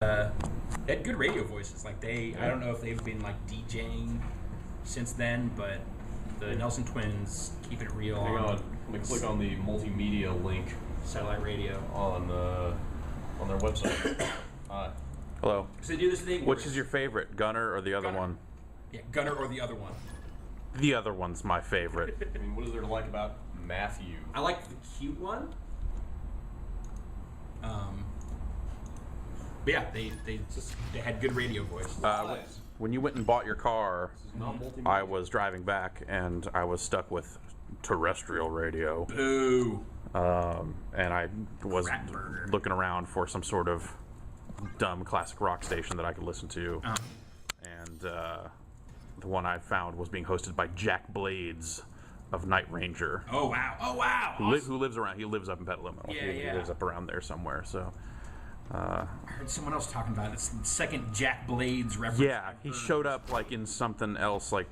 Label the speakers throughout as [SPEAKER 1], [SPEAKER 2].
[SPEAKER 1] They had good radio voices. Like I don't know if they've been like DJing since then, but the Nelson Twins keep it real.
[SPEAKER 2] Hang on, let me click on the multimedia link
[SPEAKER 1] satellite radio
[SPEAKER 2] on their website. Hi.
[SPEAKER 3] Hello.
[SPEAKER 1] So they do this thing.
[SPEAKER 3] Which is your favorite, Gunner or the other one?
[SPEAKER 1] Yeah, Gunner or the other one.
[SPEAKER 3] The other one's my favorite.
[SPEAKER 2] I mean, what is there to like about Matthew?
[SPEAKER 1] I like the cute one. But yeah, they had good radio voice.
[SPEAKER 3] When you went and bought your car,
[SPEAKER 2] This is not multimedia.
[SPEAKER 3] I was driving back and I was stuck with terrestrial radio.
[SPEAKER 1] Boo.
[SPEAKER 3] And I was
[SPEAKER 1] Ratburger.
[SPEAKER 3] looking around for some sort of dumb classic rock station that I could listen to. And the one I found was being hosted by Jack Blades of Night Ranger.
[SPEAKER 1] Oh wow! Oh wow!
[SPEAKER 3] Who lives around? He lives up in Petaluma. He lives up around there somewhere. So.
[SPEAKER 1] I heard someone else talking about it. It's the second Jack Blades reference.
[SPEAKER 3] Yeah, he showed up like in something else like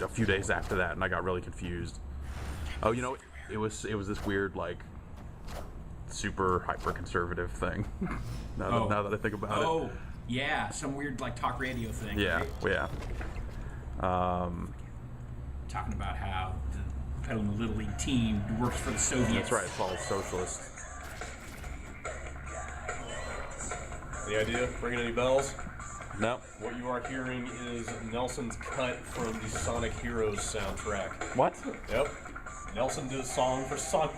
[SPEAKER 3] a few days after that, and I got really confused. Oh, you know, it was this weird like super hyper conservative thing. now that I think about it.
[SPEAKER 1] Oh, yeah, some weird like talk radio thing.
[SPEAKER 3] Yeah,
[SPEAKER 1] right?
[SPEAKER 3] yeah.
[SPEAKER 1] Talking about how the Petaluma Little League team works for the Soviets.
[SPEAKER 3] That's right. It's all socialist.
[SPEAKER 2] The idea? Ringing any bells?
[SPEAKER 3] No.
[SPEAKER 2] What you are hearing is Nelson's cut from the Sonic Heroes soundtrack.
[SPEAKER 3] What?
[SPEAKER 2] Yep. Nelson did a song for Sonic.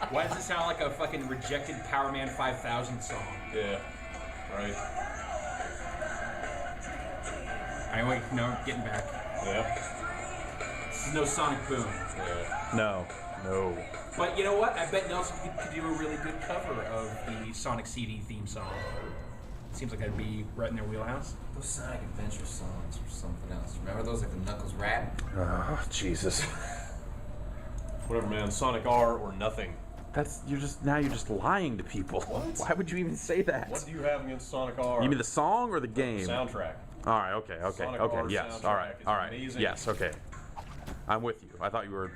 [SPEAKER 1] Why does it sound like a fucking rejected Power Man 5000 song?
[SPEAKER 2] Yeah. Right.
[SPEAKER 1] Anyway, no, getting back.
[SPEAKER 2] Yep.
[SPEAKER 1] This is no Sonic Boom.
[SPEAKER 2] Yeah.
[SPEAKER 3] No.
[SPEAKER 1] But you know what? I bet Nelson could do a really good cover of the Sonic CD theme song. Seems like that'd be right in their wheelhouse.
[SPEAKER 4] Those Sonic Adventure songs were something else. Remember those, like the Knuckles rap?
[SPEAKER 3] Oh, Jesus.
[SPEAKER 2] Whatever, man. Sonic R or nothing.
[SPEAKER 3] You're just lying to people.
[SPEAKER 2] What?
[SPEAKER 3] Why would you even say that?
[SPEAKER 2] What do you have against Sonic R?
[SPEAKER 3] You mean the song or the game?
[SPEAKER 2] Soundtrack.
[SPEAKER 3] All right. Okay.
[SPEAKER 2] Sonic R
[SPEAKER 3] Yes.
[SPEAKER 2] soundtrack
[SPEAKER 3] All right.
[SPEAKER 2] is
[SPEAKER 3] All right.
[SPEAKER 2] amazing.
[SPEAKER 3] Yes. Okay. I'm with you. I thought you were.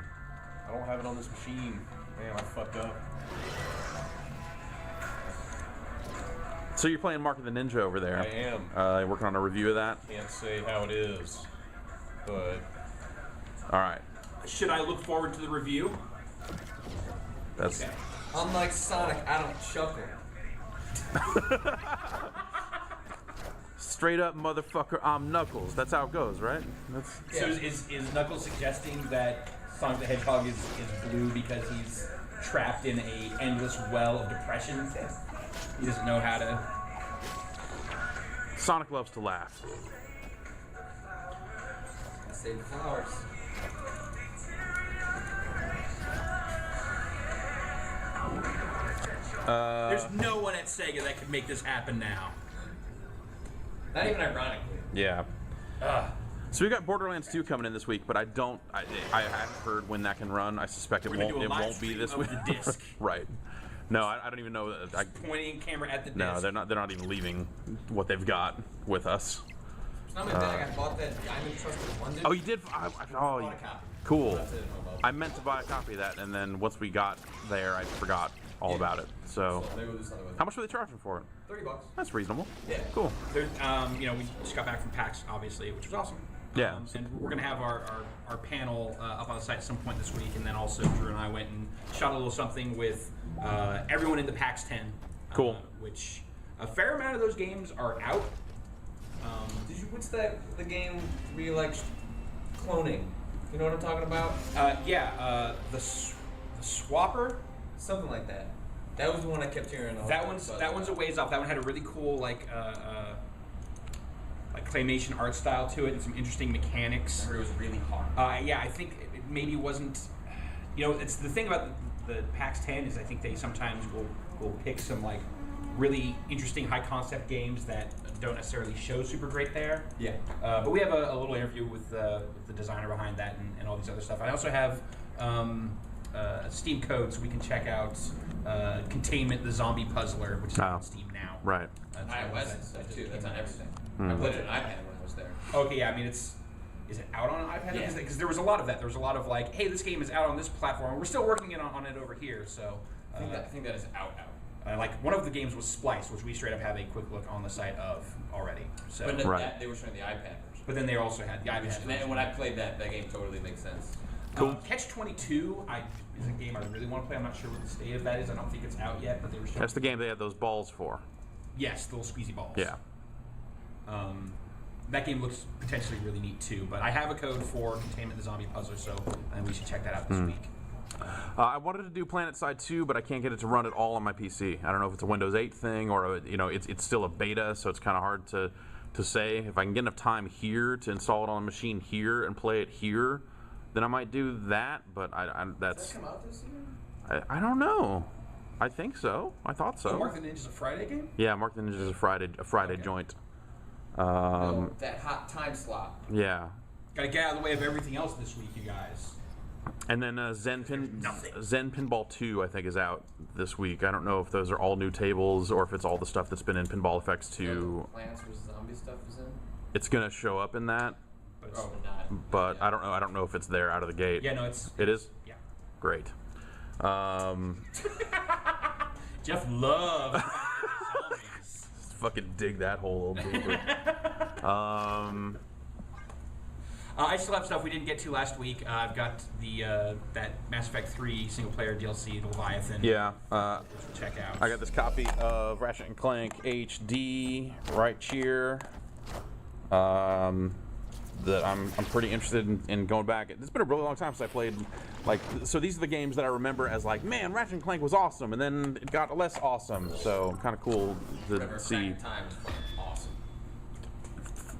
[SPEAKER 2] I don't have it on this machine. Man, I fucked up.
[SPEAKER 3] So you're playing Mark of the Ninja over there.
[SPEAKER 2] I am.
[SPEAKER 3] Working on a review of that.
[SPEAKER 2] Can't say how it is, but
[SPEAKER 3] All right.
[SPEAKER 1] Should I look forward to the review?
[SPEAKER 3] That's.
[SPEAKER 1] Okay.
[SPEAKER 4] Unlike Sonic, I don't chuckle.
[SPEAKER 3] Straight up, motherfucker, I'm Knuckles. That's how it goes, right? That's.
[SPEAKER 1] So is Knuckles suggesting that Sonic the Hedgehog is blue because he's trapped in a endless well of depression? He doesn't know how to...
[SPEAKER 3] Sonic loves to laugh.
[SPEAKER 4] I save the flowers.
[SPEAKER 1] There's no one at Sega that could make this happen now.
[SPEAKER 4] Not even ironically.
[SPEAKER 3] Yeah. So we got Borderlands 2 coming in this week, but I haven't heard when that can run. I suspect it
[SPEAKER 1] We're gonna do a live
[SPEAKER 3] won't be
[SPEAKER 1] stream
[SPEAKER 3] this
[SPEAKER 1] of
[SPEAKER 3] week.
[SPEAKER 1] the disc.
[SPEAKER 3] Right. No, I don't even know.
[SPEAKER 1] Pointing camera at the disc.
[SPEAKER 3] No, they're not even leaving what they've got with us.
[SPEAKER 4] It's not my bag. I bought that Diamond Trusted London.
[SPEAKER 3] Oh, you did?
[SPEAKER 4] I
[SPEAKER 3] Oh,
[SPEAKER 4] bought a copy.
[SPEAKER 3] cool.
[SPEAKER 4] That's it.
[SPEAKER 3] I meant to buy a copy of that, and then once we got there, I forgot all about it. So,
[SPEAKER 4] So maybe we'll do something with it.
[SPEAKER 3] how much were they charging for it?
[SPEAKER 4] $30.
[SPEAKER 3] That's reasonable.
[SPEAKER 4] Yeah.
[SPEAKER 3] Cool.
[SPEAKER 1] There's, we just got back from PAX, obviously, which was awesome.
[SPEAKER 3] Yeah.
[SPEAKER 1] And we're going to have our panel up on the site at some point this week, and then also Drew and I went and shot a little something with everyone in the PAX 10.
[SPEAKER 3] Cool.
[SPEAKER 1] Which a fair amount of those games are out.
[SPEAKER 4] What's the game where you like cloning? You know what I'm talking about?
[SPEAKER 1] The Swapper.
[SPEAKER 4] Something like that. That was the one I kept hearing.
[SPEAKER 1] That one's a ways off. That one had a really cool like claymation art style to it and some interesting mechanics.
[SPEAKER 4] I heard it was really hard.
[SPEAKER 1] I think it maybe wasn't. It's the thing about the PAX 10 is I think they sometimes will pick some like really interesting high concept games that don't necessarily show super great there.
[SPEAKER 4] Yeah.
[SPEAKER 1] But we have a little interview with the designer behind that and all these other stuff. I also have Steam code, so we can check out Containment, the Zombie Puzzler, which is on Steam now.
[SPEAKER 3] Right.
[SPEAKER 4] iOS stuff too. That's on everything. I played it on iPad when I was there.
[SPEAKER 1] Okay, yeah. I mean, is it out on an iPad?
[SPEAKER 4] Yeah.
[SPEAKER 1] Because there was a lot of that. There was a lot of like, hey, this game is out on this platform. We're still working on it over here. So
[SPEAKER 4] I think that is out.
[SPEAKER 1] Like one of the games was Splice, which we straight up have a quick look on the site of already. So,
[SPEAKER 4] But
[SPEAKER 3] Right.
[SPEAKER 4] they were showing the iPad version.
[SPEAKER 1] but then they also had the iPad.
[SPEAKER 4] And then when I played that game totally makes sense.
[SPEAKER 3] Cool.
[SPEAKER 1] Catch 22 is a game I really want to play. I'm not sure what the state of that is. I don't think it's out yet, but they were showing.
[SPEAKER 3] That's the game they had those balls for.
[SPEAKER 1] Yes, the little squeezy balls.
[SPEAKER 3] Yeah.
[SPEAKER 1] That game looks potentially really neat too. But I have a code for Containment the Zombie Puzzler, so I think we should check that out this week.
[SPEAKER 3] I wanted to do Planet Side 2, but I can't get it to run at all on my PC. I don't know if it's a Windows 8 thing or it's still a beta, so it's kind of hard to say. If I can get enough time here to install it on a machine here and play it here, then I might do that. But that's.
[SPEAKER 4] Does that come out this year?
[SPEAKER 3] I don't know. I think so. I thought so.
[SPEAKER 1] Oh, Mark the Ninja's a Friday game?
[SPEAKER 3] Yeah, Mark the Ninja is a Friday
[SPEAKER 1] Okay.
[SPEAKER 3] joint.
[SPEAKER 4] No, that hot time slot.
[SPEAKER 3] Yeah.
[SPEAKER 1] Gotta get out of the way of everything else this week, you guys.
[SPEAKER 3] And then Zen
[SPEAKER 1] nothing.
[SPEAKER 3] Pinball 2, I think, is out this week. I don't know if those are all new tables or if it's all the stuff that's been in Pinball Effects 2.
[SPEAKER 4] Plants vs. Zombie stuff is in.
[SPEAKER 3] It's gonna show up in that,
[SPEAKER 1] But it's,
[SPEAKER 4] Oh, not.
[SPEAKER 3] but
[SPEAKER 4] Yeah.
[SPEAKER 3] I don't know. I don't know if it's there out of the gate.
[SPEAKER 1] yeah, no, it's.
[SPEAKER 3] It is?
[SPEAKER 1] Yeah.
[SPEAKER 3] Great.
[SPEAKER 1] Jeff loves zombies.
[SPEAKER 3] Fucking dig that hole a little deeper.
[SPEAKER 1] I still have stuff we didn't get to last week. I've got the that Mass Effect 3 single player DLC, the Leviathan.
[SPEAKER 3] Yeah.
[SPEAKER 1] Which we'll check out.
[SPEAKER 3] I got this copy of Ratchet and Clank HD right here. That I'm pretty interested in going back. It's been a really long time since I played. So these are the games that I remember as like, man, Ratchet and Clank was awesome, and then it got less awesome. So kind of cool to
[SPEAKER 4] Remember,
[SPEAKER 3] see.
[SPEAKER 4] Crack Time is fucking awesome.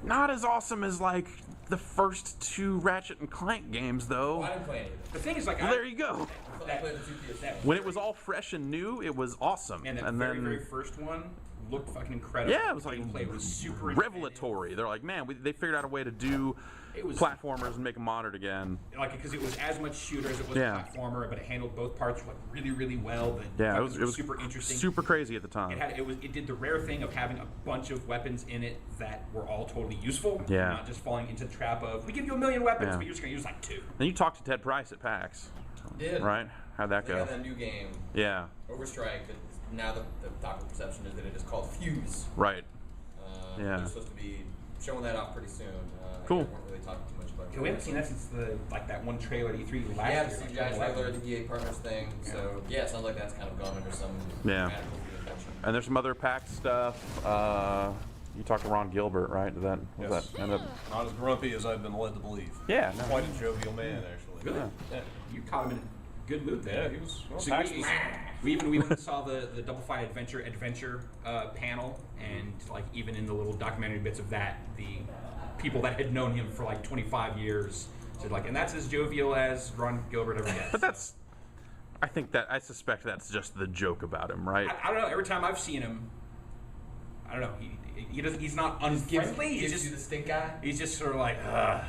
[SPEAKER 3] Not as awesome as like the first 2 Ratchet and Clank games, though.
[SPEAKER 4] Well, I didn't play any of it.
[SPEAKER 1] The thing is, like,
[SPEAKER 3] Well, there you go.
[SPEAKER 4] I played the 2 PS4.
[SPEAKER 3] When it was all fresh and new, it was awesome.
[SPEAKER 1] and that
[SPEAKER 3] and
[SPEAKER 1] very,
[SPEAKER 3] then
[SPEAKER 1] very first one looked fucking incredible.
[SPEAKER 3] yeah, it was like
[SPEAKER 1] Gameplay was super
[SPEAKER 3] revelatory. They're like, man, they figured out a way to do
[SPEAKER 1] It was-
[SPEAKER 3] platformers and make them modern again.
[SPEAKER 1] like because it was as much shooter as it was
[SPEAKER 3] Yeah.
[SPEAKER 1] a platformer, but it handled both parts like really, really well. The
[SPEAKER 3] Yeah, it
[SPEAKER 1] weapons
[SPEAKER 3] was
[SPEAKER 1] were super interesting.
[SPEAKER 3] super crazy at the time.
[SPEAKER 1] It did the rare thing of having a bunch of weapons in it that were all totally useful.
[SPEAKER 3] Yeah.
[SPEAKER 1] Not just falling into the trap of we give you a million weapons,
[SPEAKER 3] Yeah.
[SPEAKER 1] but you're just gonna use like 2.
[SPEAKER 3] Then you talked to Ted Price at PAX,
[SPEAKER 4] Did.
[SPEAKER 3] right? How'd that
[SPEAKER 4] They
[SPEAKER 3] go?
[SPEAKER 4] got that new game,
[SPEAKER 3] Yeah,
[SPEAKER 4] Overstrike, that now the popular perception is that it is called Fuse.
[SPEAKER 3] right.
[SPEAKER 4] They're supposed to be showing that off pretty soon.
[SPEAKER 3] Cool.
[SPEAKER 4] They weren't really talking too much about it.
[SPEAKER 1] We haven't seen that since that one trailer at E3 last
[SPEAKER 4] Yeah,
[SPEAKER 1] year.
[SPEAKER 4] the
[SPEAKER 1] like
[SPEAKER 4] CGI
[SPEAKER 1] 2011.
[SPEAKER 4] trailer, the EA Partners thing. So, yeah, it sounds like that's kind of gone under some
[SPEAKER 3] Yeah.
[SPEAKER 4] radical reinvention.
[SPEAKER 3] And there's some other PAX stuff. You talked to Ron Gilbert, right? Did that was
[SPEAKER 2] Yes.
[SPEAKER 3] that end up?
[SPEAKER 2] Not as grumpy as I've been led to believe.
[SPEAKER 3] Yeah.
[SPEAKER 2] He's quite a jovial man, actually.
[SPEAKER 1] Really?
[SPEAKER 2] Yeah.
[SPEAKER 1] You caught him in a good mood there.
[SPEAKER 2] Yeah, he was. Well,
[SPEAKER 1] So
[SPEAKER 2] PAX
[SPEAKER 1] we,
[SPEAKER 2] was-
[SPEAKER 1] we even saw the Double Fine Adventure panel, and like even in the little documentary bits of that, the people that had known him for like 25 years said like, and that's as jovial as Ron Gilbert ever gets.
[SPEAKER 3] But I suspect that's just the joke about him, right?
[SPEAKER 1] I don't know. Every time I've seen him, I don't know. He doesn't. He's not unfriendly. He's
[SPEAKER 4] Gives
[SPEAKER 1] just
[SPEAKER 4] you the stink eye?
[SPEAKER 1] he's just sort of like,
[SPEAKER 2] a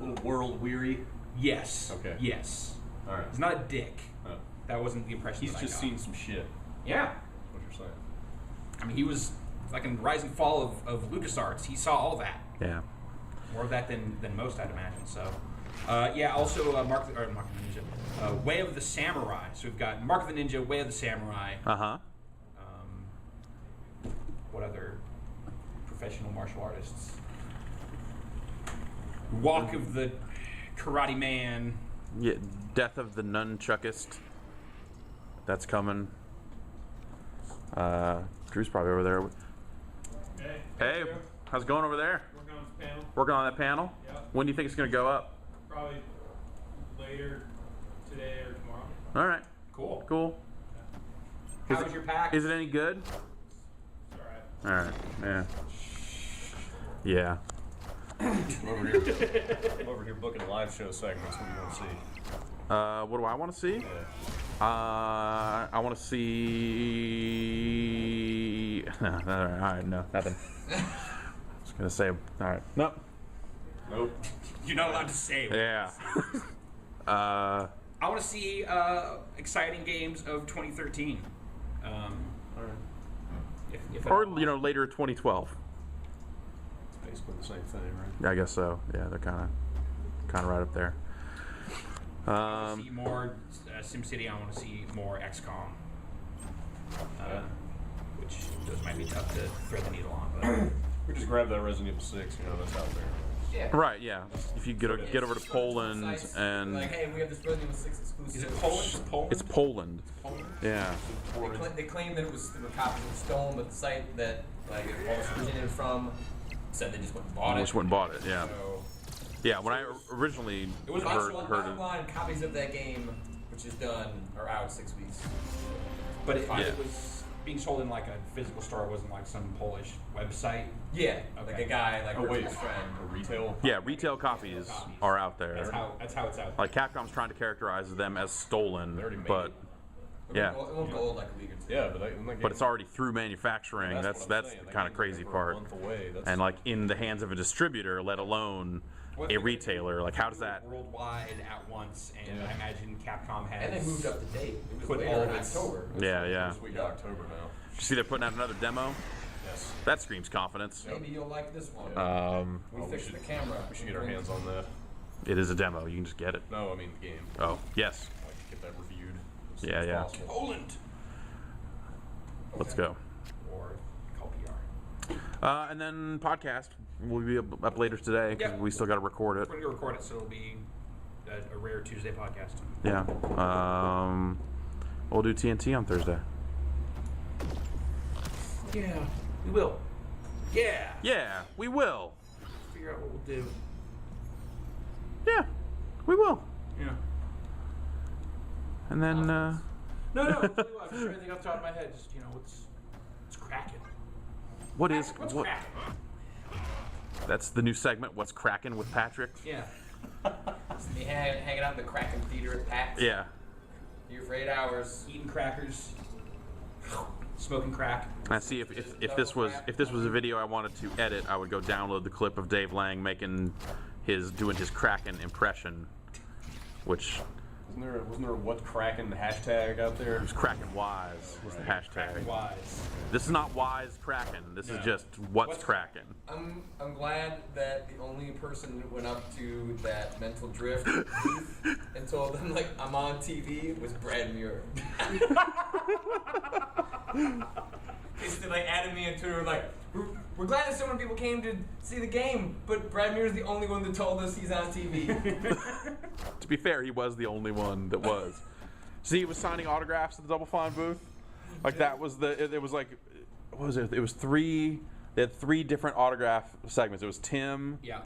[SPEAKER 2] little world weary.
[SPEAKER 1] yes,
[SPEAKER 2] Okay.
[SPEAKER 1] yes.
[SPEAKER 2] All right.
[SPEAKER 1] He's not a dick.
[SPEAKER 2] Oh.
[SPEAKER 1] That wasn't the impression.
[SPEAKER 2] He's
[SPEAKER 1] that
[SPEAKER 2] just
[SPEAKER 1] I got.
[SPEAKER 2] seen some shit.
[SPEAKER 1] Yeah.
[SPEAKER 2] That's what you're saying.
[SPEAKER 1] I mean, he was fucking rise and fall of LucasArts. He saw all that.
[SPEAKER 3] Yeah.
[SPEAKER 1] More of that than most, I'd imagine. So, yeah. Also, Mark the Ninja, Way of the Samurai. So we've got Mark the Ninja, Way of the Samurai.
[SPEAKER 3] Uh huh.
[SPEAKER 1] What other professional martial artists? Walk of the Karate Man.
[SPEAKER 3] Yeah. Death of the Nunchuckist. That's coming. Drew's probably over there.
[SPEAKER 5] Hey.
[SPEAKER 3] Hey,
[SPEAKER 5] Drew.
[SPEAKER 3] how's it going over there?
[SPEAKER 5] Working on this panel.
[SPEAKER 3] Working on that panel?
[SPEAKER 5] Yep.
[SPEAKER 3] When do you think it's going to go up?
[SPEAKER 5] Probably later today or tomorrow.
[SPEAKER 3] All right.
[SPEAKER 1] Cool.
[SPEAKER 3] Cool.
[SPEAKER 1] How was your pack?
[SPEAKER 3] Is it any good?
[SPEAKER 5] It's alright.
[SPEAKER 3] All right. Yeah. Yeah.
[SPEAKER 2] I'm over here booking live show segments. What do you want to see?
[SPEAKER 3] What do I want to see?
[SPEAKER 2] Yeah.
[SPEAKER 3] I want to see. All right, no, nothing. I was gonna say. All right, nope.
[SPEAKER 2] Nope.
[SPEAKER 1] You're not allowed to say.
[SPEAKER 3] Yeah.
[SPEAKER 1] I want to see exciting games of 2013.
[SPEAKER 2] All right.
[SPEAKER 1] If
[SPEAKER 3] Or later 2012.
[SPEAKER 2] It's basically the same thing, right?
[SPEAKER 3] I guess so. Yeah, they're kind of right up there.
[SPEAKER 1] I want to see more SimCity. I want to see more XCOM. which those might be tough to thread the needle on.
[SPEAKER 2] We just grab that Resident Evil 6, that's out there.
[SPEAKER 4] Yeah.
[SPEAKER 3] Right, yeah. If you get over to Poland
[SPEAKER 4] Sites,
[SPEAKER 3] and
[SPEAKER 4] like, hey, we have this Resident Evil 6 exclusive.
[SPEAKER 1] Is it Poland?
[SPEAKER 3] it's Poland. Yeah.
[SPEAKER 4] They claimed that it was the copies were stolen, but the site that like it was originated from said they just went and bought it.
[SPEAKER 3] Just went and bought it, yeah.
[SPEAKER 4] So,
[SPEAKER 3] Yeah, when I originally
[SPEAKER 1] It was
[SPEAKER 3] heard
[SPEAKER 4] bottom
[SPEAKER 3] it.
[SPEAKER 4] line, copies of that game, which is done, are out 6 weeks.
[SPEAKER 1] But it
[SPEAKER 3] Yeah.
[SPEAKER 1] was being sold in like a physical store. It wasn't like some Polish website.
[SPEAKER 4] Yeah, like
[SPEAKER 1] Okay.
[SPEAKER 4] a guy, like
[SPEAKER 2] Oh,
[SPEAKER 4] works
[SPEAKER 2] wait.
[SPEAKER 4] with his friend.
[SPEAKER 2] A retail?
[SPEAKER 3] Yeah, retail copies are out
[SPEAKER 1] That's
[SPEAKER 3] there.
[SPEAKER 1] how it's out.
[SPEAKER 3] Like Capcom's trying to characterize them as stolen,
[SPEAKER 2] They already made
[SPEAKER 3] but
[SPEAKER 2] it.
[SPEAKER 3] yeah.
[SPEAKER 4] It won't go old like a league or two.
[SPEAKER 2] Yeah, but that game,
[SPEAKER 3] but it's already through manufacturing.
[SPEAKER 2] That's
[SPEAKER 3] That's
[SPEAKER 2] what I'm
[SPEAKER 3] the
[SPEAKER 2] saying. That
[SPEAKER 3] kind of
[SPEAKER 2] game's
[SPEAKER 3] crazy
[SPEAKER 2] over a
[SPEAKER 3] part.
[SPEAKER 2] month away. That's,
[SPEAKER 3] And like in the hands of a distributor, let alone
[SPEAKER 1] What
[SPEAKER 3] a
[SPEAKER 1] if they
[SPEAKER 3] retailer. Like how does that?
[SPEAKER 1] worldwide at once? And
[SPEAKER 2] Yeah.
[SPEAKER 1] I imagine Capcom has.
[SPEAKER 4] And they moved up the date. It was
[SPEAKER 1] Put
[SPEAKER 4] later
[SPEAKER 1] all
[SPEAKER 4] in
[SPEAKER 1] of its-
[SPEAKER 4] October.
[SPEAKER 3] Yeah, yeah.
[SPEAKER 2] This week of October now.
[SPEAKER 3] You see, they're putting out another demo.
[SPEAKER 2] Yes.
[SPEAKER 3] That screams confidence.
[SPEAKER 4] Maybe you'll like this one.
[SPEAKER 3] We
[SPEAKER 2] Oh, we
[SPEAKER 4] fixed
[SPEAKER 2] should-
[SPEAKER 4] the camera.
[SPEAKER 2] We should get our hands on that.
[SPEAKER 3] It is a demo. You can just get it.
[SPEAKER 2] No, I mean the game.
[SPEAKER 3] Oh, yes.
[SPEAKER 2] I'd like to get that reviewed as soon
[SPEAKER 3] Yeah,
[SPEAKER 2] as
[SPEAKER 3] yeah.
[SPEAKER 2] possible.
[SPEAKER 1] Poland
[SPEAKER 3] Let's go.
[SPEAKER 1] or call PR.
[SPEAKER 3] And then podcast will be up later today because
[SPEAKER 1] Yep.
[SPEAKER 3] we still got to record it.
[SPEAKER 1] We're gonna go record it, so it'll be a rare Tuesday podcast.
[SPEAKER 3] Yeah. We'll do TNT on Thursday.
[SPEAKER 1] Yeah, we will. Yeah.
[SPEAKER 3] Yeah, we will.
[SPEAKER 1] Figure out what we'll do.
[SPEAKER 3] Yeah, we will.
[SPEAKER 1] Yeah.
[SPEAKER 3] And then
[SPEAKER 1] No, I'm just trying to think off the top of my head. Just what's cracking?
[SPEAKER 3] what's
[SPEAKER 1] What's cracking?
[SPEAKER 3] That's the new segment. What's cracking with Patrick?
[SPEAKER 1] Yeah.
[SPEAKER 4] Me hanging out in the Kraken Theater at PAX.
[SPEAKER 3] Yeah.
[SPEAKER 4] Here for 8 hours.
[SPEAKER 1] Eating crackers. Smoking crack.
[SPEAKER 3] I see. If this was a video I wanted to edit, I would go download the clip of Dave Lang doing his Kraken impression, which
[SPEAKER 2] Wasn't there a what Kraken hashtag out there?
[SPEAKER 3] was Kraken Wise was the hashtag.
[SPEAKER 1] Wise.
[SPEAKER 3] This is not Wise Kraken. This is just what's Kraken.
[SPEAKER 4] I'm glad that the only person that went up to that mental drift booth and told them like I'm on TV was Brad Muir. They like added me on Twitter like we're glad that so many people came to see the game, but Brad Muir's the only one that told us he's on TV.
[SPEAKER 3] To be fair, he was the only one that was. See, he was signing autographs at the Double Fine booth. Like that was it was like, what was it? It was three. They had 3 different autograph segments. It was Tim.
[SPEAKER 1] Yeah.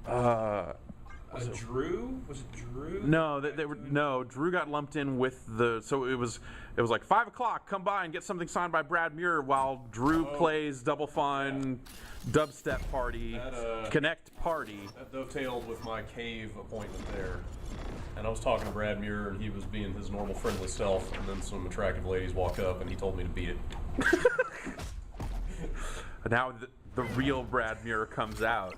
[SPEAKER 3] Was it
[SPEAKER 1] Drew? Was it Drew?
[SPEAKER 3] No, they were no. Drew got lumped in with the. So it was like 5 o'clock. Come by and get something signed by Brad Muir while Drew plays Double Fine, Dubstep Party, Connect Party.
[SPEAKER 2] That dovetailed with my cave appointment there. And I was talking to Brad Muir, and he was being his normal friendly self, and then some attractive ladies walked up, and he told me to beat it.
[SPEAKER 3] Now the real Brad Muir comes out.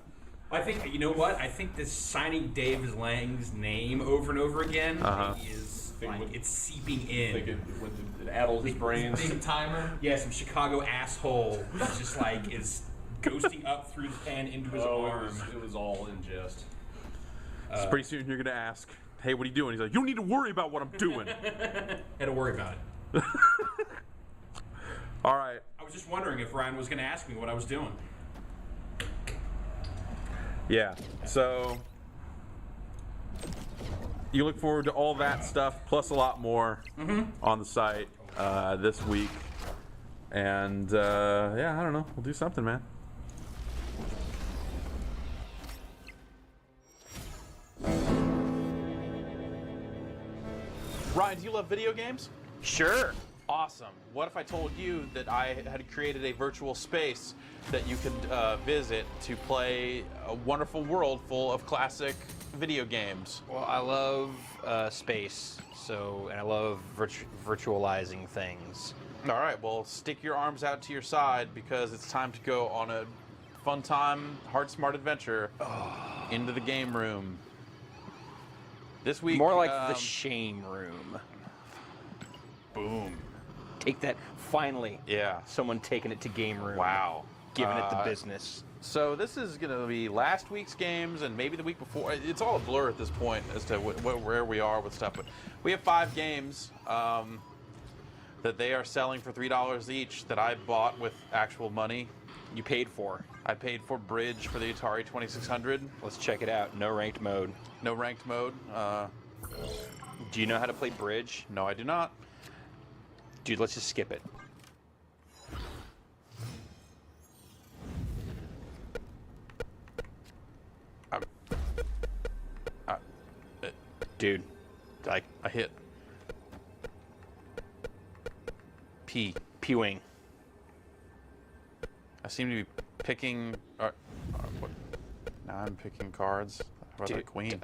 [SPEAKER 1] I think you know what? I think this signing Dave Lang's name over and over again is like it's seeping
[SPEAKER 2] I think
[SPEAKER 1] in.
[SPEAKER 2] it addled his brains.
[SPEAKER 4] Big timer.
[SPEAKER 1] Yeah, some Chicago asshole is just like is ghosting up through the pen into his arm.
[SPEAKER 2] It was all in jest.
[SPEAKER 3] So pretty soon you're gonna ask, "Hey, what are you doing?" He's like, "You don't need to worry about what I'm doing."
[SPEAKER 1] Had to worry about it.
[SPEAKER 3] All right.
[SPEAKER 1] I was just wondering if Ryan was going to ask me what I was doing.
[SPEAKER 3] Yeah. So you look forward to all that stuff plus a lot more on the site this week, and yeah, I don't know. We'll do something, man. Ryan, do you love video games?
[SPEAKER 6] Sure.
[SPEAKER 3] Awesome. What if I told you that I had created a virtual space that you could visit to play a wonderful world full of classic video games?
[SPEAKER 6] Well, I love space, and I love virtualizing things.
[SPEAKER 3] All right, well, stick your arms out to your side because it's time to go on a fun time, hard smart adventure into the game room. This week,
[SPEAKER 6] More like the shame room.
[SPEAKER 3] boom.
[SPEAKER 6] Take that. Finally,
[SPEAKER 3] Yeah.
[SPEAKER 6] someone taking it to game room.
[SPEAKER 3] Wow.
[SPEAKER 6] Giving it the business.
[SPEAKER 3] So this is going to be last week's games and maybe the week before. It's all a blur at this point as to where we are with stuff. But we have 5 games. The that they are selling for $3 each that I bought with actual money.
[SPEAKER 6] You paid for.
[SPEAKER 3] I paid for Bridge for the Atari 2600.
[SPEAKER 6] Let's check it out. No ranked mode.
[SPEAKER 3] No ranked mode.
[SPEAKER 6] Do you know how to play bridge?
[SPEAKER 3] No, I do not.
[SPEAKER 6] Dude, let's just skip it. Dude, like
[SPEAKER 3] I hit P.
[SPEAKER 6] P-wing.
[SPEAKER 3] I seem to be picking. What? Now I'm picking cards. How about the
[SPEAKER 6] Dude,
[SPEAKER 3] queen?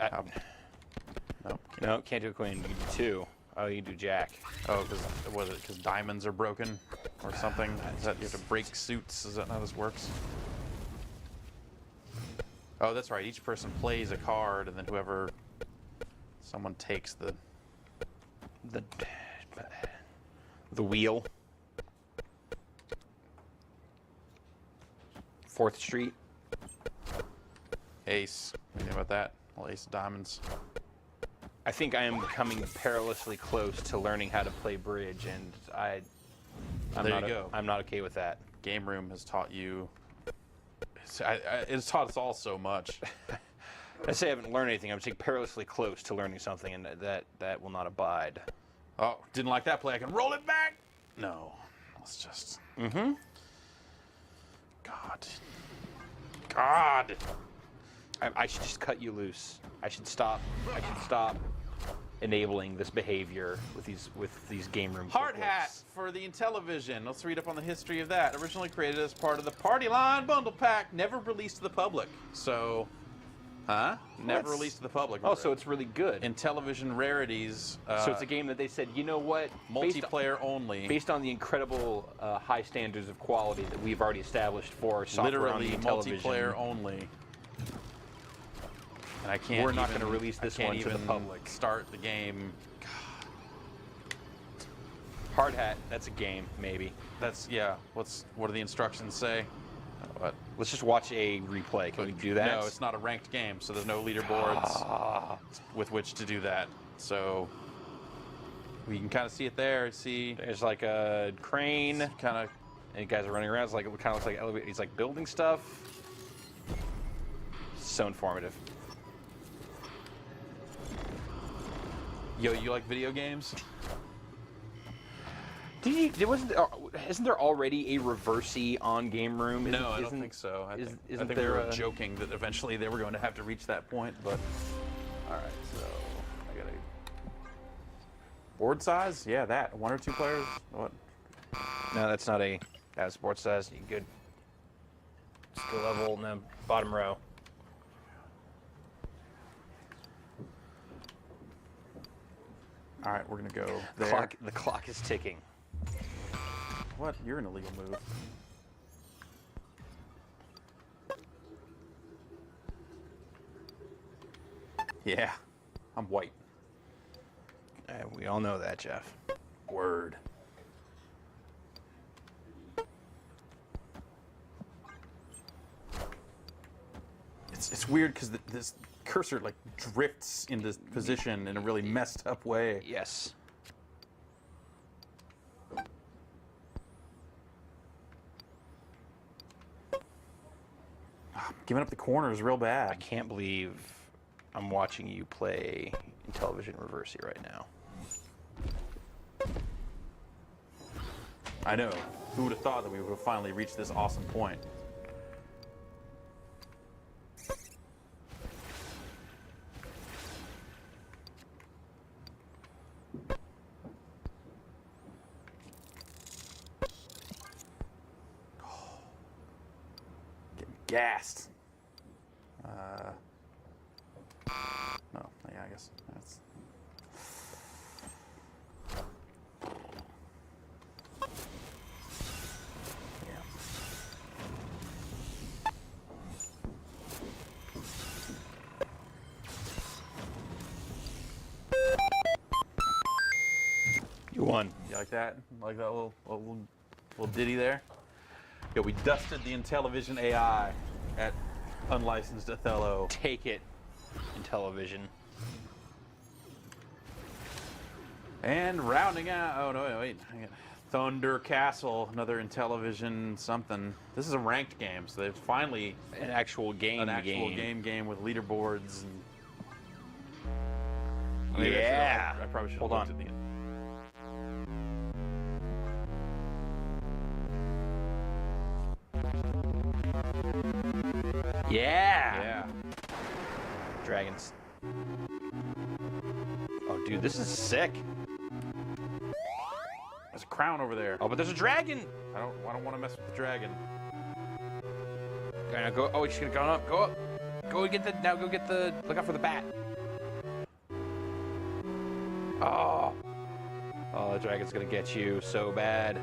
[SPEAKER 3] Nope.
[SPEAKER 6] No, can't do a queen. You can do 2. Oh, you can do jack.
[SPEAKER 3] Oh, because diamonds are broken or something? Is that you have to break suits? Is that how this works? Oh, that's right. Each person plays a card, and then someone takes the
[SPEAKER 6] wheel. 4th Street.
[SPEAKER 3] ace. Anything about that? Well, ace of diamonds.
[SPEAKER 6] I think I am coming perilously close to learning how to play bridge, and I'm
[SPEAKER 3] There
[SPEAKER 6] not
[SPEAKER 3] you go.
[SPEAKER 6] I'm not okay with that.
[SPEAKER 3] Game Room has taught you. It's taught us all so much.
[SPEAKER 6] I say I haven't learned anything. I'm saying perilously close to learning something, and that will not abide.
[SPEAKER 3] Oh, didn't like that play. I can roll it back. No, let's just.
[SPEAKER 6] Mm-hmm.
[SPEAKER 3] God.
[SPEAKER 6] I should just cut you loose. I should stop enabling this behavior with these game room.
[SPEAKER 3] Hard
[SPEAKER 6] templates.
[SPEAKER 3] hat for the Intellivision. Let's read up on the history of that. Originally created as part of the Party Line bundle pack, never released to the public. So, never released to the public.
[SPEAKER 6] Oh, so it's really good.
[SPEAKER 3] Intellivision rarities.
[SPEAKER 6] So it's a game that they said, you know what?
[SPEAKER 3] Multiplayer only.
[SPEAKER 6] Based on the incredible high standards of quality that we've already established for software
[SPEAKER 3] Literally
[SPEAKER 6] on the Intellivision.
[SPEAKER 3] multiplayer only. And I can't.
[SPEAKER 6] We're not going to release this one to the public.
[SPEAKER 3] Start the game.
[SPEAKER 6] Hard hat. That's a game, maybe.
[SPEAKER 3] That's What do the instructions say? What?
[SPEAKER 6] Let's just watch a replay. Can we do that?
[SPEAKER 3] No, it's not a ranked game, so there's no leaderboards with which to do that. So we can kind of see it there. See,
[SPEAKER 6] There's like a crane,
[SPEAKER 3] kind of.
[SPEAKER 6] and you guys are running around. It kind of looks like elevator. He's like building stuff. So informative.
[SPEAKER 3] Yo, you like video games?
[SPEAKER 6] Isn't there already a reversey on Game Room?
[SPEAKER 3] No, I don't think so. I think we were joking that eventually they were going to have to reach that point, but all right. So I gotta board size. Yeah, that 1 or 2 players. What?
[SPEAKER 6] No, that's not a. That's sports size. You good? Skill level in the bottom row.
[SPEAKER 3] All right, we're gonna go there.
[SPEAKER 6] The clock is ticking.
[SPEAKER 3] What? You're an illegal move. Yeah, I'm white.
[SPEAKER 6] We all know that, Jeff.
[SPEAKER 3] Word. It's weird because this cursor like drifts into position in a really messed up way.
[SPEAKER 6] Yes.
[SPEAKER 3] Giving up the corners real
[SPEAKER 6] I
[SPEAKER 3] bad.
[SPEAKER 6] can't believe I'm watching you play Intellivision Reversey right now.
[SPEAKER 3] I know. Who would have thought that we would have finally reached this awesome point? Getting gassed. No, yeah, I guess that's.
[SPEAKER 6] You won.
[SPEAKER 3] You like that? Like that little ditty there? Yeah, we dusted the Intellivision AI at unlicensed Othello.
[SPEAKER 6] Take it, Intellivision.
[SPEAKER 3] And rounding out. Oh no, wait. Thunder Castle, another Intellivision something. This is a ranked game, so they've finally
[SPEAKER 6] An actual game.
[SPEAKER 3] game with leaderboards and. Maybe
[SPEAKER 6] Yeah.
[SPEAKER 3] I probably should
[SPEAKER 6] Hold
[SPEAKER 3] have looked
[SPEAKER 6] on.
[SPEAKER 3] at the.
[SPEAKER 6] Yeah.
[SPEAKER 3] Yeah.
[SPEAKER 6] Dragons. Oh, dude, this is sick.
[SPEAKER 3] There's a crown over there.
[SPEAKER 6] Oh, but there's a dragon.
[SPEAKER 3] I don't want to mess with the dragon.
[SPEAKER 6] Okay, now go. Oh, he's gonna go up. Go up. Go get the. Now go get the. Look out for the bat. Oh. Oh, the dragon's gonna get you so bad.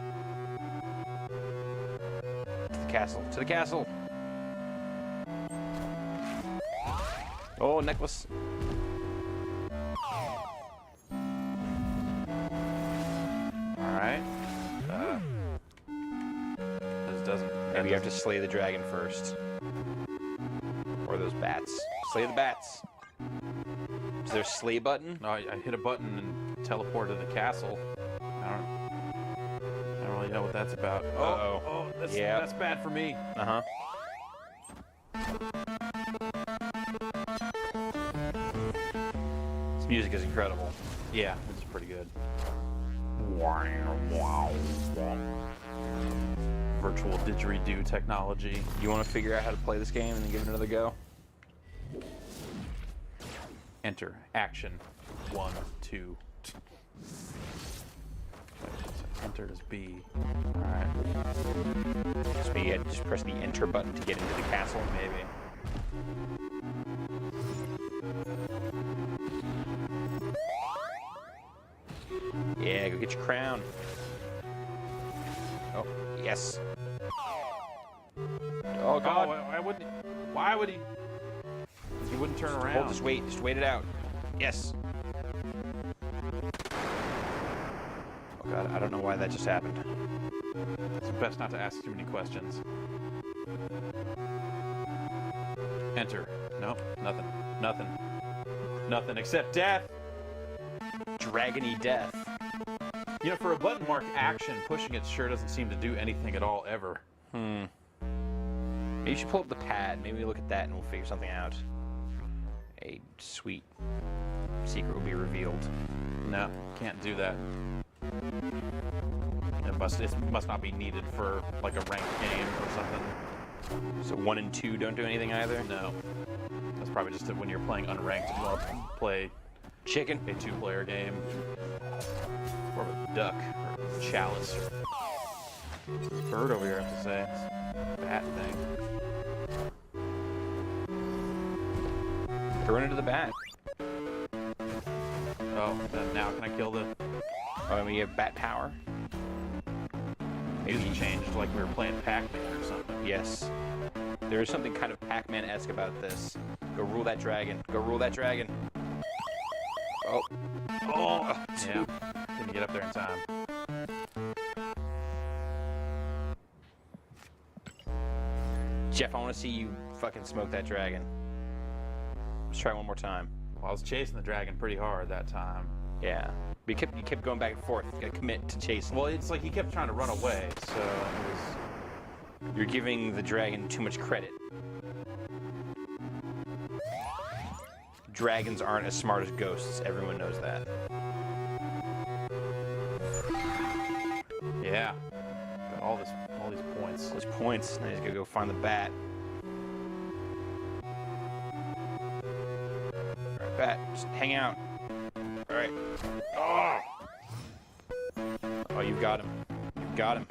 [SPEAKER 6] To the castle. To the castle. Oh, necklace.
[SPEAKER 3] All right. This doesn't.
[SPEAKER 6] Maybe you have to slay the dragon first. Or those bats. Slay the bats. Is there a slay button?
[SPEAKER 3] No, I hit a button and teleported to the castle. I don't really know what that's about.
[SPEAKER 6] Uh-oh.
[SPEAKER 3] Oh, that's,
[SPEAKER 6] Yep.
[SPEAKER 3] that's bad for me.
[SPEAKER 6] Uh-huh. This music is incredible.
[SPEAKER 3] Yeah, it's pretty good. Virtual didgeridoo technology.
[SPEAKER 6] You want to figure out how to play this game and then give it another go?
[SPEAKER 3] Enter. Action. 1, 2. Enter is B. Alright.
[SPEAKER 6] Just, just press the enter button to get into the castle, maybe. Yeah, go get your crown. Oh, yes. Oh, God.
[SPEAKER 3] Why wouldn't he? Why would he? He wouldn't turn around.
[SPEAKER 6] Hold, just wait. Just wait it out. Yes. Oh, God, I don't know why that just happened.
[SPEAKER 3] It's best not to ask too many questions. Enter. Nope. Nothing. Nothing. Nothing except death.
[SPEAKER 6] Dragony death.
[SPEAKER 3] You know, for a button marked action, pushing it sure doesn't seem to do anything at all ever.
[SPEAKER 6] Maybe you should pull up the pad. Maybe look at that and we'll figure something out. A sweet secret will be revealed.
[SPEAKER 3] No, can't do that. It must not be needed for like a ranked game or something.
[SPEAKER 6] So 1 and 2 don't do anything either?
[SPEAKER 3] No. That's probably just when you're playing unranked, you want to play
[SPEAKER 6] Chicken.
[SPEAKER 3] a 2-player game. Or a duck, or a chalice, or bird over here, I have to say. It's a bat thing.
[SPEAKER 6] Throw it into the bat.
[SPEAKER 3] Oh, then now can I kill the...
[SPEAKER 6] Oh, I mean, you have bat power?
[SPEAKER 3] Maybe changed like we were playing Pac-Man or something.
[SPEAKER 6] Yes. There is something kind of Pac-Man-esque about this. Go rule that dragon. Go rule that dragon. Oh.
[SPEAKER 3] Oh! Yeah. Didn't get up there in time.
[SPEAKER 6] Jeff, I want to see you fucking smoke that dragon. Let's try one more time.
[SPEAKER 3] Well, I was chasing the dragon pretty hard that time.
[SPEAKER 6] Yeah. But you kept going back and forth. You gotta commit to chasing.
[SPEAKER 3] Well, it's like he kept trying to run away, so it was...
[SPEAKER 6] You're giving the dragon too much credit. Dragons aren't as smart as ghosts. Everyone knows that.
[SPEAKER 3] Yeah. Got all these points.
[SPEAKER 6] Those points. Now you just gotta go find the bat. Alright, bat. Just hang out. Alright. Oh! Oh, you've got him. You've got him.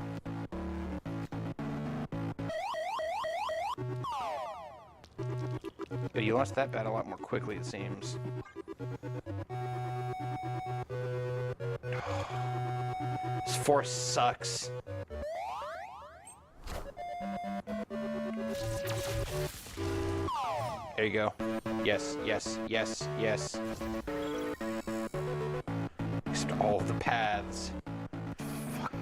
[SPEAKER 6] But you lost that bat a lot more quickly, it seems. This force sucks. There you go. Yes, yes, yes, yes. Except all of the paths. Fuck.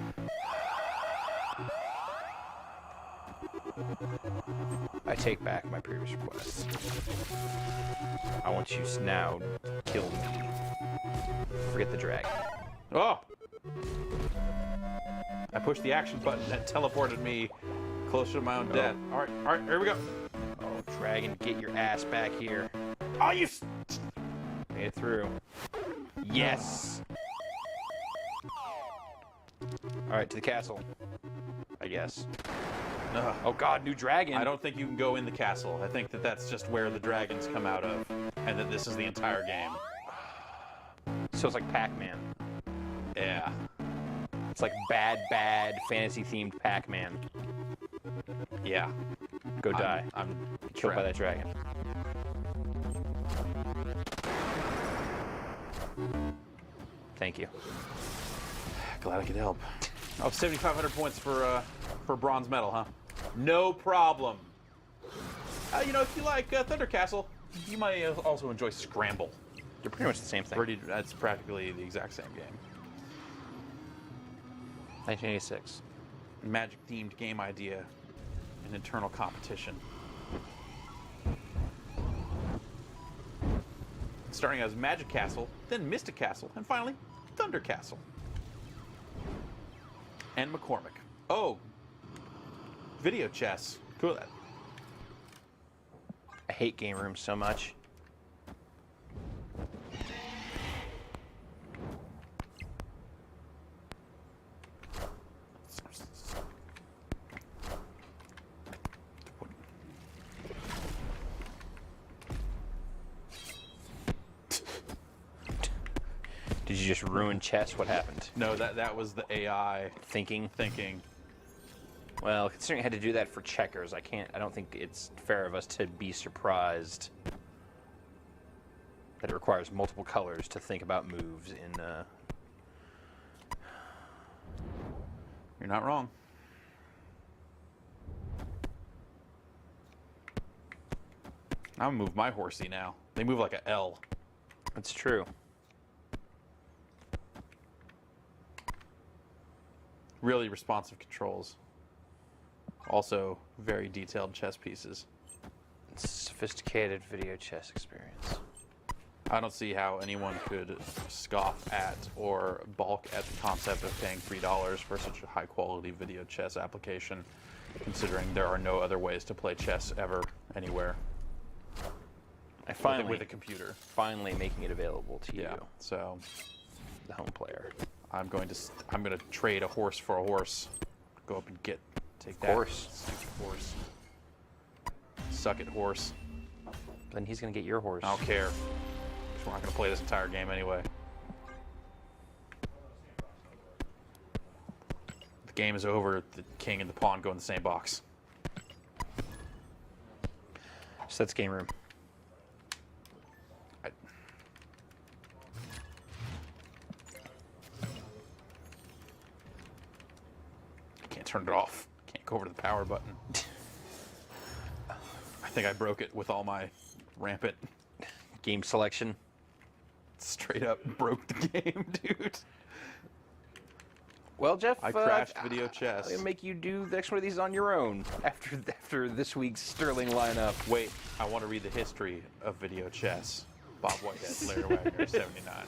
[SPEAKER 6] I take back my previous request. I want you to now kill me. Forget the dragon.
[SPEAKER 3] Oh! I pushed the action button that teleported me closer to my own death. All right, here we go.
[SPEAKER 6] Oh, dragon, get your ass back here.
[SPEAKER 3] Oh, you!
[SPEAKER 6] Made it through. Yes. All right, to the castle. I guess. Oh God, new dragon.
[SPEAKER 3] I don't think you can go in the castle. I think that that's just where the dragons come out of, and that this is the entire game.
[SPEAKER 6] So it's like Pac-Man.
[SPEAKER 3] Yeah.
[SPEAKER 6] It's like bad fantasy-themed Pac-Man.
[SPEAKER 3] Yeah.
[SPEAKER 6] Go die.
[SPEAKER 3] I'm
[SPEAKER 6] Killed by that dragon. Thank you.
[SPEAKER 3] Glad I could help. Oh, 7,500 points for bronze medal, huh? No problem. You know, if you like Thunder Castle, you might also enjoy Scramble.
[SPEAKER 6] They're pretty much the same thing.
[SPEAKER 3] That's practically the exact same game.
[SPEAKER 6] 1986.
[SPEAKER 3] Magic-themed game idea, an internal competition. Starting as Magic Castle, then Mystic Castle, and finally Thunder Castle. And McCormick. Oh, video chess. Cool.
[SPEAKER 6] I hate game rooms so much. Did you just ruin chess? What happened?
[SPEAKER 3] No, that was the AI
[SPEAKER 6] Thinking?
[SPEAKER 3] thinking.
[SPEAKER 6] Well, considering I had to do that for checkers, I don't think it's fair of us to be surprised that it requires multiple colors to think about moves in,
[SPEAKER 3] You're not wrong. I'm gonna move my horsey now. They move like a L.
[SPEAKER 6] That's true.
[SPEAKER 3] Really responsive controls. Also, very detailed chess pieces.
[SPEAKER 6] Sophisticated video chess experience.
[SPEAKER 3] I don't see how anyone could scoff at or balk at the concept of paying $3 for such a high-quality video chess application, considering there are no other ways to play chess ever, anywhere. With a computer.
[SPEAKER 6] Finally making it available to you,
[SPEAKER 3] Yeah. So
[SPEAKER 6] the home player.
[SPEAKER 3] I'm going to trade a horse for a horse. Go up and take that.
[SPEAKER 6] Horse.
[SPEAKER 3] Stupid horse. Suck it, horse.
[SPEAKER 6] Then he's gonna get your horse.
[SPEAKER 3] I don't care. 'Cause we're not going to play this entire game anyway. The game is over. The king and the pawn go in the same box.
[SPEAKER 6] So that's game room.
[SPEAKER 3] I can't turn it off. Can't go over to the power button. I think I broke it with all my rampant.
[SPEAKER 6] Game selection.
[SPEAKER 3] Straight up broke the game, dude.
[SPEAKER 6] Well, Jeff,
[SPEAKER 3] I crashed video chess.
[SPEAKER 6] I'm gonna make you do the next one of these on your own after this week's Sterling lineup.
[SPEAKER 3] Wait, I want to read the history of video chess. Bob Whitehead, Larry Wagner, 79.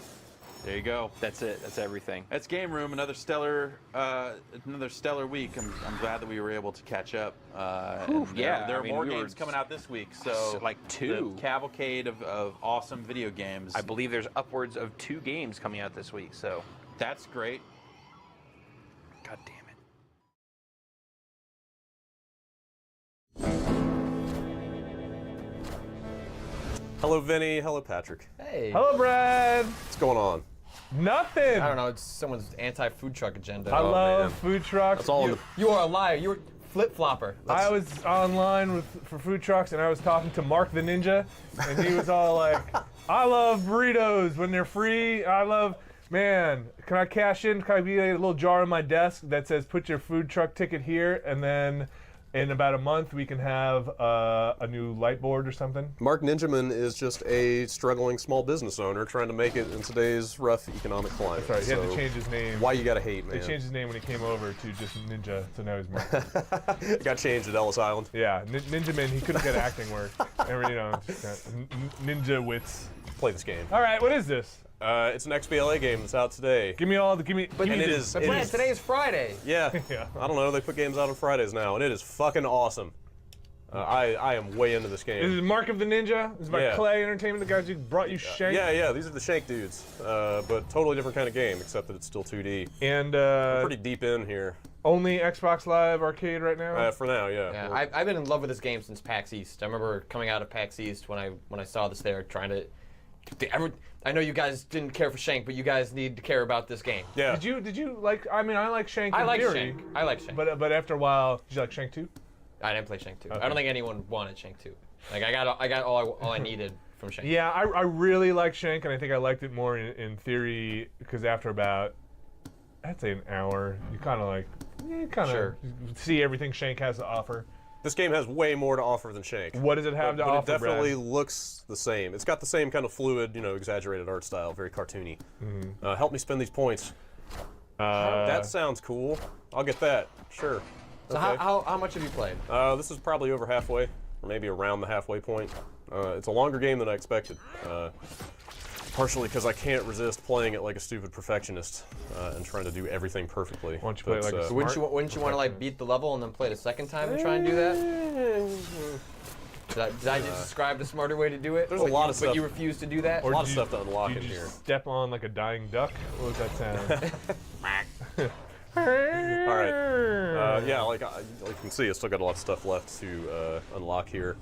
[SPEAKER 3] There you go.
[SPEAKER 6] That's it. That's everything.
[SPEAKER 3] That's Game Room. Another stellar week. I'm glad that we were able to catch up. And there are more games coming out this week. So
[SPEAKER 6] like 2.
[SPEAKER 3] The cavalcade of awesome video games.
[SPEAKER 6] I believe there's upwards of 2 games coming out this week. So
[SPEAKER 3] that's great.
[SPEAKER 6] God damn it.
[SPEAKER 2] Hello, Vinny. Hello, Patrick.
[SPEAKER 4] Hey.
[SPEAKER 5] Hello, Brad.
[SPEAKER 2] What's going on?
[SPEAKER 5] Nothing.
[SPEAKER 4] I don't know. It's someone's anti-food truck agenda.
[SPEAKER 5] I love
[SPEAKER 2] man.
[SPEAKER 5] food trucks.
[SPEAKER 2] That's all in the
[SPEAKER 4] You are a liar. You were flip-flopper.
[SPEAKER 5] I was online for food trucks, and I was talking to Mark the Ninja, and he was all like, I love burritos when they're free. Man, can I cash in? Can I be a little jar on my desk that says, put your food truck ticket here, and then in about a month we can have a new light board or something?
[SPEAKER 2] Mark Ninjaman is just a struggling small business owner trying to make it in today's rough economic climate.
[SPEAKER 5] Sorry, he had
[SPEAKER 2] So
[SPEAKER 5] to change his name.
[SPEAKER 2] Why you gotta hate, man?
[SPEAKER 5] He changed his name when he came over to just Ninja, so now he's Mark.
[SPEAKER 2] It got changed at Ellis Island.
[SPEAKER 5] Yeah, Ninjaman, he couldn't get acting work. Just, ninja wits.
[SPEAKER 2] Play this game.
[SPEAKER 5] All right, what is this?
[SPEAKER 2] It's an XBLA game that's out today.
[SPEAKER 5] Give me all the, give me
[SPEAKER 2] And it
[SPEAKER 5] this.
[SPEAKER 2] is-
[SPEAKER 4] But
[SPEAKER 2] it
[SPEAKER 4] Brad,
[SPEAKER 2] is-
[SPEAKER 4] today is Friday.
[SPEAKER 2] Yeah,
[SPEAKER 5] Yeah.
[SPEAKER 2] I don't know. They put games out on Fridays now, and it is fucking awesome. I am way into this
[SPEAKER 5] This is
[SPEAKER 2] game.
[SPEAKER 5] Mark of the Ninja. This is by
[SPEAKER 2] Yeah.
[SPEAKER 5] Clay Entertainment, the guys who brought you Shank.
[SPEAKER 2] Yeah, these are the Shank dudes, but totally different kind of game, except that it's still 2D.
[SPEAKER 5] And
[SPEAKER 2] Pretty deep in here,
[SPEAKER 5] only Xbox Live Arcade right now.
[SPEAKER 2] for now, yeah.
[SPEAKER 4] Yeah, I've been in love with this game since PAX East. I remember coming out of PAX East when I saw this there, trying to. I know you guys didn't care for Shank, but you guys need to care about this game.
[SPEAKER 2] Yeah.
[SPEAKER 5] Did you like? I mean, I like Shank.
[SPEAKER 4] I
[SPEAKER 5] in
[SPEAKER 4] like
[SPEAKER 5] theory,
[SPEAKER 4] Shank. I like Shank.
[SPEAKER 5] But after a while, did you like Shank 2?
[SPEAKER 4] I didn't play Shank 2.
[SPEAKER 5] Okay.
[SPEAKER 4] I don't think anyone wanted Shank 2. Like I got all I needed from Shank.
[SPEAKER 5] Yeah, I really like Shank, and I think I liked it more in theory because after about, I'd say an hour, you kind of like, you kind of
[SPEAKER 4] Sure.
[SPEAKER 5] see everything Shank has to offer.
[SPEAKER 2] This game has way more to offer than Shank.
[SPEAKER 5] What does it have to
[SPEAKER 2] but
[SPEAKER 5] offer,
[SPEAKER 2] it definitely
[SPEAKER 5] Brad?
[SPEAKER 2] looks the same. It's got the same kind of fluid, exaggerated art style, very cartoony. Help me spend these points. That sounds cool. I'll get that. Sure.
[SPEAKER 4] So
[SPEAKER 2] Okay.
[SPEAKER 4] how much have you played?
[SPEAKER 2] This is probably over halfway, or maybe around the halfway point. It's a longer game than I expected. Partially because I can't resist playing it like a stupid perfectionist and trying to do everything perfectly.
[SPEAKER 5] Why don't you play it like a
[SPEAKER 4] So
[SPEAKER 5] smart
[SPEAKER 4] wouldn't you want to like beat the level and then play it a second time and try and do that? Did I just describe the smarter way to do it?
[SPEAKER 2] There's a lot of
[SPEAKER 4] But
[SPEAKER 2] stuff.
[SPEAKER 4] you refuse to do that?
[SPEAKER 2] a lot of
[SPEAKER 5] did
[SPEAKER 2] stuff to unlock
[SPEAKER 5] you
[SPEAKER 2] in
[SPEAKER 5] just
[SPEAKER 2] here.
[SPEAKER 5] step on like a dying duck? What was that sound?
[SPEAKER 2] All right. Yeah, like you can see, I still got a lot of stuff left to unlock here.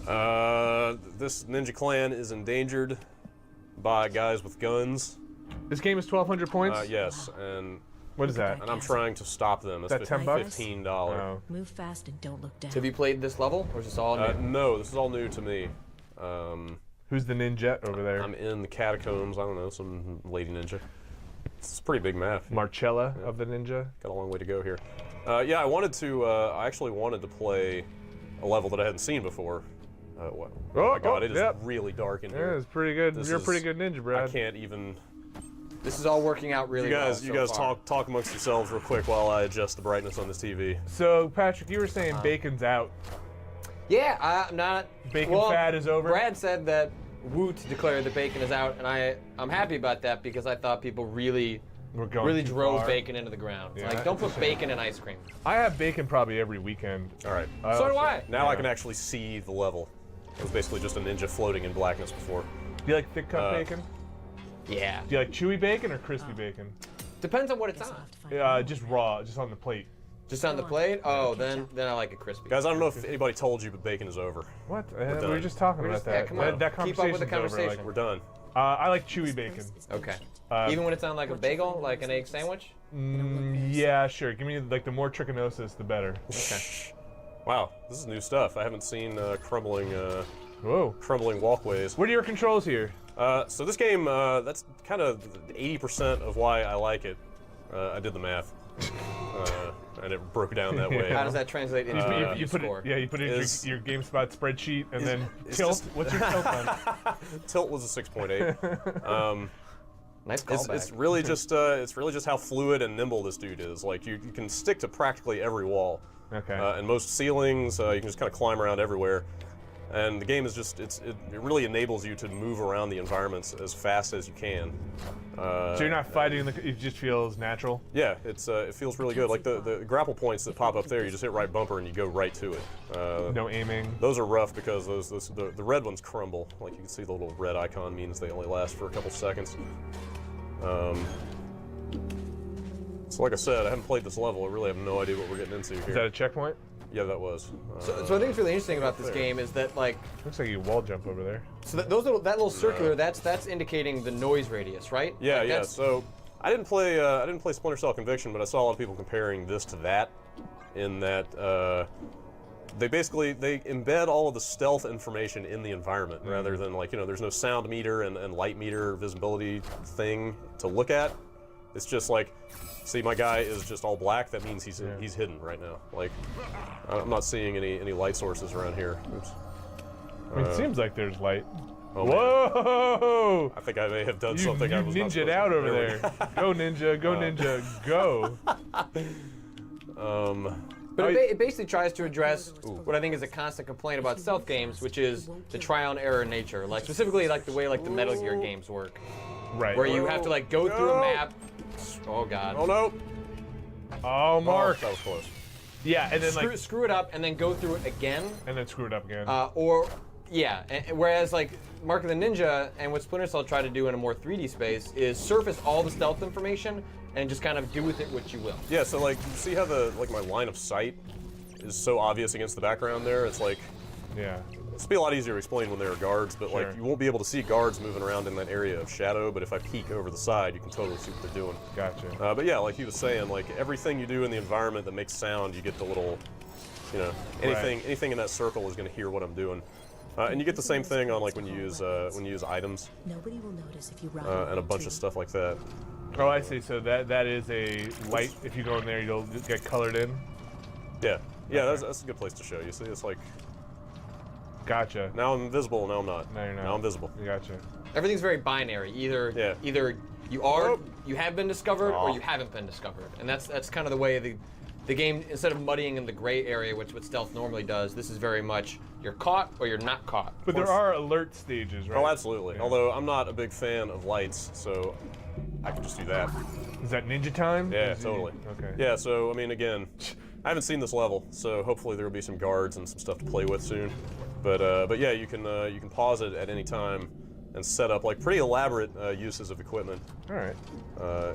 [SPEAKER 2] This ninja clan is endangered by guys with guns.
[SPEAKER 5] This game is 1,200 points.
[SPEAKER 2] Yes, and
[SPEAKER 5] What is that?
[SPEAKER 2] I'm trying to stop them. It's
[SPEAKER 5] That $10?
[SPEAKER 2] $15.
[SPEAKER 5] Oh.
[SPEAKER 7] Move fast and don't look down.
[SPEAKER 4] Have you played this level, or is this all new?
[SPEAKER 2] No, this is all new to me.
[SPEAKER 5] Who's the ninja over there?
[SPEAKER 2] I'm in the catacombs. I don't know, some lady ninja. It's a pretty big map.
[SPEAKER 5] Marcella of the ninja.
[SPEAKER 2] Got a long way to go here. Yeah, I actually wanted to play a level that I hadn't seen before. Oh my god, it is
[SPEAKER 5] yep.
[SPEAKER 2] really dark in
[SPEAKER 5] Yeah,
[SPEAKER 2] here.
[SPEAKER 5] it's pretty good.
[SPEAKER 2] This
[SPEAKER 5] You're a pretty
[SPEAKER 2] is-
[SPEAKER 5] good ninja,
[SPEAKER 2] I
[SPEAKER 5] Brad.
[SPEAKER 2] can't even.
[SPEAKER 4] This is all working out really
[SPEAKER 2] You
[SPEAKER 4] well.
[SPEAKER 2] guys,
[SPEAKER 4] so
[SPEAKER 2] you guys
[SPEAKER 4] far.
[SPEAKER 2] talk amongst yourselves real quick while I adjust the brightness on this TV.
[SPEAKER 5] So, Patrick, you were saying bacon's out.
[SPEAKER 4] Yeah, I'm not.
[SPEAKER 5] Bacon fad is over?
[SPEAKER 4] Brad said that Woot declared that bacon is out, and I'm happy about that because I thought people really
[SPEAKER 5] We're going
[SPEAKER 4] really
[SPEAKER 5] too
[SPEAKER 4] drove
[SPEAKER 5] far.
[SPEAKER 4] bacon into the ground.
[SPEAKER 5] Yeah,
[SPEAKER 4] Like, don't
[SPEAKER 5] it's a
[SPEAKER 4] put
[SPEAKER 5] shame.
[SPEAKER 4] bacon in ice cream.
[SPEAKER 5] I have bacon probably every weekend.
[SPEAKER 2] All right.
[SPEAKER 4] So do I.
[SPEAKER 2] Now I can actually see the level. It was basically just a ninja floating in blackness before.
[SPEAKER 5] Do you like thick cut bacon?
[SPEAKER 4] Yeah.
[SPEAKER 5] Do you like chewy bacon or crispy bacon?
[SPEAKER 4] Depends on what it's
[SPEAKER 7] Guess
[SPEAKER 4] on.
[SPEAKER 7] I'll have to find
[SPEAKER 5] Just raw, just on the plate.
[SPEAKER 4] Just on the plate? Oh, then I like it crispy.
[SPEAKER 2] Guys, I don't know if anybody told you, but bacon is over.
[SPEAKER 5] What? We
[SPEAKER 2] done.
[SPEAKER 5] were just talking
[SPEAKER 4] We're
[SPEAKER 5] about
[SPEAKER 4] just-
[SPEAKER 5] that.
[SPEAKER 4] yeah, come on.
[SPEAKER 5] That
[SPEAKER 4] Keep up with the
[SPEAKER 5] conversation's over, like,
[SPEAKER 4] conversation.
[SPEAKER 2] We're done.
[SPEAKER 5] I like chewy bacon.
[SPEAKER 4] Okay.
[SPEAKER 5] Uh,
[SPEAKER 4] Even when it's on like a bagel, like an egg sandwich?
[SPEAKER 5] Yeah, sure. Give me like the more trichinosis, the better.
[SPEAKER 4] Okay.
[SPEAKER 2] Wow, this is new stuff. I haven't seen crumbling
[SPEAKER 5] Whoa.
[SPEAKER 2] walkways.
[SPEAKER 5] What are your controls here?
[SPEAKER 2] So this game, that's kind of 80% of why I like it. I did the math, and it broke down that way.
[SPEAKER 4] How does that translate into
[SPEAKER 5] You put
[SPEAKER 4] score?
[SPEAKER 5] it, yeah, you put it in
[SPEAKER 2] Is-
[SPEAKER 5] your GameSpot spreadsheet and then
[SPEAKER 2] it's
[SPEAKER 5] tilt.
[SPEAKER 2] just-
[SPEAKER 5] What's your tilt on?
[SPEAKER 2] Tilt was a 6.8.
[SPEAKER 4] Nice
[SPEAKER 2] It's,
[SPEAKER 4] callback.
[SPEAKER 2] it's really just how fluid and nimble this dude is. Like you can stick to practically every wall,
[SPEAKER 5] Okay.
[SPEAKER 2] and most ceilings. You can just kind of climb around everywhere. And the game is just it really enables you to move around the environments as fast as you can.
[SPEAKER 5] So you're not fighting, it just feels natural?
[SPEAKER 2] Yeah, it feels really good. Like the grapple points that pop up there, you just hit right bumper and you go right to it.
[SPEAKER 5] No aiming?
[SPEAKER 2] Those are rough because the red ones crumble. Like you can see the little red icon means they only last for a couple seconds. So like I said, I haven't played this level. I really have no idea what we're getting into here.
[SPEAKER 5] Is that a checkpoint?
[SPEAKER 2] Yeah, that was.
[SPEAKER 4] So I think what's really interesting about this game is that like
[SPEAKER 5] Looks like you wall jump over there.
[SPEAKER 4] so that that little circular that's indicating the noise radius, right?
[SPEAKER 2] Yeah,
[SPEAKER 4] Like,
[SPEAKER 2] yeah.
[SPEAKER 4] that's-
[SPEAKER 2] So I didn't play Splinter Cell Conviction, but I saw a lot of people comparing this to that, in that they embed all of the stealth information in the environment rather than like there's no sound meter and light meter visibility thing to look at. It's just like, see, my guy is just all black. That means he's hidden right now. Like, I'm not seeing any light sources around here. Oops.
[SPEAKER 5] I mean, it seems like there's light.
[SPEAKER 2] Oh, man.
[SPEAKER 5] Whoa!
[SPEAKER 2] I think I may have done
[SPEAKER 5] You
[SPEAKER 2] something I was not
[SPEAKER 5] ninja'd
[SPEAKER 2] supposed to
[SPEAKER 5] out
[SPEAKER 2] do.
[SPEAKER 5] over
[SPEAKER 2] we
[SPEAKER 5] there. Go ninja, go ninja, go.
[SPEAKER 4] But it basically tries to address what I think is a constant complaint about stealth games, which is the trial and error nature. Like specifically, like the way like the Metal Gear games work,
[SPEAKER 5] Right.
[SPEAKER 4] where you have to like go through a map. Oh God.
[SPEAKER 2] Oh no!
[SPEAKER 5] Oh, Mark.
[SPEAKER 2] Oh, that was close.
[SPEAKER 5] Yeah, and then
[SPEAKER 4] Screw it up and then go through it again.
[SPEAKER 5] and then screw it up again.
[SPEAKER 4] Whereas like Mark of the Ninja and what Splinter Cell tried to do in a more 3D space is surface all the stealth information and just kind of do with it what you will.
[SPEAKER 2] Yeah, so like, you see how my line of sight is so obvious against the background there? It's like,
[SPEAKER 5] yeah.
[SPEAKER 2] it's be a lot easier to explain when there are guards, but
[SPEAKER 5] Sure.
[SPEAKER 2] like, you won't be able to see guards moving around in that area of shadow, but if I peek over the side, you can totally see what they're doing.
[SPEAKER 5] Gotcha.
[SPEAKER 2] But yeah, like he was saying, like everything you do in the environment that makes sound, you get the little, you know, anything in that circle is going to hear what I'm doing. And you get the same thing on like when you use items
[SPEAKER 7] Nobody will notice if you ride
[SPEAKER 2] and a bunch of stuff like that.
[SPEAKER 5] Oh, I see. So that is a light. If you go in there, you'll get colored in.
[SPEAKER 2] Yeah, yeah, that's a good place to show you. See, it's like
[SPEAKER 5] Gotcha.
[SPEAKER 2] now I'm invisible, now I'm not.
[SPEAKER 5] No, you're not.
[SPEAKER 2] Now I'm visible.
[SPEAKER 5] Gotcha.
[SPEAKER 4] Everything's very binary. Either you have been discovered or you haven't been discovered, and that's kind of the way the game, instead of muddying in the gray area, which what stealth normally does, this is very much you're caught or you're not caught.
[SPEAKER 5] But there are alert stages, right?
[SPEAKER 2] Oh, absolutely.
[SPEAKER 5] Yeah.
[SPEAKER 2] Although I'm not a big fan of lights, so I can just do that.
[SPEAKER 5] Is that ninja time?
[SPEAKER 2] Yeah,
[SPEAKER 5] Is he-
[SPEAKER 2] totally.
[SPEAKER 5] Okay.
[SPEAKER 2] Yeah, so I mean, again, I haven't seen this level, so hopefully there will be some guards and some stuff to play with soon. But yeah, you can pause it at any time and set up like pretty elaborate uses of equipment.
[SPEAKER 5] All right.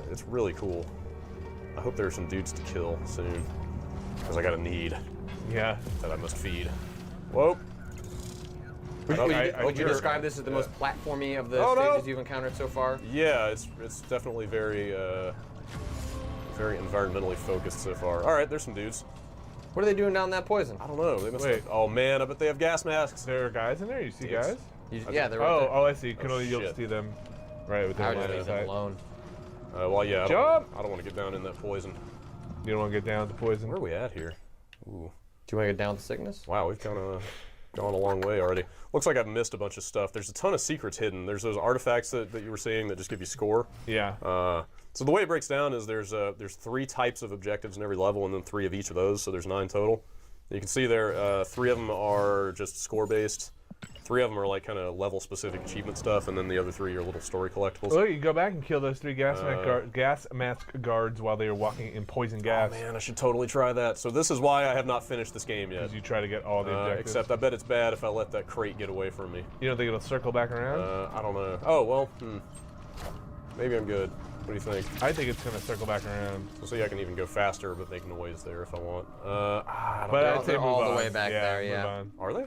[SPEAKER 2] It's really cool. I hope there are some dudes to kill soon, because I got a need
[SPEAKER 5] Yeah.
[SPEAKER 2] that I must feed. Whoa.
[SPEAKER 4] Would you describe this as the most platformy of the stages you've encountered so far?
[SPEAKER 2] Yeah, it's definitely very very environmentally focused so far. All right, there's some dudes.
[SPEAKER 4] What are they doing down that poison?
[SPEAKER 2] I don't know. They must.
[SPEAKER 5] Wait.
[SPEAKER 2] Oh man, I bet they have gas masks.
[SPEAKER 5] There are guys in there. You see guys?
[SPEAKER 4] Yeah, they're right there.
[SPEAKER 5] Oh, I see. You can
[SPEAKER 2] Oh,
[SPEAKER 5] only you'll
[SPEAKER 2] shit.
[SPEAKER 5] see them right with
[SPEAKER 4] I
[SPEAKER 5] their
[SPEAKER 4] would
[SPEAKER 5] line
[SPEAKER 4] just
[SPEAKER 5] of
[SPEAKER 4] leave them
[SPEAKER 5] sight.
[SPEAKER 4] alone.
[SPEAKER 2] Well, yeah.
[SPEAKER 5] Jump!
[SPEAKER 2] I don't want to get down in that poison.
[SPEAKER 5] You don't want to get down with the poison.
[SPEAKER 2] Where are we at here? Ooh.
[SPEAKER 4] Do you want to get down with sickness?
[SPEAKER 2] Wow, we've kind of gone a long way already. Looks like I've missed a bunch of stuff. There's a ton of secrets hidden. There's those artifacts that you were seeing that just give you score.
[SPEAKER 5] Yeah.
[SPEAKER 2] So the way it breaks down is there's 3 types of objectives in every level, and then 3 of each of those. So there's 9 total. You can see there, 3 of them are just score based. 3 of them are like kind of level specific achievement stuff, and then the other 3 are little story collectibles.
[SPEAKER 5] Look, you go back and kill those 3 gas mask guards while they were walking in poison gas.
[SPEAKER 2] Oh man, I should totally try that. So this is why I have not finished this game yet.
[SPEAKER 5] Because you try to get all the objectives.
[SPEAKER 2] Except I bet it's bad if I let that crate get away from me.
[SPEAKER 5] You don't think it'll circle back around?
[SPEAKER 2] I don't know. Oh well, maybe I'm good. What do you think?
[SPEAKER 5] I think it's gonna circle back around.
[SPEAKER 2] So see, I can even go faster, but make noise there if I want. I don't
[SPEAKER 5] But
[SPEAKER 2] know.
[SPEAKER 5] I'd say
[SPEAKER 4] they're
[SPEAKER 5] move
[SPEAKER 4] all the
[SPEAKER 5] on.
[SPEAKER 4] way back there,
[SPEAKER 5] move
[SPEAKER 4] yeah.
[SPEAKER 5] on.
[SPEAKER 2] Are they?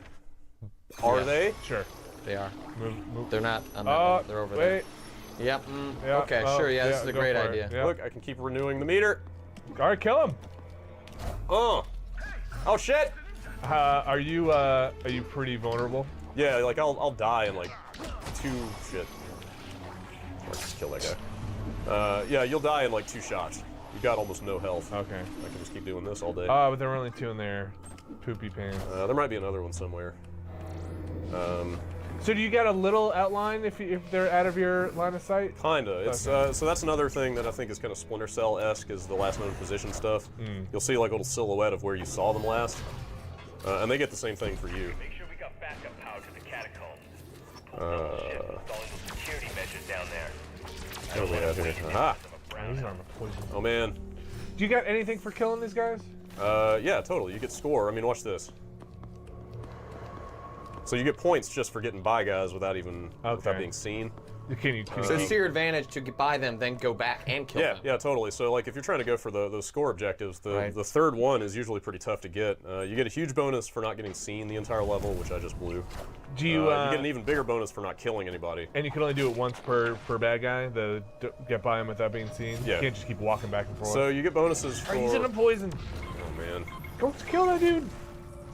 [SPEAKER 2] Are they?
[SPEAKER 5] Sure.
[SPEAKER 4] They are.
[SPEAKER 5] Move.
[SPEAKER 4] They're not on that
[SPEAKER 5] Oh,
[SPEAKER 4] one. They're over
[SPEAKER 5] wait.
[SPEAKER 4] there. Yep.
[SPEAKER 5] Yeah,
[SPEAKER 4] Okay,
[SPEAKER 5] oh,
[SPEAKER 4] sure. Yeah, this is a
[SPEAKER 5] go
[SPEAKER 4] great
[SPEAKER 5] for it.
[SPEAKER 4] idea.
[SPEAKER 5] Yeah.
[SPEAKER 2] Look, I can keep renewing the meter.
[SPEAKER 5] All right, kill him.
[SPEAKER 2] Oh shit!
[SPEAKER 5] Are you pretty vulnerable?
[SPEAKER 2] Yeah, like I'll die in like 2 shit. Let's just kill that guy. Yeah, you'll die in like 2 shots. You got almost no health.
[SPEAKER 5] Okay.
[SPEAKER 2] I can just keep doing this all day.
[SPEAKER 5] But there were only 2 in there. Poopy pants.
[SPEAKER 2] There might be another one somewhere.
[SPEAKER 5] So do you get a little outline if they're out of your line of sight?
[SPEAKER 2] Kinda. It's
[SPEAKER 5] Okay.
[SPEAKER 2] so that's another thing that I think is kind of Splinter Cell-esque is the last known position stuff. You'll see like a little silhouette of where you saw them last, and they get the same thing for you.
[SPEAKER 8] Make sure we got backup power to the catacombs. Pull double shift, installing those security measures down there.
[SPEAKER 2] What do we have here? Aha!
[SPEAKER 5] These are on the poison.
[SPEAKER 2] Oh man.
[SPEAKER 5] Do you got anything for killing these guys?
[SPEAKER 2] Yeah, totally. You get score. I mean, watch this. So you get points just for getting by guys without being seen.
[SPEAKER 5] Can you
[SPEAKER 4] So it's to your advantage to get by them, then go back and kill them.
[SPEAKER 2] Yeah, totally. So like if you're trying to go for those score objectives, the
[SPEAKER 4] Right.
[SPEAKER 2] the third one is usually pretty tough to get. You get a huge bonus for not getting seen the entire level, which I just blew.
[SPEAKER 5] do you,
[SPEAKER 2] You get an even bigger bonus for not killing anybody.
[SPEAKER 5] and you can only do it once per bad guy, get by him without being seen?
[SPEAKER 2] Yeah.
[SPEAKER 5] You can't just keep walking back and forth.
[SPEAKER 2] So you get bonuses for.
[SPEAKER 5] He's in the poison.
[SPEAKER 2] Oh man.
[SPEAKER 5] Go kill that dude.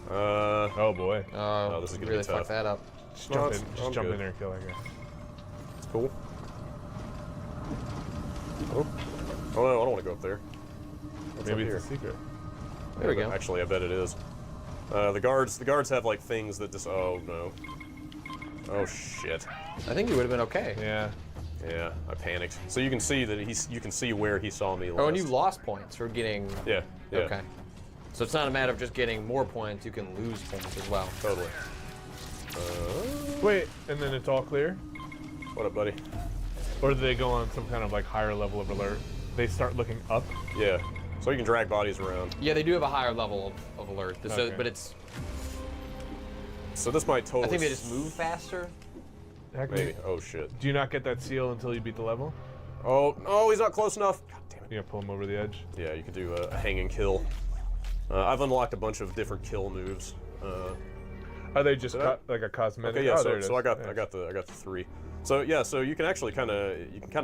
[SPEAKER 2] Uh,
[SPEAKER 5] Oh boy.
[SPEAKER 4] Oh,
[SPEAKER 2] this is gonna
[SPEAKER 4] really
[SPEAKER 2] be tough.
[SPEAKER 4] fucked that up.
[SPEAKER 5] Just
[SPEAKER 2] No,
[SPEAKER 5] jump
[SPEAKER 2] it's-
[SPEAKER 5] in. Just
[SPEAKER 2] I'm
[SPEAKER 5] jump
[SPEAKER 2] good.
[SPEAKER 5] in there and kill that guy.
[SPEAKER 2] it's cool. Oh. Oh no, I don't want to go up there. What's
[SPEAKER 5] Maybe
[SPEAKER 2] up
[SPEAKER 5] it's a
[SPEAKER 2] here?
[SPEAKER 5] secret.
[SPEAKER 4] There we go.
[SPEAKER 2] Actually, I bet it is. The guards have like things that just. Oh no. Oh shit.
[SPEAKER 4] I think you would have been okay.
[SPEAKER 5] Yeah.
[SPEAKER 2] Yeah, I panicked. So you can see that you can see where he saw me last.
[SPEAKER 4] Oh, and you lost points for getting.
[SPEAKER 2] Yeah. Yeah.
[SPEAKER 4] Okay. So it's not a matter of just getting more points, you can lose points as well.
[SPEAKER 2] Totally.
[SPEAKER 5] Wait, and then it's all clear?
[SPEAKER 2] What up, buddy?
[SPEAKER 5] Or do they go on some kind of like higher level of alert? They start looking up?
[SPEAKER 2] Yeah. So you can drag bodies around.
[SPEAKER 4] Yeah, they do have a higher level of alert.
[SPEAKER 5] Okay.
[SPEAKER 4] But it's...
[SPEAKER 2] So this might totally...
[SPEAKER 4] I think they just move faster.
[SPEAKER 5] Heck,
[SPEAKER 2] Maybe. Oh, shit.
[SPEAKER 5] Do you not get that seal until you beat the level?
[SPEAKER 2] Oh, he's not close enough. God damn it.
[SPEAKER 5] You gotta pull him over the edge.
[SPEAKER 2] Yeah, you can do a hanging kill. I've unlocked a bunch of different kill moves.
[SPEAKER 5] Are they just like a cosmetic?
[SPEAKER 2] Okay, yeah.
[SPEAKER 5] Oh, there it
[SPEAKER 2] So
[SPEAKER 5] is.
[SPEAKER 2] I got the 3. So yeah, so you can actually kind of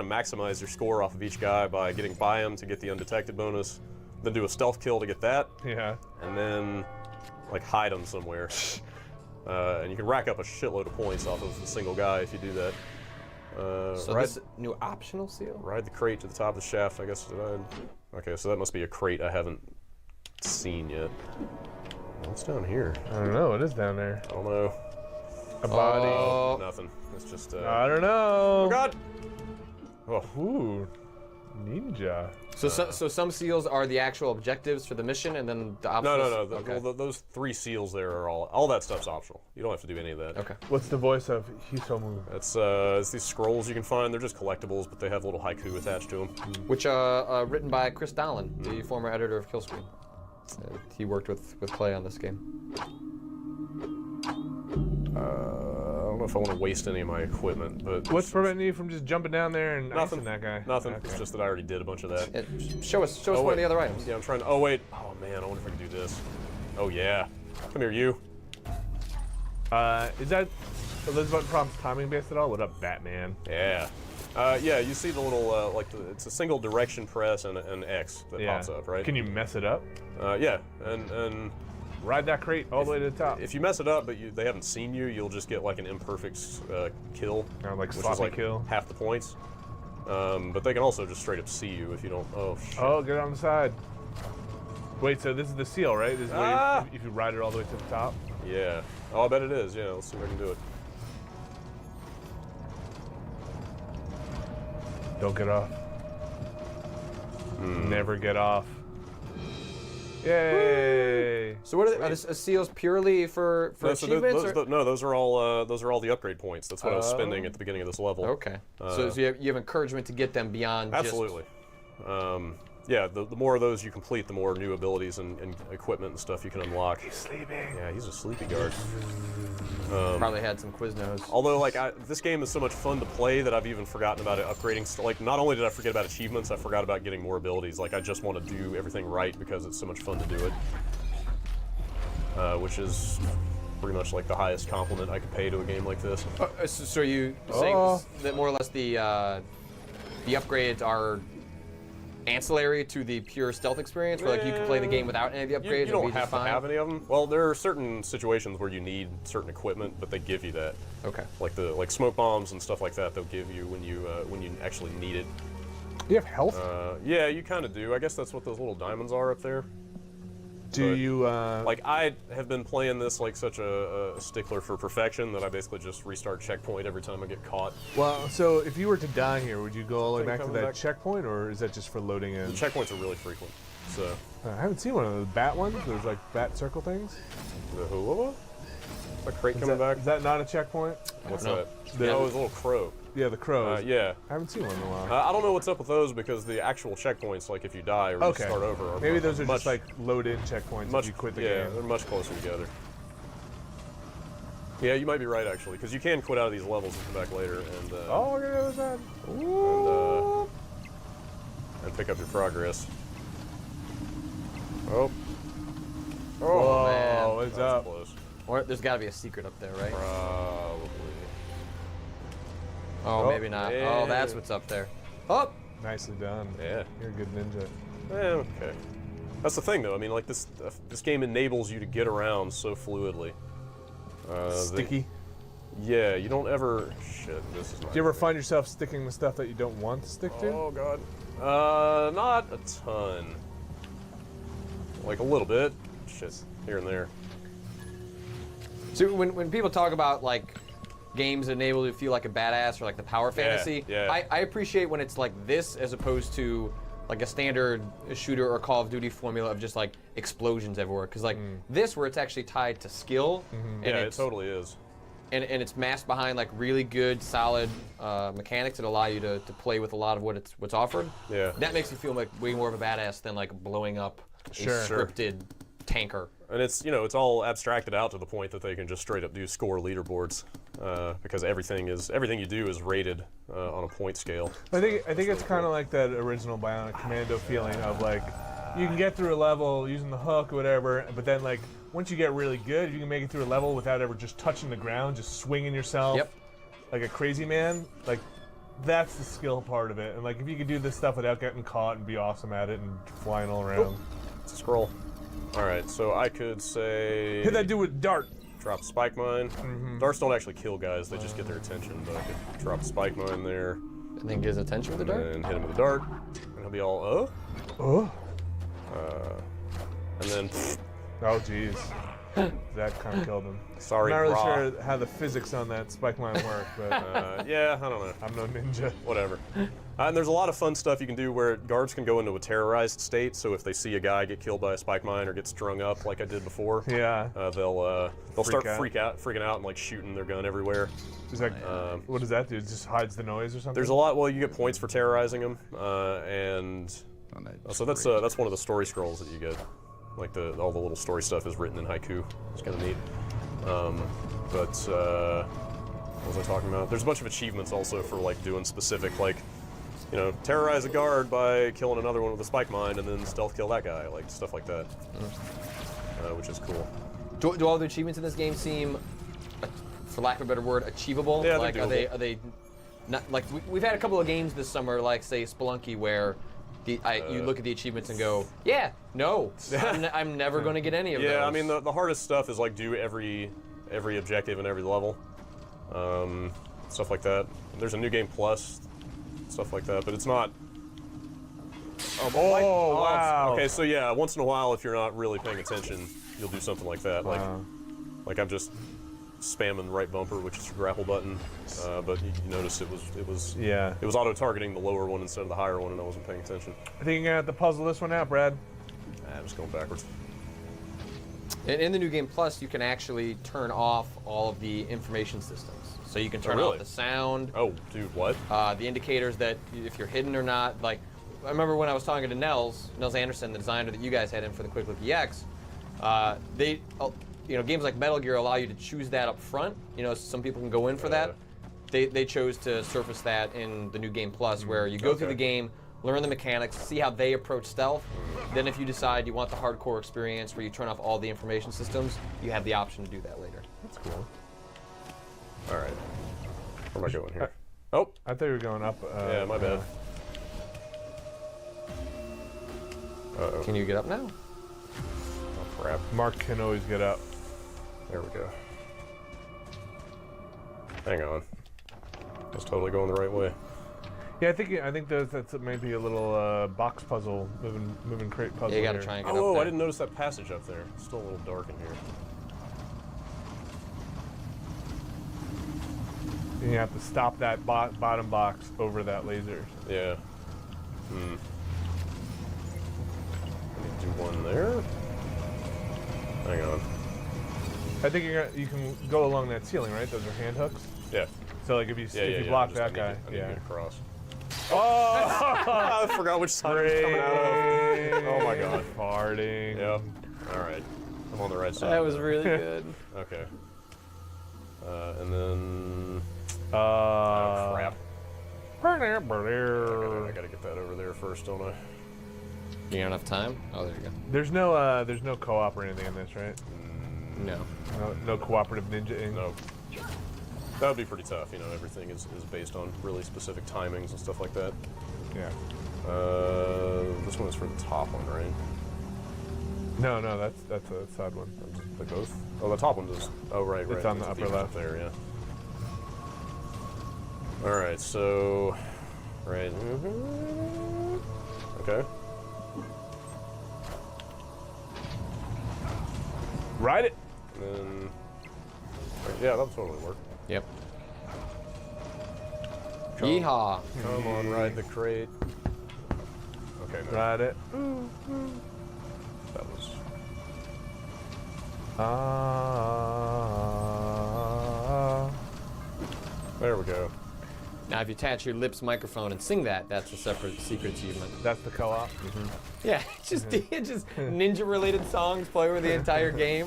[SPEAKER 2] maximize your score off of each guy by getting by him to get the undetected bonus, then do a stealth kill to get that,
[SPEAKER 5] Yeah.
[SPEAKER 2] and then like hide them somewhere. And you can rack up a shitload of points off of a single guy if you do that.
[SPEAKER 4] So this new optional seal?
[SPEAKER 2] Ride the crate to the top of the shaft, I guess. Okay, so that must be a crate I haven't seen yet. What's down here?
[SPEAKER 5] I don't know. What is down there?
[SPEAKER 2] I don't know.
[SPEAKER 5] A body.
[SPEAKER 4] Oh.
[SPEAKER 2] Nothing. It's just.
[SPEAKER 5] I don't know.
[SPEAKER 2] Oh God! Oh.
[SPEAKER 5] Ooh. Ninja.
[SPEAKER 4] So some seals are the actual objectives for the mission, and then the optional...
[SPEAKER 2] No.
[SPEAKER 4] Okay.
[SPEAKER 2] Those 3 seals there are all that stuff's optional. You don't have to do any of that.
[SPEAKER 4] Okay.
[SPEAKER 5] What's the voice of Hisomu?
[SPEAKER 2] It's these scrolls you can find. They're just collectibles, but they have a little haiku attached to them.
[SPEAKER 4] Which written by Chris Dallin, the former editor of Killscreen. He worked with Clay on this game.
[SPEAKER 2] I don't know if I want to waste any of my equipment, but
[SPEAKER 5] What's preventing you from just jumping down there and
[SPEAKER 2] nothing.
[SPEAKER 5] icing that guy?
[SPEAKER 2] Nothing.
[SPEAKER 5] Okay.
[SPEAKER 2] It's just that I already did a bunch of that.
[SPEAKER 4] Yeah, show us one
[SPEAKER 2] wait.
[SPEAKER 4] of the other items.
[SPEAKER 2] Yeah, I'm trying to. Oh wait. Oh man, I wonder if I can do this. Oh yeah. Come here, you.
[SPEAKER 5] Is that Elizabeth Prompt's timing based at all? What up, Batman?
[SPEAKER 2] Yeah. Yeah, you see the little, it's a single direction press and an X that pops up, right?
[SPEAKER 5] Can you mess it up?
[SPEAKER 2] Yeah, and
[SPEAKER 5] Ride that crate all the way to the top.
[SPEAKER 2] if you mess it up, but they haven't seen you, you'll just get like an imperfect kill,
[SPEAKER 5] Like
[SPEAKER 2] which is
[SPEAKER 5] sloppy
[SPEAKER 2] like
[SPEAKER 5] kill.
[SPEAKER 2] half the points. But they can also just straight up see you if you don't. Oh shit.
[SPEAKER 5] Oh, get on the side. Wait, so this is the seal, right? This is where
[SPEAKER 2] Ah!
[SPEAKER 5] if you ride it all the way to the top.
[SPEAKER 2] Yeah. Oh, I bet it is. Yeah. Let's see if I can do it.
[SPEAKER 5] Don't get off. Never get off. Yay!
[SPEAKER 4] So what are this seals purely for
[SPEAKER 2] No, so
[SPEAKER 4] achievements? or?
[SPEAKER 2] those are all the upgrade points. That's what I was spending at the beginning of this level.
[SPEAKER 4] Okay. So you have encouragement to get them beyond
[SPEAKER 2] Absolutely. Yeah, the more of those you complete, the more new abilities and equipment and stuff you can unlock.
[SPEAKER 5] He's sleeping.
[SPEAKER 2] Yeah, he's a sleepy guard.
[SPEAKER 4] just... Probably had some Quiznos.
[SPEAKER 2] Although, like, this game is so much fun to play that I've even forgotten about it upgrading. Like, not only did I forget about achievements, I forgot about getting more abilities. Like, I just want to do everything right because it's so much fun to do it. Which is pretty much like the highest compliment I could pay to a game like this.
[SPEAKER 4] So you saying that more or less the upgrades are ancillary to the pure stealth experience, where like you can play the game without any of the upgrades?
[SPEAKER 2] You don't
[SPEAKER 4] and be
[SPEAKER 2] have
[SPEAKER 4] just
[SPEAKER 2] to
[SPEAKER 4] fine?
[SPEAKER 2] have any of them. Well, there are certain situations where you need certain equipment, but they give you that.
[SPEAKER 4] Okay.
[SPEAKER 2] Like smoke bombs and stuff like that. They'll give you when you actually need it.
[SPEAKER 5] Do you have health?
[SPEAKER 2] Yeah, you kind of do. I guess that's what those little diamonds are up there.
[SPEAKER 5] Do
[SPEAKER 2] but,
[SPEAKER 5] you
[SPEAKER 2] Like, I have been playing this like such a stickler for perfection that I basically just restart checkpoint every time I get caught.
[SPEAKER 5] Well, so if you were to die here, would you go all the way
[SPEAKER 2] Thing
[SPEAKER 5] back to
[SPEAKER 2] coming
[SPEAKER 5] that
[SPEAKER 2] back.
[SPEAKER 5] checkpoint, or is that just for loading in?
[SPEAKER 2] The checkpoints are really frequent. So
[SPEAKER 5] I haven't seen one of those bat ones. Those like bat circle things.
[SPEAKER 2] the what? A crate coming back?
[SPEAKER 5] Is that not a checkpoint?
[SPEAKER 2] What's
[SPEAKER 4] know.
[SPEAKER 2] that?
[SPEAKER 5] The-
[SPEAKER 2] Oh, it's a little crow.
[SPEAKER 5] Yeah, the crows.
[SPEAKER 2] Yeah.
[SPEAKER 5] I haven't seen one in a while.
[SPEAKER 2] I don't know what's up with those because the actual checkpoints, like if you die or you
[SPEAKER 5] Okay.
[SPEAKER 2] start over, are
[SPEAKER 5] Maybe those are
[SPEAKER 2] much,
[SPEAKER 5] just like load-in checkpoints
[SPEAKER 2] much
[SPEAKER 5] if you quit the
[SPEAKER 2] yeah,
[SPEAKER 5] game.
[SPEAKER 2] they're much closer together. Yeah, you might be right actually, because you can quit out of these levels and come back later and
[SPEAKER 5] Oh, look at the other side.
[SPEAKER 2] and pick up your progress. Oh.
[SPEAKER 5] Whoa,
[SPEAKER 4] man.
[SPEAKER 5] what is
[SPEAKER 2] That's
[SPEAKER 5] up?
[SPEAKER 2] close.
[SPEAKER 4] Or there's got to be a secret up there, right?
[SPEAKER 2] Probably.
[SPEAKER 4] Oh, maybe not.
[SPEAKER 2] yeah.
[SPEAKER 4] Oh, that's what's up there. Oh,
[SPEAKER 5] Nicely done.
[SPEAKER 2] Yeah.
[SPEAKER 5] You're a good ninja.
[SPEAKER 2] Okay. That's the thing, though. I mean, like this game enables you to get around so fluidly.
[SPEAKER 5] Sticky.
[SPEAKER 2] Yeah, you don't ever. Shit, this is not.
[SPEAKER 5] Do you ever find yourself sticking with stuff that you don't want to stick to?
[SPEAKER 2] Oh god. Not a ton. Like a little bit. Shit, here and there.
[SPEAKER 4] so when people talk about like games that enable you to feel like a badass or like the power fantasy,
[SPEAKER 2] yeah.
[SPEAKER 4] I appreciate when it's like this as opposed to like a standard shooter or Call of Duty formula of just like explosions everywhere. Because like this, where it's actually tied to skill, and
[SPEAKER 2] Yeah, it
[SPEAKER 4] it's,
[SPEAKER 2] totally is.
[SPEAKER 4] and it's masked behind like really good, solid mechanics that allow you to play with a lot of what's offered.
[SPEAKER 2] Yeah.
[SPEAKER 4] That makes you feel like way more of a badass than like blowing up
[SPEAKER 5] Sure.
[SPEAKER 4] a scripted tanker.
[SPEAKER 2] And it's, you know, it's all abstracted out to the point that they can just straight up do score leaderboards, because everything you do is rated on a point scale.
[SPEAKER 5] I think it's kind of like that original Bionic Commando feeling of like you can get through a level using the hook or whatever, but then like once you get really good, you can make it through a level without ever just touching the ground, just swinging yourself
[SPEAKER 4] Yep.
[SPEAKER 5] like a crazy man. Like that's the skill part of it. And like if you could do this stuff without getting caught and be awesome at it and flying all around.
[SPEAKER 2] It's a scroll. All right, so I could say
[SPEAKER 5] Hit that dude with dart.
[SPEAKER 2] drop spike mine. Darts don't actually kill guys; they just get their attention. But I could drop spike mine there,
[SPEAKER 4] I think his attention with the dart.
[SPEAKER 2] and hit him with a dart, and he'll be all
[SPEAKER 5] Oh.
[SPEAKER 2] and then
[SPEAKER 5] Oh jeez. That kind of killed him.
[SPEAKER 2] sorry,
[SPEAKER 5] I'm not really
[SPEAKER 2] brah.
[SPEAKER 5] sure how the physics on that spike line work, but
[SPEAKER 2] Yeah, I don't know.
[SPEAKER 5] I'm no ninja.
[SPEAKER 2] Whatever. And there's a lot of fun stuff you can do where guards can go into a terrorized state. So if they see a guy get killed by a spike mine or get strung up like I did before,
[SPEAKER 5] Yeah.
[SPEAKER 2] they'll start
[SPEAKER 5] out.
[SPEAKER 2] freaking out and like shooting their gun everywhere.
[SPEAKER 5] Is that, what does that do? It just hides the noise or something?
[SPEAKER 2] There's a lot. Well, you get points for terrorizing them, and so that's one of the story scrolls that you get. Like all the little story stuff is written in haiku. It's kind of neat. But what was I talking about? There's a bunch of achievements also for like doing specific, like, you know, terrorize a guard by killing another one with a spike mine and then stealth kill that guy, like stuff like that, which is cool.
[SPEAKER 4] Do all the achievements in this game seem, for lack of a better word, achievable?
[SPEAKER 2] Yeah,
[SPEAKER 4] like
[SPEAKER 2] they're
[SPEAKER 4] are
[SPEAKER 2] doable.
[SPEAKER 4] they not like we've had a couple of games this summer, like say Spelunky, where you look at the achievements and go, yeah, no, I'm never going to get any of those.
[SPEAKER 2] Yeah, I mean the hardest stuff is like do every objective in every level, stuff like that. There's a new game plus, stuff like that, but it's not.
[SPEAKER 5] Oh, wow.
[SPEAKER 2] Okay, so yeah, once in a while, if you're not really paying attention, you'll do something like that. Like I'm just spamming right bumper, which is your grapple button, but you notice it was auto targeting the lower one instead of the higher one, and I wasn't paying attention.
[SPEAKER 5] I think you're gonna have to puzzle this one out, Brad.
[SPEAKER 2] I'm just going backwards.
[SPEAKER 4] In the new game plus, you can actually turn off all of the information systems. So you can turn
[SPEAKER 2] really?
[SPEAKER 4] off the sound.
[SPEAKER 2] Oh, dude, what?
[SPEAKER 4] The indicators that if you're hidden or not. Like, I remember when I was talking to Nels Anderson, the designer that you guys had in for the Quick Look EX. Games like Metal Gear allow you to choose that up front. You know, some people can go in for that. They chose to surface that in the new game plus, where you go through the game, learn the mechanics, see how they approach stealth. Then if you decide you want the hardcore experience where you turn off all the information systems, you have the option to do that later.
[SPEAKER 5] That's cool.
[SPEAKER 2] All right, where am I going here? Oh,
[SPEAKER 5] I thought you were going up.
[SPEAKER 2] yeah, my bad. Uh-oh.
[SPEAKER 4] Can you get up now?
[SPEAKER 2] Oh, crap.
[SPEAKER 5] Mark can always get up.
[SPEAKER 2] There we go. Hang on. That's totally going the right way.
[SPEAKER 5] Yeah, I think that's maybe a little box puzzle, moving crate puzzle.
[SPEAKER 4] Yeah, you gotta
[SPEAKER 5] here.
[SPEAKER 4] try and get up
[SPEAKER 2] Oh,
[SPEAKER 4] there.
[SPEAKER 2] I didn't notice that passage up there. It's still a little dark in here.
[SPEAKER 5] And you have to stop that bottom box over that laser.
[SPEAKER 2] Yeah. I need to do one there. Hang on.
[SPEAKER 5] I think you can go along that ceiling, right? Those are hand hooks.
[SPEAKER 2] Yeah.
[SPEAKER 5] So like if you block that guy,
[SPEAKER 2] I need to get across.
[SPEAKER 5] Oh!
[SPEAKER 2] I forgot which side it was coming out of. Oh my god.
[SPEAKER 5] Farting.
[SPEAKER 2] Yep. All right. I'm on the right side.
[SPEAKER 4] That was really good.
[SPEAKER 2] Okay. And then. Oh crap. I gotta get that over there first, don't I?
[SPEAKER 4] You don't have time? Oh, there you go.
[SPEAKER 5] There's no co-op or anything in this, right?
[SPEAKER 4] No.
[SPEAKER 5] No cooperative ninja Inc.
[SPEAKER 2] No. That would be pretty tough, you know, everything is based on really specific timings and stuff like that.
[SPEAKER 5] Yeah.
[SPEAKER 2] This one is for the top one, right?
[SPEAKER 5] No, that's a side one.
[SPEAKER 2] They both? Oh, the top one does. Oh, right.
[SPEAKER 5] It's on the
[SPEAKER 2] There's
[SPEAKER 5] upper left.
[SPEAKER 2] there, yeah. Alright, so... Right. Okay.
[SPEAKER 5] Ride it!
[SPEAKER 2] And then... Yeah, that'll totally work.
[SPEAKER 4] Yep. Yeehaw!
[SPEAKER 2] Come on, ride the crate. Okay, no.
[SPEAKER 5] Ride it.
[SPEAKER 2] That was. There we go.
[SPEAKER 4] Now, if you attach your lips microphone and sing that, that's a separate secret achievement.
[SPEAKER 5] That's the co-op.
[SPEAKER 4] Yeah, just ninja-related songs play over the entire game.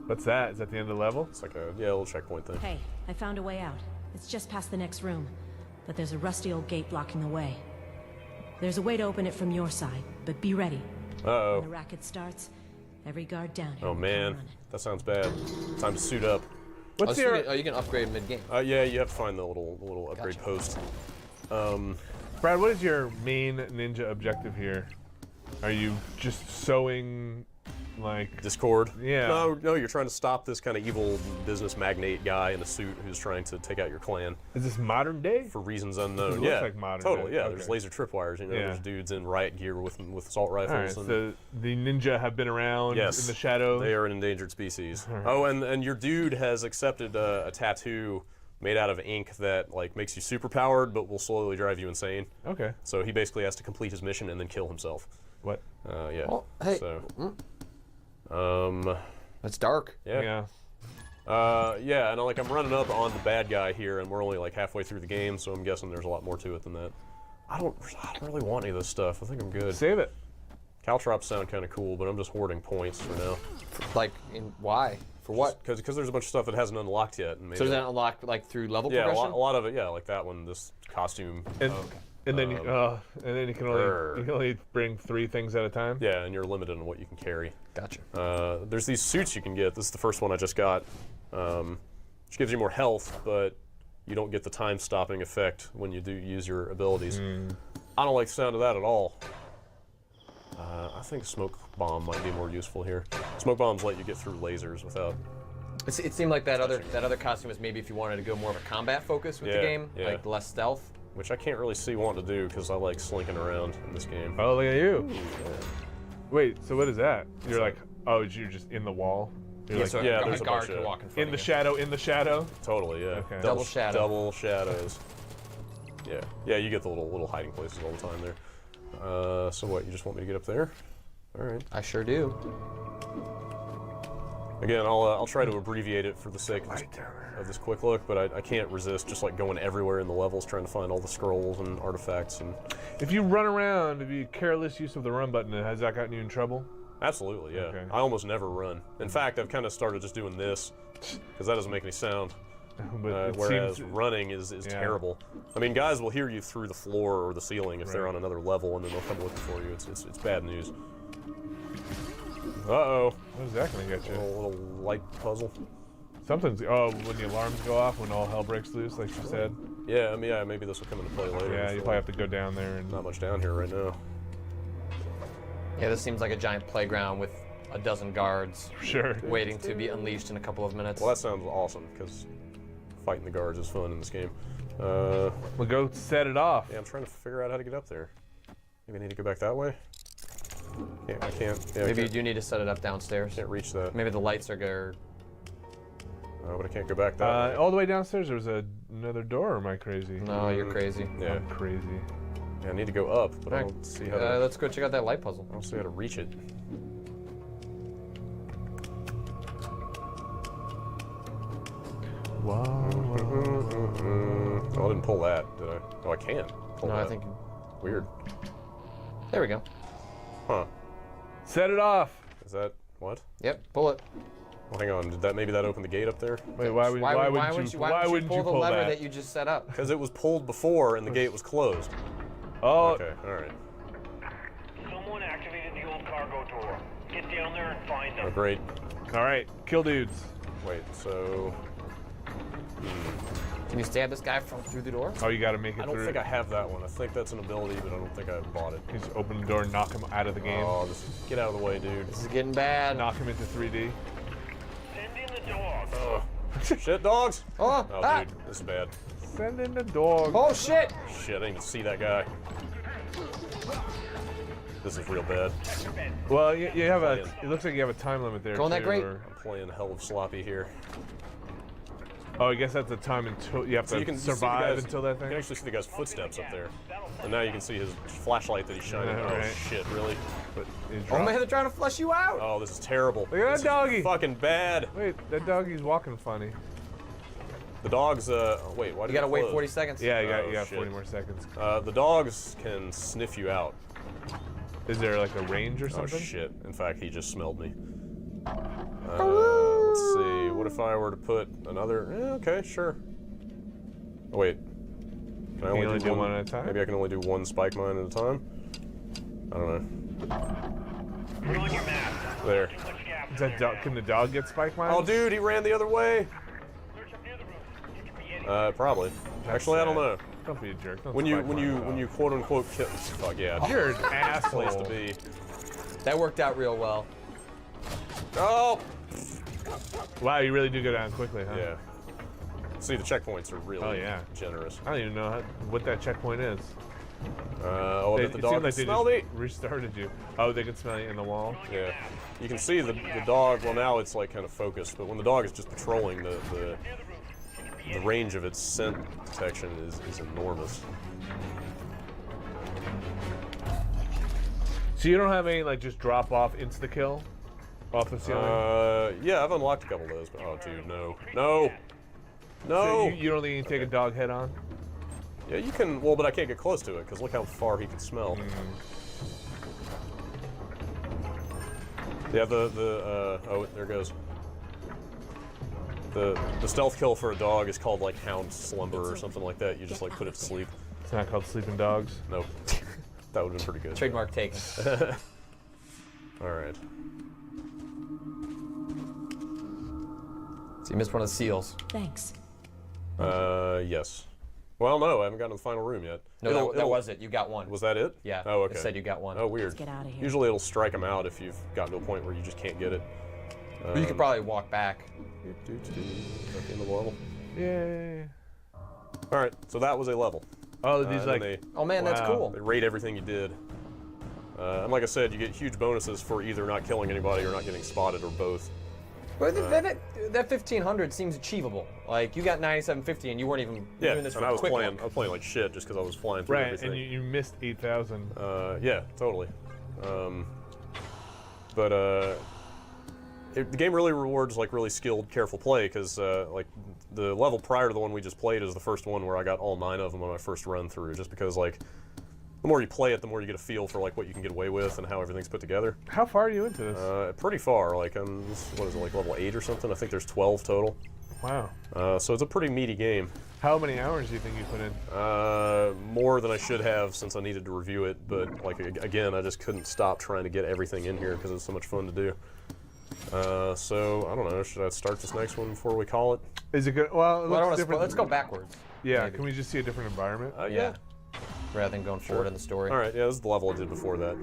[SPEAKER 5] What's that? Is that the end of the level?
[SPEAKER 2] It's like a little checkpoint thing.
[SPEAKER 7] Hey, I found a way out. It's just past the next room. But there's a rusty old gate blocking the way. There's a way to open it from your side, but be ready.
[SPEAKER 2] Uh-oh.
[SPEAKER 7] When the racket starts, every guard down here
[SPEAKER 2] Oh
[SPEAKER 7] will
[SPEAKER 2] man,
[SPEAKER 7] come running.
[SPEAKER 2] that sounds bad. Time to suit up.
[SPEAKER 5] What's your?
[SPEAKER 4] You can upgrade mid-game.
[SPEAKER 2] Yeah, you have to find the little upgrade post.
[SPEAKER 5] Brad, what is your main ninja objective here? Are you just sewing, like?
[SPEAKER 2] Discord.
[SPEAKER 5] Yeah.
[SPEAKER 2] No, you're trying to stop this kind of evil business magnate guy in a suit who's trying to take out your clan
[SPEAKER 5] Is this modern day?
[SPEAKER 2] for reasons unknown.
[SPEAKER 5] It looks
[SPEAKER 2] Yeah,
[SPEAKER 5] like modern
[SPEAKER 2] totally.
[SPEAKER 5] day.
[SPEAKER 2] Yeah,
[SPEAKER 5] Okay.
[SPEAKER 2] there's laser tripwires. You know,
[SPEAKER 5] Yeah.
[SPEAKER 2] there's dudes in riot gear with assault
[SPEAKER 5] All right.
[SPEAKER 2] rifles. And
[SPEAKER 5] So the ninja have been around
[SPEAKER 2] yes,
[SPEAKER 5] in the shadow.
[SPEAKER 2] they are an endangered species.
[SPEAKER 5] All right.
[SPEAKER 2] Oh, and your dude has accepted a tattoo made out of ink that like makes you super powered, but will slowly drive you insane.
[SPEAKER 5] Okay.
[SPEAKER 2] So he basically has to complete his mission and then kill himself.
[SPEAKER 5] What?
[SPEAKER 2] Yeah.
[SPEAKER 4] Oh, hey.
[SPEAKER 2] So.
[SPEAKER 4] It's dark.
[SPEAKER 2] Yeah. Yeah, and like I'm running up on the bad guy here, and we're only like halfway through the game, so I'm guessing there's a lot more to it than that. I don't really want any of this stuff. I think I'm good.
[SPEAKER 5] Save it.
[SPEAKER 2] Caltrops sound kind of cool, but I'm just hoarding points for now.
[SPEAKER 4] Like, why? For what?
[SPEAKER 2] Because there's a bunch of stuff that hasn't unlocked yet. And maybe
[SPEAKER 4] So does that unlock like through level
[SPEAKER 2] yeah,
[SPEAKER 4] progression?
[SPEAKER 2] a lot of it. Yeah, like that one. This costume.
[SPEAKER 5] And then you can only bring 3 things at a time.
[SPEAKER 2] Yeah, and you're limited on what you can carry.
[SPEAKER 4] Gotcha.
[SPEAKER 2] There's these suits you can get. This is the first one I just got, which gives you more health, but you don't get the time-stopping effect when you do use your abilities. I don't like the sound of that at all. I think smoke bomb might be more useful here. Smoke bombs let you get through lasers without.
[SPEAKER 4] It seemed like that other costume was maybe if you wanted to go more of a combat focus with the game,
[SPEAKER 2] yeah.
[SPEAKER 4] like less stealth.
[SPEAKER 2] Which I can't really see wanting to do because I like slinking around in this game.
[SPEAKER 5] Oh, look at you. Wait, so what is that? You're like, you're just in the wall? You're like,
[SPEAKER 4] So
[SPEAKER 2] yeah,
[SPEAKER 4] a
[SPEAKER 2] there's a
[SPEAKER 4] guard
[SPEAKER 2] bunch
[SPEAKER 4] can
[SPEAKER 2] of-
[SPEAKER 4] walk in front
[SPEAKER 5] in the
[SPEAKER 4] of you.
[SPEAKER 5] shadow?
[SPEAKER 2] Totally, yeah.
[SPEAKER 5] Okay.
[SPEAKER 4] Double shadow.
[SPEAKER 2] Double shadows. Yeah, you get the little hiding places all the time there. So what, you just want me to get up there? All right.
[SPEAKER 4] I sure do.
[SPEAKER 2] Again, I'll try to abbreviate it for the sake of this quick look, but I can't resist just like going everywhere in the levels trying to find all the scrolls and artifacts and.
[SPEAKER 5] If you run around, if you careless use of the run button, has that gotten you in trouble?
[SPEAKER 2] Absolutely, yeah.
[SPEAKER 5] Okay.
[SPEAKER 2] I almost never run. In fact, I've kind of started just doing this because that doesn't make any sound.
[SPEAKER 5] But it
[SPEAKER 2] Whereas
[SPEAKER 5] seems,
[SPEAKER 2] running is terrible. I mean, guys will hear you through the floor or the ceiling if they're on another level, and then they'll come looking for you. It's bad news. Uh-oh.
[SPEAKER 5] what is that going to get you?
[SPEAKER 2] A little light puzzle.
[SPEAKER 5] Something's, when the alarms go off, when all hell breaks loose, like you said.
[SPEAKER 2] Yeah, I mean, maybe this will come into play later.
[SPEAKER 5] Yeah, you probably have to go down there and.
[SPEAKER 2] Not much down here right now.
[SPEAKER 4] Yeah, this seems like a giant playground with a dozen guards
[SPEAKER 5] Sure.
[SPEAKER 4] waiting to be unleashed in a couple of minutes.
[SPEAKER 2] Well, that sounds awesome because fighting the guards is fun in this game.
[SPEAKER 5] Well, go set it off.
[SPEAKER 2] Yeah, I'm trying to figure out how to get up there. Maybe I need to go back that way. Yeah, I can't. Yeah,
[SPEAKER 4] Maybe
[SPEAKER 2] I
[SPEAKER 4] you do need to set it up downstairs.
[SPEAKER 2] can't reach that.
[SPEAKER 4] Maybe the lights are good.
[SPEAKER 2] But I can't go back that way.
[SPEAKER 5] All the way downstairs, there was another door, or am I crazy?
[SPEAKER 4] No, you're crazy.
[SPEAKER 2] Yeah.
[SPEAKER 5] I'm crazy.
[SPEAKER 2] Yeah, I need to go up, but I
[SPEAKER 4] Alright,
[SPEAKER 2] don't see how to.
[SPEAKER 4] let's go check out that light puzzle.
[SPEAKER 2] I don't see how to reach it.
[SPEAKER 5] Wow.
[SPEAKER 2] Oh, I didn't pull that, did I? Oh, I can't pull
[SPEAKER 4] No,
[SPEAKER 2] that.
[SPEAKER 4] I think.
[SPEAKER 2] Weird.
[SPEAKER 4] There we go.
[SPEAKER 2] Huh.
[SPEAKER 5] Set it off.
[SPEAKER 2] Is that what?
[SPEAKER 4] Yep, pull it.
[SPEAKER 2] Well, hang on. Maybe that open the gate up there?
[SPEAKER 5] Wait, why wouldn't you
[SPEAKER 4] pull the
[SPEAKER 5] pull
[SPEAKER 4] lever
[SPEAKER 5] that?
[SPEAKER 4] that you just set up?
[SPEAKER 2] Because it was pulled before and the gate was closed.
[SPEAKER 5] Oh,
[SPEAKER 2] Okay, all right.
[SPEAKER 8] Someone activated the old cargo door. Get down there and find
[SPEAKER 2] Oh,
[SPEAKER 8] them.
[SPEAKER 2] great.
[SPEAKER 5] all right. Kill dudes.
[SPEAKER 2] Wait, so
[SPEAKER 4] Can you stab this guy from through the door?
[SPEAKER 5] Oh, you got to make it
[SPEAKER 2] I don't
[SPEAKER 5] through.
[SPEAKER 2] think I have that one. I think that's an ability, but I don't think I bought it.
[SPEAKER 5] You just open the door and knock him out of the game.
[SPEAKER 2] Oh, just get out of the way, dude.
[SPEAKER 4] This is getting bad.
[SPEAKER 5] Knock him into 3D.
[SPEAKER 8] Send in the dogs.
[SPEAKER 2] Shit, dogs!
[SPEAKER 4] Oh,
[SPEAKER 2] Oh, dude, this is bad.
[SPEAKER 5] Send in the dog.
[SPEAKER 4] Oh shit!
[SPEAKER 2] Shit, I didn't even see that guy. This is real bad.
[SPEAKER 5] Well, you have it looks like you have a time limit there.
[SPEAKER 4] Going that
[SPEAKER 5] too,
[SPEAKER 4] great?
[SPEAKER 5] or-
[SPEAKER 2] I'm playing hell of sloppy here.
[SPEAKER 5] Oh, I guess that's the time until you have
[SPEAKER 2] So
[SPEAKER 5] to
[SPEAKER 2] you can see the
[SPEAKER 5] survive
[SPEAKER 2] guy's-
[SPEAKER 5] until that
[SPEAKER 2] You
[SPEAKER 5] thing.
[SPEAKER 2] can actually see the guy's footsteps up there. And now you can see his flashlight that he's shining.
[SPEAKER 5] Yeah,
[SPEAKER 2] Oh
[SPEAKER 5] right.
[SPEAKER 2] shit, really?
[SPEAKER 5] But he
[SPEAKER 4] Oh
[SPEAKER 5] dropped-
[SPEAKER 4] man, they're trying to flush you out.
[SPEAKER 2] Oh, this is terrible.
[SPEAKER 5] Look at that
[SPEAKER 2] This is
[SPEAKER 5] doggy.
[SPEAKER 2] fucking bad.
[SPEAKER 5] Wait, that doggy's walking funny.
[SPEAKER 2] The dogs, wait, why did
[SPEAKER 4] You gotta
[SPEAKER 2] it
[SPEAKER 4] wait
[SPEAKER 2] close?
[SPEAKER 4] 40 seconds.
[SPEAKER 5] Yeah,
[SPEAKER 2] Oh,
[SPEAKER 5] you got
[SPEAKER 2] shit.
[SPEAKER 5] 40 more seconds.
[SPEAKER 2] The dogs can sniff you out.
[SPEAKER 5] Is there like a range or
[SPEAKER 2] Oh
[SPEAKER 5] something?
[SPEAKER 2] shit, in fact, he just smelled me. Let's see, what if I were to put another, okay, sure. Oh wait, can I
[SPEAKER 5] only do one at a time?
[SPEAKER 2] Maybe I can only do one spike mine at a time? I don't know.
[SPEAKER 8] Put on your mask.
[SPEAKER 2] There.
[SPEAKER 8] Which gap
[SPEAKER 5] Is that dog? Can the dog get spike mines?
[SPEAKER 2] Oh dude, he ran the other way!
[SPEAKER 8] Search up near the room. You could be in.
[SPEAKER 2] Probably. Actually, I don't know.
[SPEAKER 5] Don't be a jerk. Don't
[SPEAKER 2] When you
[SPEAKER 5] spike mine the
[SPEAKER 2] when you
[SPEAKER 5] dog.
[SPEAKER 2] quote unquote kill, fuck yeah,
[SPEAKER 5] You're an asshole.
[SPEAKER 2] place to be.
[SPEAKER 4] That worked out real well.
[SPEAKER 2] Oh!
[SPEAKER 5] Wow, you really do go down quickly, huh?
[SPEAKER 2] Yeah. See, the checkpoints are really
[SPEAKER 5] Oh, yeah.
[SPEAKER 2] generous.
[SPEAKER 5] I don't even know what that checkpoint is.
[SPEAKER 2] Oh, I bet the
[SPEAKER 5] It
[SPEAKER 2] dog
[SPEAKER 5] seemed
[SPEAKER 2] can
[SPEAKER 5] like they
[SPEAKER 2] smell
[SPEAKER 5] just
[SPEAKER 2] me.
[SPEAKER 5] restarted you. Oh, they can smell you in the wall.
[SPEAKER 2] Yeah. You can see the dog, well now it's like kind of focused, but when the dog is just patrolling, the range of its scent detection is enormous.
[SPEAKER 5] So you don't have any like just drop off insta kill off the ceiling?
[SPEAKER 2] Yeah, I've unlocked a couple of those, but oh dude, no. No! No!
[SPEAKER 5] So you don't think you can take a dog head on?
[SPEAKER 2] Yeah, you can, well, but I can't get close to it, because look how far he can smell. Yeah, oh, there it goes. The stealth kill for a dog is called like hound slumber or something like that. You just like put it to sleep.
[SPEAKER 5] It's not called sleeping dogs.
[SPEAKER 2] Nope. That would have been pretty good.
[SPEAKER 4] Trademark taken.
[SPEAKER 2] Alright.
[SPEAKER 4] So you missed one of the seals.
[SPEAKER 7] Thanks.
[SPEAKER 2] Yes. Well, no, I haven't gotten to the final room yet.
[SPEAKER 4] No, that was it. You got one.
[SPEAKER 2] Was that it?
[SPEAKER 4] Yeah.
[SPEAKER 2] Oh, okay.
[SPEAKER 4] It said you got one.
[SPEAKER 2] Oh, weird.
[SPEAKER 7] Let's get out of here.
[SPEAKER 2] Usually it'll strike them out if you've gotten to a point where you just can't get it.
[SPEAKER 4] But you could probably walk back.
[SPEAKER 2] At the end of the level.
[SPEAKER 5] Yay.
[SPEAKER 2] Alright, so that was a level.
[SPEAKER 5] Oh, these
[SPEAKER 2] And
[SPEAKER 5] like.
[SPEAKER 2] then
[SPEAKER 4] Oh man, that's
[SPEAKER 5] Wow.
[SPEAKER 4] cool.
[SPEAKER 2] they rate everything you did. And like I said, you get huge bonuses for either not killing anybody or not getting spotted or both.
[SPEAKER 4] But that 1500 seems achievable. Like you got 9750 and you weren't even
[SPEAKER 2] Yeah,
[SPEAKER 4] doing this
[SPEAKER 2] and
[SPEAKER 4] for
[SPEAKER 2] I was
[SPEAKER 4] quick
[SPEAKER 2] playing.
[SPEAKER 4] look.
[SPEAKER 2] I was playing like shit just because I was flying through
[SPEAKER 5] Right,
[SPEAKER 2] everything.
[SPEAKER 5] and you missed 8,000.
[SPEAKER 2] Yeah, totally. The game really rewards like really skilled, careful play because like the level prior to the one we just played is the first one where I got all 9 of them on my first run through. Just because like the more you play it, the more you get a feel for like what you can get away with and how everything's put together.
[SPEAKER 5] How far are you into this?
[SPEAKER 2] Pretty far. Like what is it, like level 8 or something? I think there's 12 total.
[SPEAKER 5] Wow.
[SPEAKER 2] So it's a pretty meaty game.
[SPEAKER 5] How many hours do you think you put in?
[SPEAKER 2] More than I should have since I needed to review it, but like again, I just couldn't stop trying to get everything in here because it's so much fun to do. So I don't know. Should I start this next one before we call it?
[SPEAKER 5] Is it good? Well, it
[SPEAKER 4] Well, I don't
[SPEAKER 5] looks
[SPEAKER 4] wanna
[SPEAKER 5] different.
[SPEAKER 4] spoil- let's go backwards.
[SPEAKER 5] Yeah,
[SPEAKER 4] maybe.
[SPEAKER 5] can we just see a different environment?
[SPEAKER 2] Yeah.
[SPEAKER 4] Rather than going forward in the story.
[SPEAKER 2] All right. Yeah, this is the level I did before that.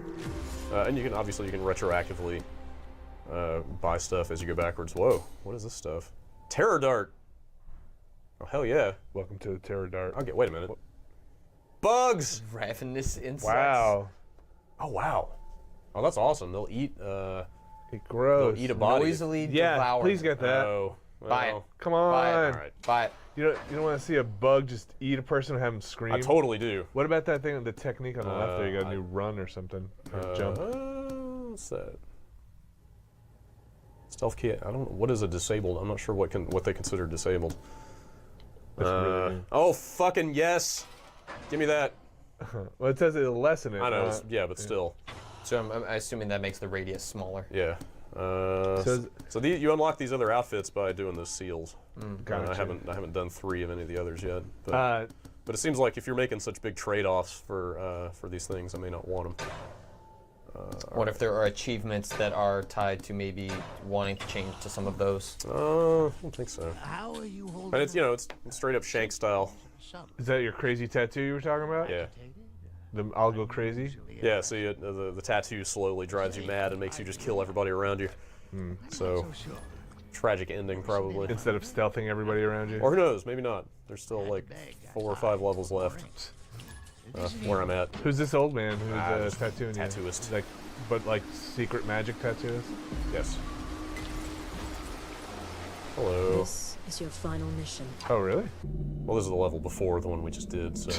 [SPEAKER 2] And you can obviously retroactively buy stuff as you go backwards. Whoa, what is this stuff? Terror dart. Oh hell yeah.
[SPEAKER 5] Welcome to the Terror Dart.
[SPEAKER 2] Okay, wait a minute. Bugs.
[SPEAKER 4] Ravenous insects.
[SPEAKER 5] Wow.
[SPEAKER 2] Oh wow. Oh, that's awesome. They'll eat.
[SPEAKER 5] It grows.
[SPEAKER 2] They'll eat a body.
[SPEAKER 4] Noisily
[SPEAKER 5] Yeah,
[SPEAKER 4] devour.
[SPEAKER 5] please get that.
[SPEAKER 2] Oh.
[SPEAKER 4] Buy it.
[SPEAKER 2] well,
[SPEAKER 5] Come on.
[SPEAKER 4] Buy it.
[SPEAKER 2] All right.
[SPEAKER 4] Buy it.
[SPEAKER 5] You don't want to see a bug just eat a person and have them scream?
[SPEAKER 2] I totally do.
[SPEAKER 5] What about that thing, the technique on the left there? You got to do run or something. Or jump.
[SPEAKER 2] What's that? Stealth key. I don't know. What is a disabled? I'm not sure what they consider disabled.
[SPEAKER 5] That's really good.
[SPEAKER 2] Oh, fucking yes. Give me that.
[SPEAKER 5] Well, it says it'll lessen it.
[SPEAKER 2] I know. Yeah, but still.
[SPEAKER 4] So I'm assuming that makes the radius smaller.
[SPEAKER 2] Yeah. So you unlock these other outfits by doing those seals.
[SPEAKER 5] Gotcha.
[SPEAKER 2] I haven't done 3 of any of the others yet. But it seems like if you're making such big trade-offs for these things, I may not want them.
[SPEAKER 4] What if there are achievements that are tied to maybe wanting to change to some of those?
[SPEAKER 2] I don't think so.
[SPEAKER 9] How are you holding?
[SPEAKER 2] And it's straight up Shank style.
[SPEAKER 5] Is that your crazy tattoo you were talking about?
[SPEAKER 2] Yeah.
[SPEAKER 5] The I'll go crazy?
[SPEAKER 2] Yeah, see, the tattoo slowly drives you mad and makes you just kill everybody around you. So, tragic ending probably.
[SPEAKER 5] Instead of stealthing everybody around you?
[SPEAKER 2] Or who knows, maybe not. There's still like 4 or 5 levels left where I'm at.
[SPEAKER 5] Who's this old man who's
[SPEAKER 2] just
[SPEAKER 5] tattooing you?
[SPEAKER 2] tattooist.
[SPEAKER 5] But secret magic tattooist?
[SPEAKER 2] Yes. Hello.
[SPEAKER 7] This is your final mission.
[SPEAKER 5] Oh, really?
[SPEAKER 2] Well, this is the level before the one we just did, so.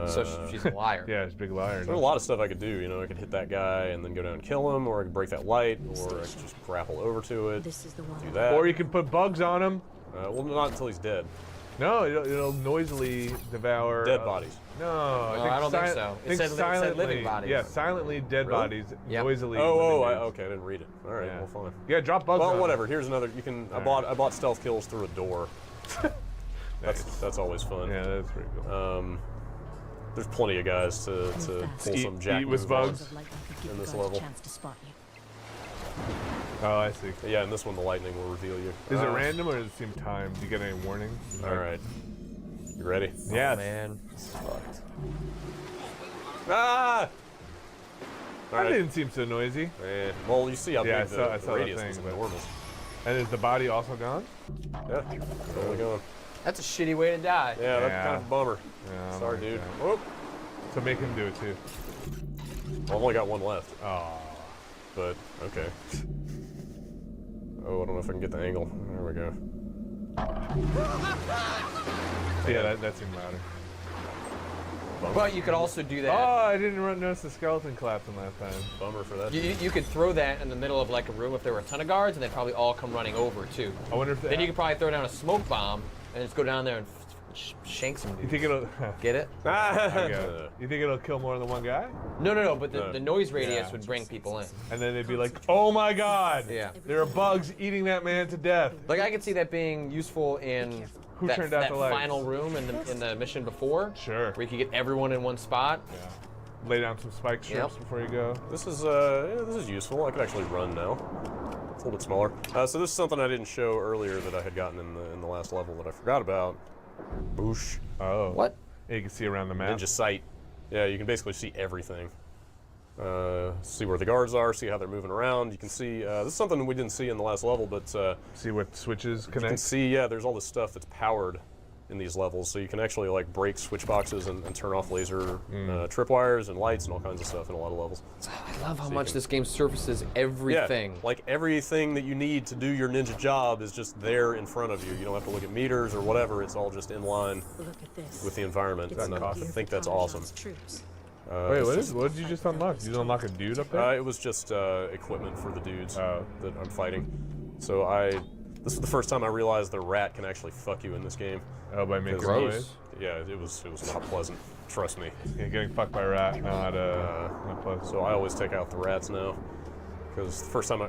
[SPEAKER 4] So she's a liar.
[SPEAKER 5] Yeah, it's a big liar.
[SPEAKER 2] There's a lot of stuff I could do, you know. I could hit that guy and then go down and kill him, or I could break that light, or I could just grapple over to it.
[SPEAKER 7] This is the one.
[SPEAKER 2] Do that.
[SPEAKER 5] Or you can put bugs on him.
[SPEAKER 2] Well, not until he's dead.
[SPEAKER 5] No, it'll noisily devour.
[SPEAKER 2] Dead bodies.
[SPEAKER 5] No,
[SPEAKER 4] I don't think so. It said living bodies.
[SPEAKER 5] Yeah, silently dead
[SPEAKER 2] Really?
[SPEAKER 5] bodies,
[SPEAKER 4] Yep.
[SPEAKER 5] noisily.
[SPEAKER 2] Okay, I didn't read it. All right,
[SPEAKER 5] Yeah.
[SPEAKER 2] well, fine.
[SPEAKER 5] Yeah, drop bugs on
[SPEAKER 2] Well,
[SPEAKER 5] him.
[SPEAKER 2] whatever. Here's another. You can. I bought stealth kills through a door. That's always fun.
[SPEAKER 5] Yeah, that's pretty cool.
[SPEAKER 2] There's plenty of guys to pull some jack
[SPEAKER 5] eat with
[SPEAKER 2] move
[SPEAKER 5] bugs.
[SPEAKER 2] on.
[SPEAKER 7] Of light I could give
[SPEAKER 2] in
[SPEAKER 7] you
[SPEAKER 2] this
[SPEAKER 7] guys
[SPEAKER 2] level.
[SPEAKER 7] a chance to spot you.
[SPEAKER 5] Oh, I see.
[SPEAKER 2] Yeah, in this one the lightning will reveal you.
[SPEAKER 5] Is it random or does it seem timed? Do you get any warnings?
[SPEAKER 2] All right. You ready?
[SPEAKER 5] Yeah.
[SPEAKER 4] Man.
[SPEAKER 2] Ah! All
[SPEAKER 5] That
[SPEAKER 2] right.
[SPEAKER 5] didn't seem so noisy.
[SPEAKER 2] Well, you see how
[SPEAKER 5] Yeah,
[SPEAKER 2] big
[SPEAKER 5] I
[SPEAKER 2] the
[SPEAKER 5] saw the
[SPEAKER 2] radius
[SPEAKER 5] thing,
[SPEAKER 2] is
[SPEAKER 5] but-
[SPEAKER 2] enormous.
[SPEAKER 5] And is the body also gone?
[SPEAKER 2] Yeah, totally going.
[SPEAKER 4] That's a shitty way to die.
[SPEAKER 2] Yeah, that's
[SPEAKER 5] Yeah.
[SPEAKER 2] kind of a bummer.
[SPEAKER 5] Yeah,
[SPEAKER 2] Sorry,
[SPEAKER 5] like
[SPEAKER 2] dude.
[SPEAKER 5] that.
[SPEAKER 2] Whoop.
[SPEAKER 5] So make him do it too.
[SPEAKER 2] Well, I've only got one left,
[SPEAKER 5] Oh.
[SPEAKER 2] but okay. Oh, I don't know if I can get the angle. There we go.
[SPEAKER 5] Yeah, that seemed louder.
[SPEAKER 4] But you could also do that.
[SPEAKER 5] Oh, I didn't notice the skeleton collapsing last time.
[SPEAKER 2] Bummer for that.
[SPEAKER 4] You could throw that in the middle of like a room if there were a ton of guards, and they'd probably all come running over too.
[SPEAKER 5] I wonder if
[SPEAKER 4] Then you could probably throw down a smoke bomb and just go down there and shank some
[SPEAKER 5] You
[SPEAKER 4] dudes.
[SPEAKER 5] think it'll?
[SPEAKER 4] Get it?
[SPEAKER 5] I got it. You think it'll kill more than one guy?
[SPEAKER 4] No, but
[SPEAKER 2] No.
[SPEAKER 4] the noise radius
[SPEAKER 5] Yeah.
[SPEAKER 4] would bring people in.
[SPEAKER 5] And then they'd be like, "Oh my God!
[SPEAKER 4] Yeah.
[SPEAKER 5] there are bugs eating that man to death."
[SPEAKER 4] Like I could see that being useful in
[SPEAKER 5] Who
[SPEAKER 4] that,
[SPEAKER 5] turned out
[SPEAKER 4] that
[SPEAKER 5] the lights?
[SPEAKER 4] final room in the mission before,
[SPEAKER 5] Sure.
[SPEAKER 4] where you could get everyone in one spot.
[SPEAKER 5] Yeah. Lay down some spike strips
[SPEAKER 4] Yep.
[SPEAKER 5] before you go.
[SPEAKER 2] This is useful. I could actually run now. It's a little bit smaller. So this is something I didn't show earlier that I had gotten in the last level that I forgot about. Boosh.
[SPEAKER 5] Oh.
[SPEAKER 4] What?
[SPEAKER 5] Yeah, you can see around the map.
[SPEAKER 2] Ninja sight. Yeah, you can basically see everything. See where the guards are, see how they're moving around. You can see, this is something we didn't see in the last level, but
[SPEAKER 5] See what switches
[SPEAKER 2] you can
[SPEAKER 5] connect.
[SPEAKER 2] see, yeah, there's all this stuff that's powered in these levels, so you can actually like break switch boxes and turn off laser tripwires and lights and all kinds of stuff in a lot of levels.
[SPEAKER 4] I love how
[SPEAKER 2] you
[SPEAKER 4] much
[SPEAKER 2] can-
[SPEAKER 4] this game surfaces everything.
[SPEAKER 2] Yeah, like everything that you need to do your ninja job is just there in front of you. You don't have to look at meters or whatever. It's all just in line
[SPEAKER 7] Look at this.
[SPEAKER 2] with the environment,
[SPEAKER 7] It's
[SPEAKER 2] and I
[SPEAKER 7] gear for
[SPEAKER 2] think that's
[SPEAKER 7] Tommy
[SPEAKER 2] awesome.
[SPEAKER 7] John's troops.
[SPEAKER 5] Wait, what did you just unlock? Did you unlock a dude up there?
[SPEAKER 2] It was just equipment for the dudes
[SPEAKER 5] Oh.
[SPEAKER 2] that I'm fighting. So this is the first time I realized the rat can actually fuck you in this game.
[SPEAKER 5] Oh, by making
[SPEAKER 2] Gross.
[SPEAKER 5] noise?
[SPEAKER 2] Yeah, it was not pleasant. Trust me.
[SPEAKER 5] Yeah, getting fucked by a rat, not pleasant.
[SPEAKER 2] So I always take out the rats now, because the first time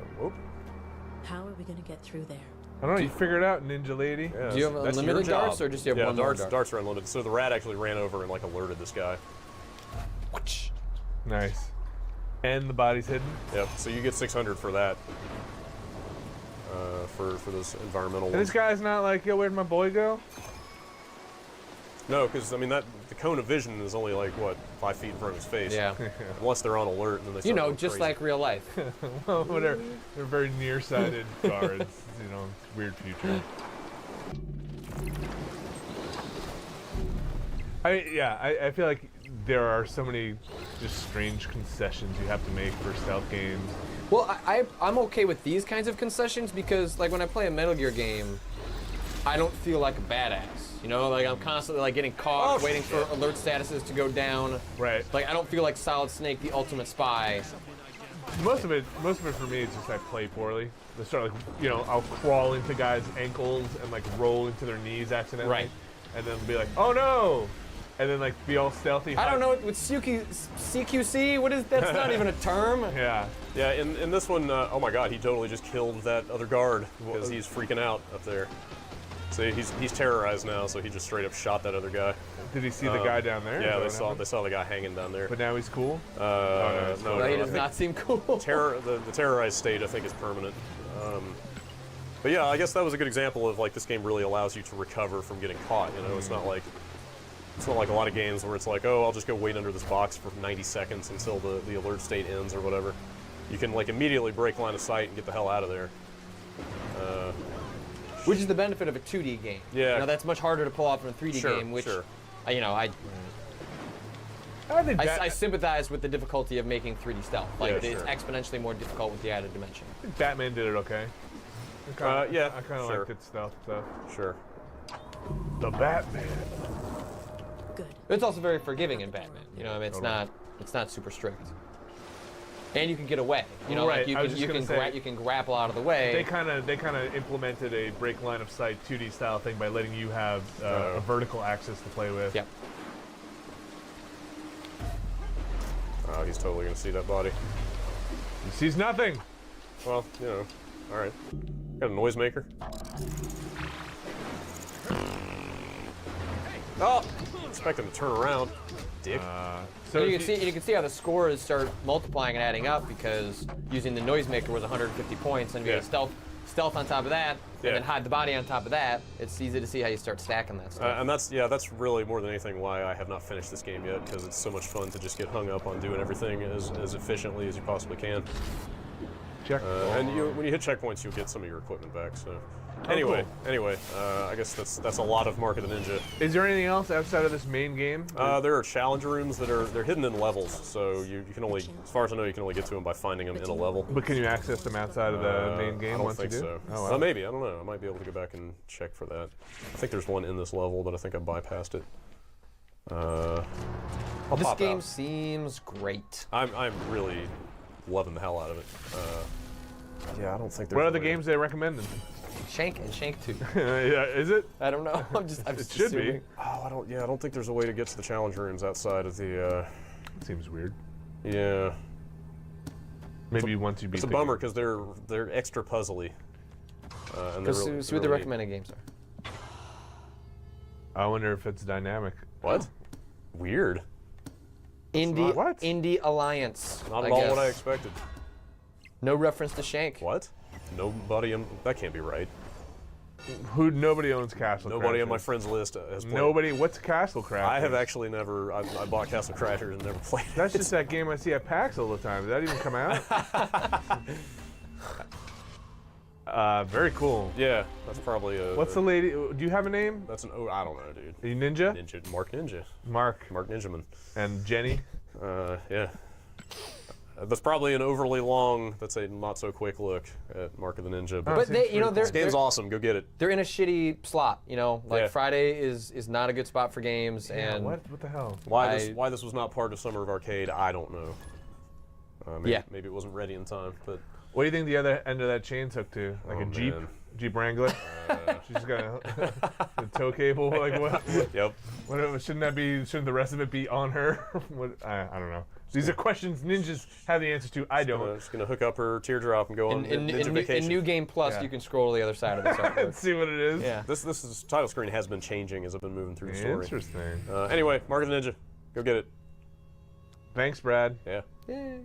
[SPEAKER 7] How are we gonna get through there?
[SPEAKER 5] I don't know, you figure it out, ninja lady.
[SPEAKER 2] yeah,
[SPEAKER 4] Do you have
[SPEAKER 2] that's your
[SPEAKER 4] unlimited
[SPEAKER 2] job.
[SPEAKER 4] darts, or just you have
[SPEAKER 2] yeah,
[SPEAKER 4] one more
[SPEAKER 2] darts?
[SPEAKER 4] dart?
[SPEAKER 2] Darts are unlimited. So the rat actually ran over and like alerted this guy.
[SPEAKER 5] Nice. And the body's hidden.
[SPEAKER 2] Yep. So you get 600 for that. For this environmental
[SPEAKER 5] And
[SPEAKER 2] one.
[SPEAKER 5] this guy's not like, yo, where'd my boy go?
[SPEAKER 2] No, because I mean the cone of vision is only like what 5 feet in front of his face.
[SPEAKER 4] Yeah.
[SPEAKER 2] Unless they're on alert and then they.
[SPEAKER 4] You
[SPEAKER 2] start
[SPEAKER 4] know,
[SPEAKER 2] going
[SPEAKER 4] just
[SPEAKER 2] crazy.
[SPEAKER 4] like real life.
[SPEAKER 5] Well, whatever. They're very nearsighted guards. You know, weird future. I feel like there are so many just strange concessions you have to make for stealth games.
[SPEAKER 4] Well, I'm okay with these kinds of concessions because, like, when I play a Metal Gear game, I don't feel like a badass. You know, like I'm constantly like getting caught, waiting for alert statuses to go down.
[SPEAKER 5] Right.
[SPEAKER 4] Like I don't feel like Solid Snake, the ultimate spy.
[SPEAKER 5] Most of it for me is just I play poorly. They start like, you know, I'll crawl into guys' ankles and like roll into their knees accidentally.
[SPEAKER 4] Right.
[SPEAKER 5] And then be like, oh no! And then like be all stealthy.
[SPEAKER 4] I don't know with CQC. What is that's not even a term.
[SPEAKER 5] Yeah.
[SPEAKER 2] Yeah, in this one, oh my God, he totally just killed that other guard because he's freaking out up there. So he's terrorized now, so he just straight up shot that other guy.
[SPEAKER 5] Did he see the guy down there?
[SPEAKER 2] Yeah,
[SPEAKER 5] Is that what
[SPEAKER 2] they saw the guy hanging down there.
[SPEAKER 5] But now he's cool?
[SPEAKER 2] No,
[SPEAKER 4] No, he
[SPEAKER 2] I
[SPEAKER 4] does
[SPEAKER 2] think
[SPEAKER 4] not seem cool.
[SPEAKER 2] the terrorized state, I think, is permanent. But yeah, I guess that was a good example of like this game really allows you to recover from getting caught. You know, it's not like a lot of games where it's like, oh, I'll just go wait under this box for 90 seconds until the alert state ends or whatever. You can like immediately break line of sight and get the hell out of there.
[SPEAKER 4] Which is the benefit of a 2D game.
[SPEAKER 2] Yeah.
[SPEAKER 4] You know, that's much harder to pull off in a 3D
[SPEAKER 2] Sure,
[SPEAKER 4] game, which,
[SPEAKER 2] sure.
[SPEAKER 4] you know,
[SPEAKER 5] I think
[SPEAKER 4] I sympathize with the difficulty of making 3D stealth. Like,
[SPEAKER 2] Yeah,
[SPEAKER 4] it's
[SPEAKER 2] sure.
[SPEAKER 4] exponentially more difficult with the added dimension.
[SPEAKER 5] Batman did it okay.
[SPEAKER 2] Yeah,
[SPEAKER 5] I kind of
[SPEAKER 2] sure.
[SPEAKER 5] liked its stealth stuff.
[SPEAKER 2] Sure.
[SPEAKER 5] The Batman.
[SPEAKER 7] Good.
[SPEAKER 4] It's also very forgiving in Batman. You know, I mean, it's not super strict. And you can get away. You know,
[SPEAKER 5] Right,
[SPEAKER 4] like
[SPEAKER 5] I was just
[SPEAKER 4] you
[SPEAKER 5] gonna
[SPEAKER 4] can
[SPEAKER 5] say-
[SPEAKER 4] you can grapple out of the way.
[SPEAKER 5] They kind of implemented a break line of sight 2D style thing by letting you have a vertical axis to play with.
[SPEAKER 4] Yep.
[SPEAKER 2] Oh, he's totally gonna see that body.
[SPEAKER 5] He sees nothing.
[SPEAKER 2] Well, you know, all right. Got a noisemaker. Oh, expecting to turn around, dick.
[SPEAKER 5] So
[SPEAKER 4] And you
[SPEAKER 5] if
[SPEAKER 4] can see how the scores start multiplying and adding up because using the noisemaker was 150 points, and you
[SPEAKER 2] Yeah.
[SPEAKER 4] get stealth on top of that,
[SPEAKER 2] Yeah.
[SPEAKER 4] and then hide the body on top of that. It's easy to see how you start stacking that stuff.
[SPEAKER 2] And that's really more than anything why I have not finished this game yet, because it's so much fun to just get hung up on doing everything as efficiently as you possibly can.
[SPEAKER 5] check.
[SPEAKER 2] And when you hit checkpoints, you'll get some of your equipment back. So, anyway, I guess that's a lot of Mark of the Ninja.
[SPEAKER 5] Is there anything else outside of this main game?
[SPEAKER 2] There are challenge rooms they're hidden in levels, so you can only, as far as I know, you can only get to them by finding them in a level.
[SPEAKER 5] But can you access them outside of the main game
[SPEAKER 2] I don't
[SPEAKER 5] once
[SPEAKER 2] think
[SPEAKER 5] you do?
[SPEAKER 2] so.
[SPEAKER 5] Oh, wow.
[SPEAKER 2] Maybe, I don't know. I might be able to go back and check for that. I think there's one in this level, but I think I bypassed it. I'll
[SPEAKER 4] This
[SPEAKER 2] pop
[SPEAKER 4] game
[SPEAKER 2] out.
[SPEAKER 4] seems great.
[SPEAKER 2] I'm really loving the hell out of it. Yeah, I don't think there's.
[SPEAKER 5] What
[SPEAKER 2] a
[SPEAKER 5] other
[SPEAKER 2] way-
[SPEAKER 5] games they recommending?
[SPEAKER 4] Shank and Shank 2.
[SPEAKER 5] Yeah, is it?
[SPEAKER 4] I don't know. I'm just
[SPEAKER 5] should be.
[SPEAKER 4] assuming.
[SPEAKER 2] Oh, I don't think there's a way to get to the challenge rooms outside of the.
[SPEAKER 5] Seems weird.
[SPEAKER 2] Yeah,
[SPEAKER 5] Maybe once you beat
[SPEAKER 2] it's a
[SPEAKER 5] the
[SPEAKER 2] bummer because they're extra puzzly. And they're
[SPEAKER 4] Go
[SPEAKER 2] really,
[SPEAKER 4] see what the recommended games are.
[SPEAKER 5] I wonder if it's dynamic.
[SPEAKER 2] What? Weird.
[SPEAKER 4] Indie
[SPEAKER 5] What?
[SPEAKER 4] Indie Alliance.
[SPEAKER 2] Not
[SPEAKER 4] I
[SPEAKER 2] at all
[SPEAKER 4] guess.
[SPEAKER 2] what I expected.
[SPEAKER 4] No reference to Shank.
[SPEAKER 2] What? Nobody in that can't be right.
[SPEAKER 5] Nobody owns Castle
[SPEAKER 2] Nobody on my
[SPEAKER 5] Crashers.
[SPEAKER 2] friends list has played.
[SPEAKER 5] Nobody. What's Castle Crashers?
[SPEAKER 2] I have actually never. I bought Castle Crashers and never played.
[SPEAKER 5] That's just that game I see at PAX all the time. Did that even come out? Very cool.
[SPEAKER 2] Yeah, that's probably a.
[SPEAKER 5] What's the lady? Do you have a name?
[SPEAKER 2] That's an. Oh, I don't know, dude.
[SPEAKER 5] Are you Ninja?
[SPEAKER 2] Ninja. Mark Ninja.
[SPEAKER 5] Mark
[SPEAKER 2] Ninjaman.
[SPEAKER 5] and Jenny.
[SPEAKER 2] Yeah. That's probably an overly long. That's a not so quick look at Mark of the Ninja.
[SPEAKER 4] But they, you know,
[SPEAKER 2] this game's awesome. Go get it.
[SPEAKER 4] they're in a shitty slot. You know, like
[SPEAKER 2] Yeah.
[SPEAKER 4] Friday is not a good spot for games,
[SPEAKER 5] Yeah,
[SPEAKER 4] and
[SPEAKER 5] what the hell?
[SPEAKER 2] Why this was not part of Summer of Arcade, I don't know. Maybe it wasn't ready in time, but
[SPEAKER 5] What do you think the other end of that chain took to? Like a Jeep?
[SPEAKER 2] man.
[SPEAKER 5] Jeep Wrangler? She's just got a tow cable. Like what?
[SPEAKER 2] yep.
[SPEAKER 5] Shouldn't the rest of it be on her? I don't know. These are questions ninjas have the answers to. I don't.
[SPEAKER 2] Just gonna hook up her teardrop and go on Ninja
[SPEAKER 4] in
[SPEAKER 2] vacation.
[SPEAKER 4] New Game Plus,
[SPEAKER 5] Yeah.
[SPEAKER 4] you can scroll to the other side of this artwork.
[SPEAKER 5] Let's see what it is.
[SPEAKER 4] Yeah.
[SPEAKER 2] This title screen has been changing as I've been moving through the story.
[SPEAKER 5] Interesting.
[SPEAKER 2] Anyway, Mark of the Ninja, go get it.
[SPEAKER 5] Thanks, Brad.
[SPEAKER 2] Yeah.
[SPEAKER 4] Yay.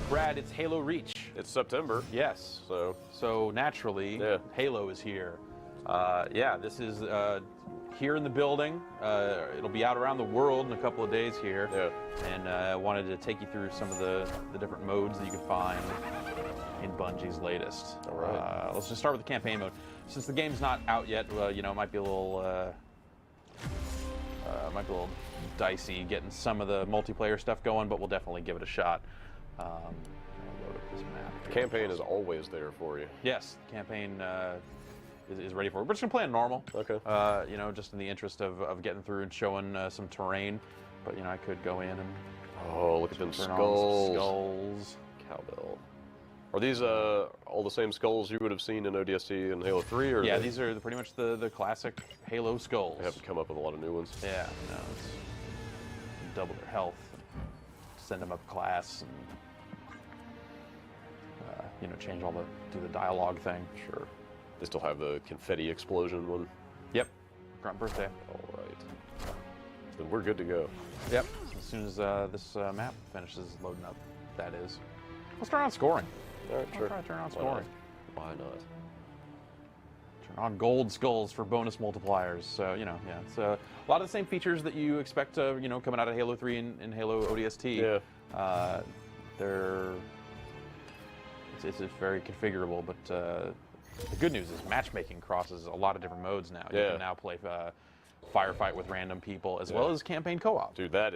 [SPEAKER 3] Brad, it's Halo Reach.
[SPEAKER 2] It's September,
[SPEAKER 3] Yes.
[SPEAKER 2] so
[SPEAKER 3] Naturally,
[SPEAKER 2] Yeah.
[SPEAKER 3] Halo is here. Yeah, this is here in the building. It'll be out around the world in a couple of days here.
[SPEAKER 2] yeah.
[SPEAKER 3] And I wanted to take you through some of the different modes that you can find in Bungie's latest.
[SPEAKER 2] All right.
[SPEAKER 3] Let's just start with the campaign mode. Since the game's not out yet, you know, it might be a little dicey getting some of the multiplayer stuff going, but we'll definitely give it a shot. I'll load up this map.
[SPEAKER 2] The campaign is always there for you.
[SPEAKER 3] Yes, the campaign is ready for it. We're just gonna play it normal.
[SPEAKER 2] Okay.
[SPEAKER 3] You know, just in the interest of getting through and showing some terrain. But you know, I could go in and
[SPEAKER 2] Oh, look at them
[SPEAKER 3] turn on some
[SPEAKER 2] skulls.
[SPEAKER 3] skulls.
[SPEAKER 2] Cowbell. Are these all the same skulls you would have seen in ODST and Halo 3? Or
[SPEAKER 3] Yeah,
[SPEAKER 2] they
[SPEAKER 3] these are pretty much the classic Halo skulls.
[SPEAKER 2] have come up with a lot of new ones?
[SPEAKER 3] Yeah, no, it's double their health, send them up class, and you know, do the dialogue thing.
[SPEAKER 2] Sure. They still have the confetti explosion one.
[SPEAKER 3] Yep, grunt birthday.
[SPEAKER 2] All right. Then we're good to go.
[SPEAKER 3] Yep. As soon as this map finishes loading up, that is. Let's turn on scoring.
[SPEAKER 2] All right, sure.
[SPEAKER 3] Try to turn on
[SPEAKER 2] Why
[SPEAKER 3] scoring.
[SPEAKER 2] not? Why not?
[SPEAKER 3] Turn on gold skulls for bonus multipliers. So you know, yeah, it's a lot of the same features that you expect, you know, coming out of Halo 3 and Halo ODST.
[SPEAKER 2] Yeah.
[SPEAKER 3] It's very configurable, but the good news is matchmaking crosses a lot of different modes now. You
[SPEAKER 2] Yeah.
[SPEAKER 3] can now play firefight with random people, as well as campaign co-op.
[SPEAKER 2] Dude, that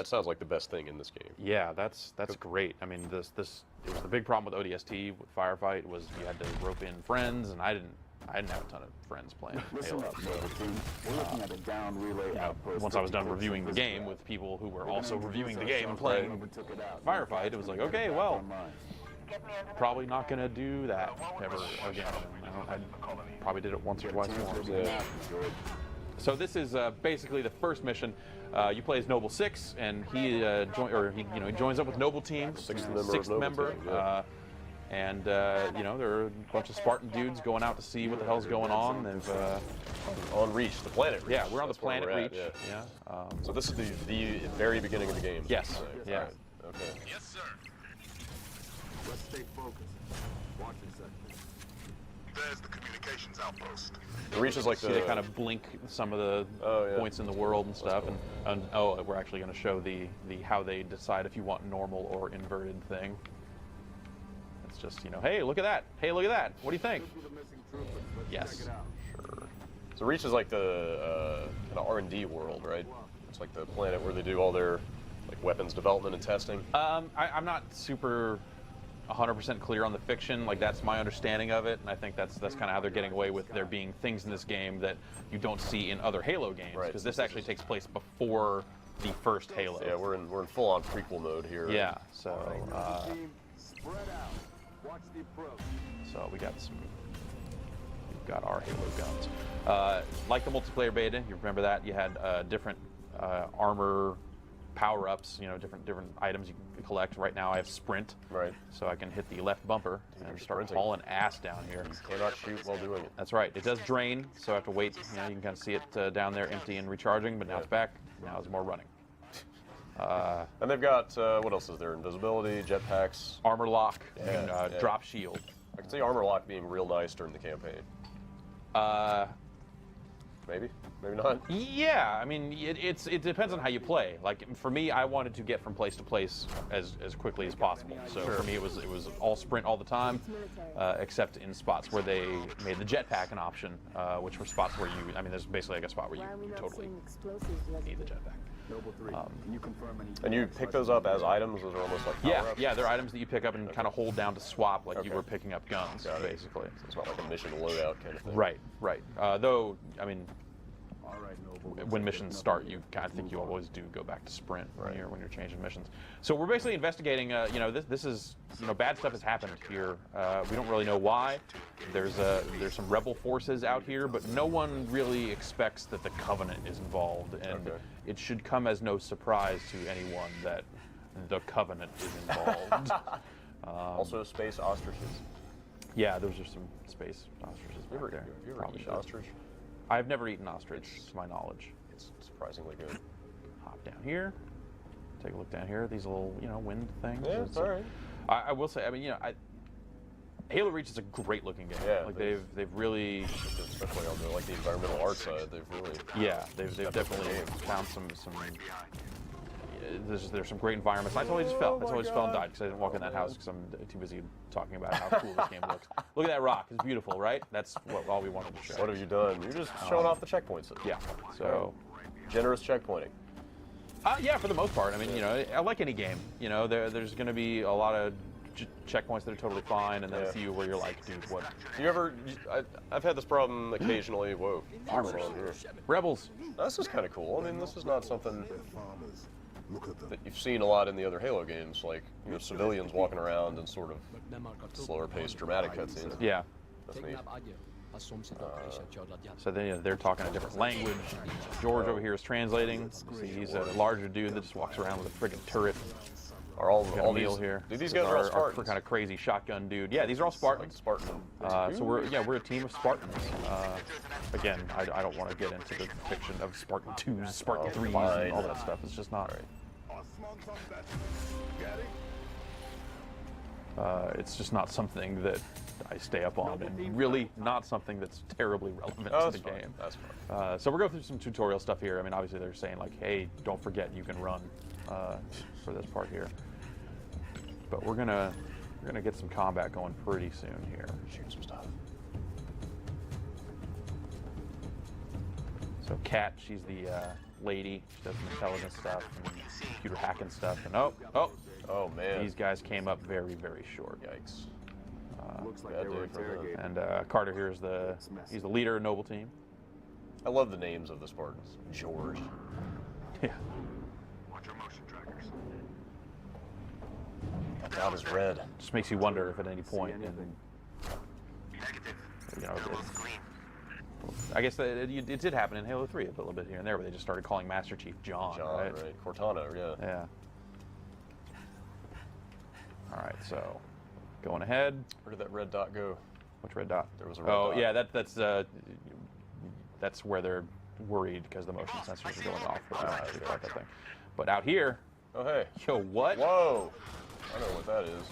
[SPEAKER 2] sounds like the best thing in this game.
[SPEAKER 3] Yeah, that's great. I mean, it was the big problem with ODST with firefight was you had to rope in friends, and I didn't have a ton of friends playing Halo. So, once I was done reviewing the game with people who were also reviewing the game and playing firefight, it was like, okay, well, probably not going to do that ever again. I probably did it once or twice more. So this is basically the first mission. You play as Noble 6, and he joins up with Noble Team, sixth member. And there are a bunch of Spartan dudes going out to see what the hell's going on. They've
[SPEAKER 2] on Reach, the planet Reach.
[SPEAKER 3] Yeah, we're on the planet Reach.
[SPEAKER 2] Yeah. So this is the very beginning of the game.
[SPEAKER 3] Yes. Yeah.
[SPEAKER 2] Right. Okay.
[SPEAKER 9] Yes, sir. Let's stay focused. Watch this sector. There's the communications outpost.
[SPEAKER 2] The Reach is like
[SPEAKER 3] they kind of blink some of the points in the world and stuff, and we're actually going to show the how they decide if you want normal or inverted thing. It's just, hey, look at that. Hey, look at that. What do you think? Yes.
[SPEAKER 2] Sure. So Reach is like the kind of R&D world, right? It's like the planet where they do all their like weapons development and testing.
[SPEAKER 3] I'm not super 100% clear on the fiction. Like, that's my understanding of it, and I think that's kind of how they're getting away with there being things in this game that you don't see in other Halo games, because this actually takes place before the first Halo.
[SPEAKER 2] Yeah, we're in full-on prequel mode here.
[SPEAKER 3] Yeah. So. So we've got our Halo guns. Like the multiplayer beta, you remember that you had different armor power-ups, different items you can collect. Right now I have sprint,
[SPEAKER 2] right? So
[SPEAKER 3] I can hit the left bumper and start hauling ass down here.
[SPEAKER 2] You cannot shoot while doing it.
[SPEAKER 3] That's right. It does drain, so I have to wait. You can kind of see it down there empty and recharging, but now it's back. Now it's more running.
[SPEAKER 2] And they've got, what else is there? Invisibility, jetpacks.
[SPEAKER 3] Armor lock, drop shield.
[SPEAKER 2] I can see armor lock being real nice during the campaign. Maybe not.
[SPEAKER 3] Yeah, I mean, it depends on how you play. Like, for me, I wanted to get from place to place as quickly as possible. So for me, it was all sprint all the time, except in spots where they made the jetpack an option, which were spots where there's basically like a spot where you totally need the jetpack.
[SPEAKER 2] And you pick those up as items? Those are almost like power-ups?
[SPEAKER 3] Yeah, they're items that you pick up and kind of hold down to swap, like you were picking up guns, basically.
[SPEAKER 2] So it's not like a mission loadout kind of thing.
[SPEAKER 3] Right. Though, when missions start, you kind of think you always do go back to sprint when you're changing missions. So we're basically investigating. This is bad stuff has happened here. We don't really know why. There's some rebel forces out here, but no one really expects that the Covenant is involved, and it should come as no surprise to anyone that the Covenant is involved.
[SPEAKER 2] Also, space ostriches.
[SPEAKER 3] Yeah, those are some space ostriches back there.
[SPEAKER 2] Have you ever eaten ostrich?
[SPEAKER 3] I've never eaten ostrich, to my knowledge.
[SPEAKER 2] It's surprisingly good.
[SPEAKER 3] Hop down here. Take a look down here. These little, wind things.
[SPEAKER 2] Yeah, it's all right.
[SPEAKER 3] I will say, Halo Reach is a great looking game.
[SPEAKER 2] Yeah,
[SPEAKER 3] like they've really,
[SPEAKER 2] especially on the environmental art side, they've really.
[SPEAKER 3] Yeah, they've definitely found some. There's some great environments. I totally just fell. And died because I didn't walk in that house because I'm too busy talking about how cool this game looks. Look at that rock. It's beautiful, right? That's all we wanted to show.
[SPEAKER 2] What have you done? You're just showing off the checkpoints.
[SPEAKER 3] Yeah. So
[SPEAKER 2] generous checkpointing.
[SPEAKER 3] Yeah, for the most part. I like any game. There's going to be a lot of checkpoints that are totally fine, and then a few where you're like, dude, what?
[SPEAKER 2] I've had this problem occasionally. Whoa.
[SPEAKER 3] Armors. Rebels.
[SPEAKER 2] This is kind of cool. This is not something that you've seen a lot in the other Halo games, like civilians walking around and sort of slower paced dramatic cutscenes.
[SPEAKER 3] Yeah.
[SPEAKER 2] That's neat.
[SPEAKER 3] So then they're talking a different language. George over here is translating. See, he's a larger dude that just walks around with a friggin' turret.
[SPEAKER 2] Are all these
[SPEAKER 3] here?
[SPEAKER 2] Dude, these guys are all Spartans.
[SPEAKER 3] Our kind of crazy shotgun dude. Yeah, these are all Spartans.
[SPEAKER 2] Like Spartan.
[SPEAKER 3] So we're a team of Spartans. Again, I don't want to get into the fiction of Spartan 2s, Spartan 3s, and all that stuff. It's just not right. It's just not something that I stay up on, and really not something that's terribly relevant to the game.
[SPEAKER 2] That's fine.
[SPEAKER 3] So we're going through some tutorial stuff here. Obviously they're saying like, hey, don't forget you can run for this part here. But we're gonna get some combat going pretty soon here.
[SPEAKER 2] Shoot some stuff.
[SPEAKER 3] So Kat, she's the lady. She does some intelligence stuff and computer hacking stuff. And
[SPEAKER 2] oh man,
[SPEAKER 3] these guys came up very, very short.
[SPEAKER 2] Yikes.
[SPEAKER 9] Looks like they were interrogated.
[SPEAKER 3] And Carter here is he's the leader of Noble Team.
[SPEAKER 2] I love the names of the Spartans. George.
[SPEAKER 3] Yeah.
[SPEAKER 9] Watch your motion trackers.
[SPEAKER 2] That dot is red.
[SPEAKER 3] Just makes you wonder if at any point,
[SPEAKER 9] anything? Negative.
[SPEAKER 3] you know,
[SPEAKER 9] They're both green.
[SPEAKER 3] I guess that it did happen in Halo 3 a little bit here and there, where they just started calling Master Chief John, right?
[SPEAKER 2] Cortana, yeah.
[SPEAKER 3] Yeah. All right, so going ahead.
[SPEAKER 2] Where did that red dot go?
[SPEAKER 3] Which red dot?
[SPEAKER 2] There was a red dot.
[SPEAKER 3] Oh, yeah, that's where they're worried because the motion sensors are going off. That thing. But out here,
[SPEAKER 2] Oh, hey.
[SPEAKER 3] yo, what?
[SPEAKER 2] Whoa. I know what that is.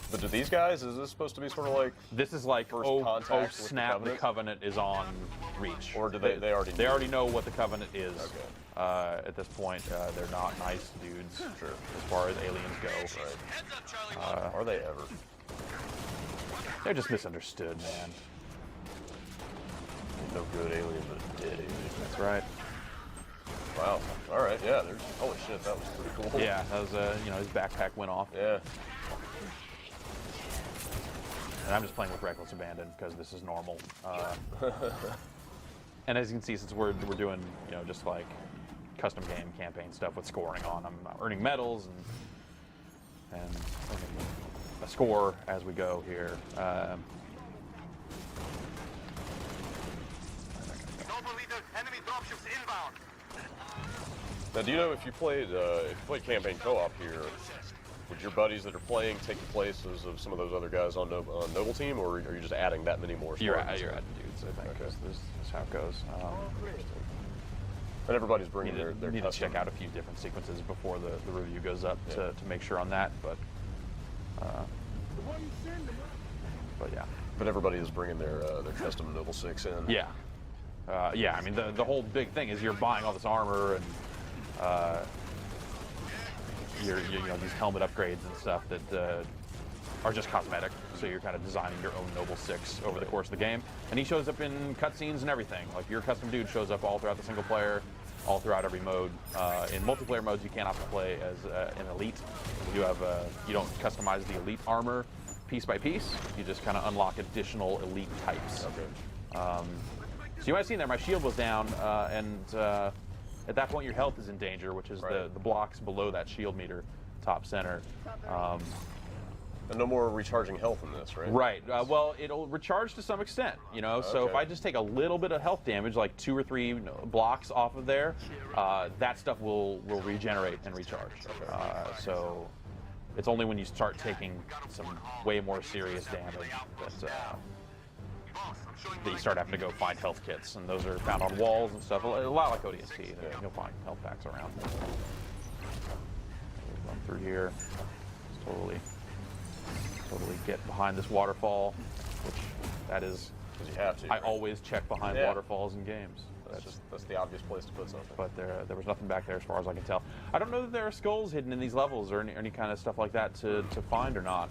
[SPEAKER 2] But do these guys, is this supposed to be sort of like
[SPEAKER 3] This is like,
[SPEAKER 2] First
[SPEAKER 3] oh
[SPEAKER 2] contact with
[SPEAKER 3] snap,
[SPEAKER 2] the
[SPEAKER 3] the Covenant is on Reach.
[SPEAKER 2] Or do they already
[SPEAKER 3] They
[SPEAKER 2] know?
[SPEAKER 3] already know what the Covenant is.
[SPEAKER 2] Okay.
[SPEAKER 3] At this point, they're not nice dudes,
[SPEAKER 2] Sure.
[SPEAKER 3] as far as aliens go.
[SPEAKER 2] Are they ever?
[SPEAKER 3] They're just misunderstood, man.
[SPEAKER 2] No good alien, but a dead alien.
[SPEAKER 3] That's right.
[SPEAKER 2] Wow. All right. Yeah. There's. Holy shit. That was pretty cool.
[SPEAKER 3] Yeah, that was, his backpack went off.
[SPEAKER 2] Yeah.
[SPEAKER 3] And I'm just playing with Reckless Abandon because this is normal. And as you can see, since we're doing, just like custom game campaign stuff with scoring on, I'm earning medals and earning a score as we go here.
[SPEAKER 9] Noble leader, enemy dropships inbound.
[SPEAKER 2] Now, do you know if you played campaign co-op here, would your buddies that are playing take the places of some of those other guys on Noble Team, or are you just adding that many more?
[SPEAKER 3] You're
[SPEAKER 2] Spartans?
[SPEAKER 3] adding dudes, I think.
[SPEAKER 2] Okay.
[SPEAKER 3] This is how it goes.
[SPEAKER 2] And everybody's bringing
[SPEAKER 3] Need
[SPEAKER 2] their
[SPEAKER 3] to
[SPEAKER 2] custom.
[SPEAKER 3] check out a few different sequences before the review goes up to make sure on that, but yeah.
[SPEAKER 2] But everybody is bringing their custom Noble 6 in.
[SPEAKER 3] Yeah. I mean, the whole big thing is you're buying all this armor and these helmet upgrades and stuff that are just cosmetic. So you're kind of designing your own Noble 6 over the course of the game. And he shows up in cutscenes and everything. Like your custom dude shows up all throughout the single player, all throughout every mode. In multiplayer modes, you can't opt to play as an elite. You have you don't customize the elite armor piece by piece. You just kind of unlock additional elite types.
[SPEAKER 2] Okay.
[SPEAKER 3] So you might have seen there, my shield was down, and at that point your health is in danger, which is the blocks below that shield meter, top center.
[SPEAKER 2] And no more recharging health in this, right?
[SPEAKER 3] Right. Well, it'll recharge to some extent, So if I just take a little bit of health damage, like 2 or 3 blocks off of there, that stuff will regenerate and recharge. So it's only when you start taking some way more serious damage that you start having to go find health kits, and those are found on walls and stuff. A lot like ODST, you'll find health packs around. Run through here, just totally get behind this waterfall, which that is.
[SPEAKER 2] Because you have to.
[SPEAKER 3] I always check behind waterfalls in games.
[SPEAKER 2] That's the obvious place to put something.
[SPEAKER 3] But there was nothing back there as far as I can tell. I don't know that there are skulls hidden in these levels or any kind of stuff like that to find or not.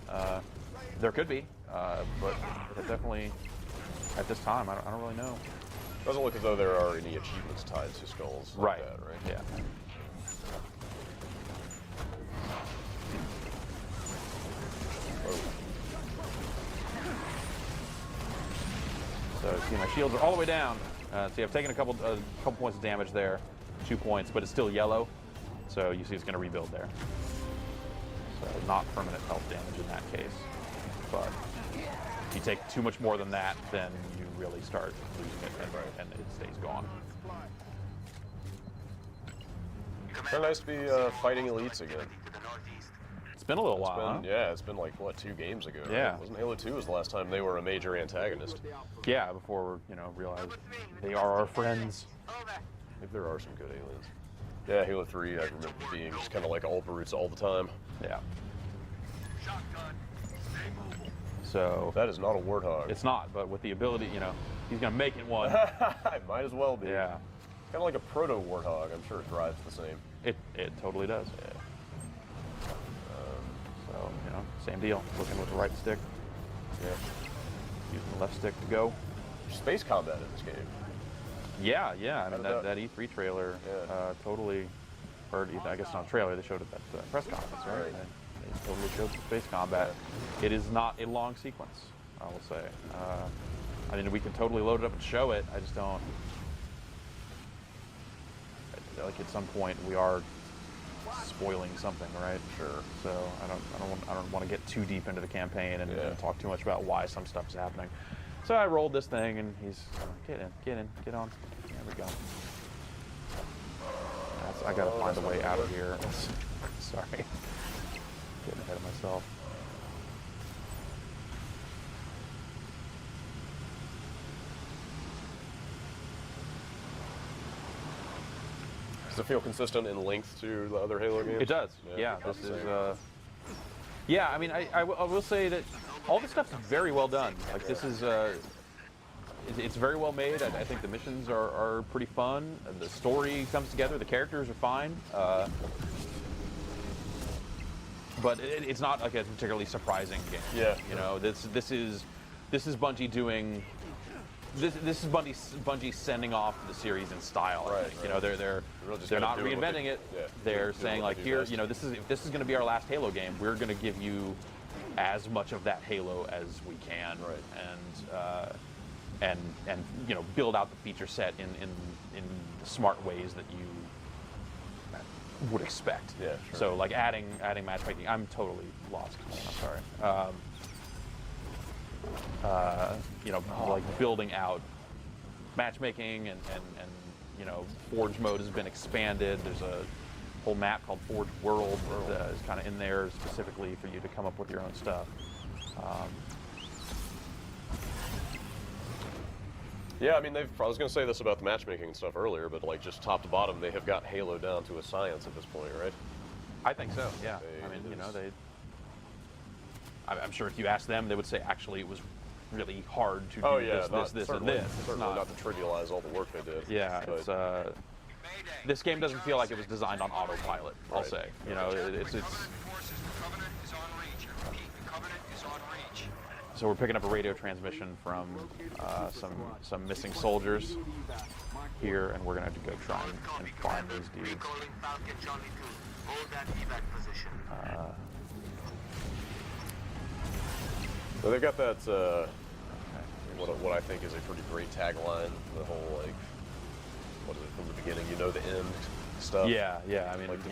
[SPEAKER 3] There could be, but definitely at this time I don't really know.
[SPEAKER 2] Doesn't look as though there are any achievements tied to skulls. Like that, right?
[SPEAKER 3] Yeah. So see, my shields are all the way down. See, I've taken a couple points of damage there, 2 points, but it's still yellow. So you see, it's going to rebuild there. So not permanent health damage in that case. But if you take too much more than that, then you really start losing it, and it stays gone.
[SPEAKER 2] Kind of nice to be fighting elites again.
[SPEAKER 3] It's been a little while, huh?
[SPEAKER 2] Yeah, it's been like, what, 2 games ago?
[SPEAKER 3] Yeah.
[SPEAKER 2] Right? Wasn't Halo 2 was the last time they were a major antagonist?
[SPEAKER 3] Yeah, before we, realized they are our friends.
[SPEAKER 2] Maybe there are some good aliens. Yeah, Halo 3, I remember being just kind of like all brutes all the time.
[SPEAKER 3] Yeah. So
[SPEAKER 2] that is not a warthog.
[SPEAKER 3] It's not, but with the ability, he's gonna make it one.
[SPEAKER 2] It might as well be.
[SPEAKER 3] Yeah.
[SPEAKER 2] Kind of like a proto warthog. I'm sure it drives the same.
[SPEAKER 3] It totally does.
[SPEAKER 2] Yeah.
[SPEAKER 3] So same deal. Looking with the right stick.
[SPEAKER 2] Yeah.
[SPEAKER 3] Using the left stick to go.
[SPEAKER 2] space combat in this game.
[SPEAKER 3] Yeah. I mean, that E3 trailer totally, or I guess not trailer, they showed it at the press conference, right? They totally showed some space combat. It is not a long sequence, I will say. I mean, we can totally load it up and show it. I just don't. Like at some point, we are spoiling something, right? Sure. So I don't want to get too deep into the campaign and talk too much about why some stuff is happening. So I rolled this thing, and he's get on. There we go. I gotta find a way out of here. Sorry, getting ahead of myself.
[SPEAKER 2] Does it feel consistent in length to the other Halo games?
[SPEAKER 3] It does. Yeah, this is. Yeah, I mean, I will say that all this stuff's very well done. Like this is. It's very well made. I think the missions are pretty fun. The story comes together. The characters are fine. But it's not like a particularly surprising game. Yeah. You know, this is Bungie doing. This is Bungie sending off the series in style. I think. You know, they're not reinventing it. They're saying like, here, you know, if this is going to be our last Halo game, we're going to give you as much of that Halo as we can, and you know, build out the feature set in smart ways that you would expect. Yeah. Sure. So like adding matchmaking, I'm totally lost. I'm sorry. You know, like building out matchmaking and you know, Forge mode has been expanded. There's a whole map called Forge World that is kind of in there specifically for you to come up with your own stuff.
[SPEAKER 2] Yeah, I mean, I was going to say this about the matchmaking and stuff earlier, but like just top to bottom, they have got Halo down to a science at this point, right?
[SPEAKER 3] I think so. Yeah. I mean, you know, I'm sure if you ask them, they would say actually it was really hard to do this, and this.
[SPEAKER 2] Certainly not to trivialize all the work they did.
[SPEAKER 3] Yeah, it's this game doesn't feel like it was designed on autopilot. I'll say, you know, it's. So we're picking up a radio transmission from some missing soldiers here, and we're gonna have to go try and find these dudes.
[SPEAKER 2] So they've got that, what I think is a pretty great tagline, the whole, like, what is it, from the beginning, you know the end stuff.
[SPEAKER 3] Yeah, I mean,
[SPEAKER 2] like,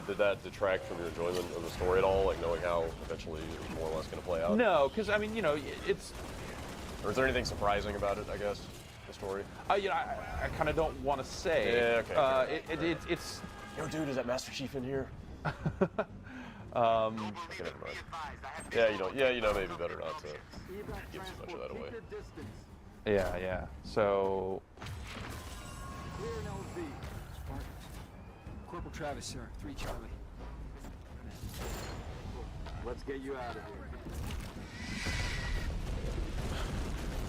[SPEAKER 2] did that detract from your enjoyment of the story at all, like knowing how eventually it was more or less going to play out?
[SPEAKER 3] No, because, I mean, you know, it's...
[SPEAKER 2] Or is there anything surprising about it, I guess, the story?
[SPEAKER 3] You know, I kind of don't want to say.
[SPEAKER 2] Yeah, okay.
[SPEAKER 3] It's...
[SPEAKER 2] Yo, dude, is that Master Chief in here?
[SPEAKER 3] Okay,
[SPEAKER 2] never mind. Yeah, you don't. Yeah, you know, maybe better not to give too much of that away.
[SPEAKER 3] Yeah. So.
[SPEAKER 10] Corporal Travis, sir. 3 Charlie.
[SPEAKER 9] Let's get you out of here.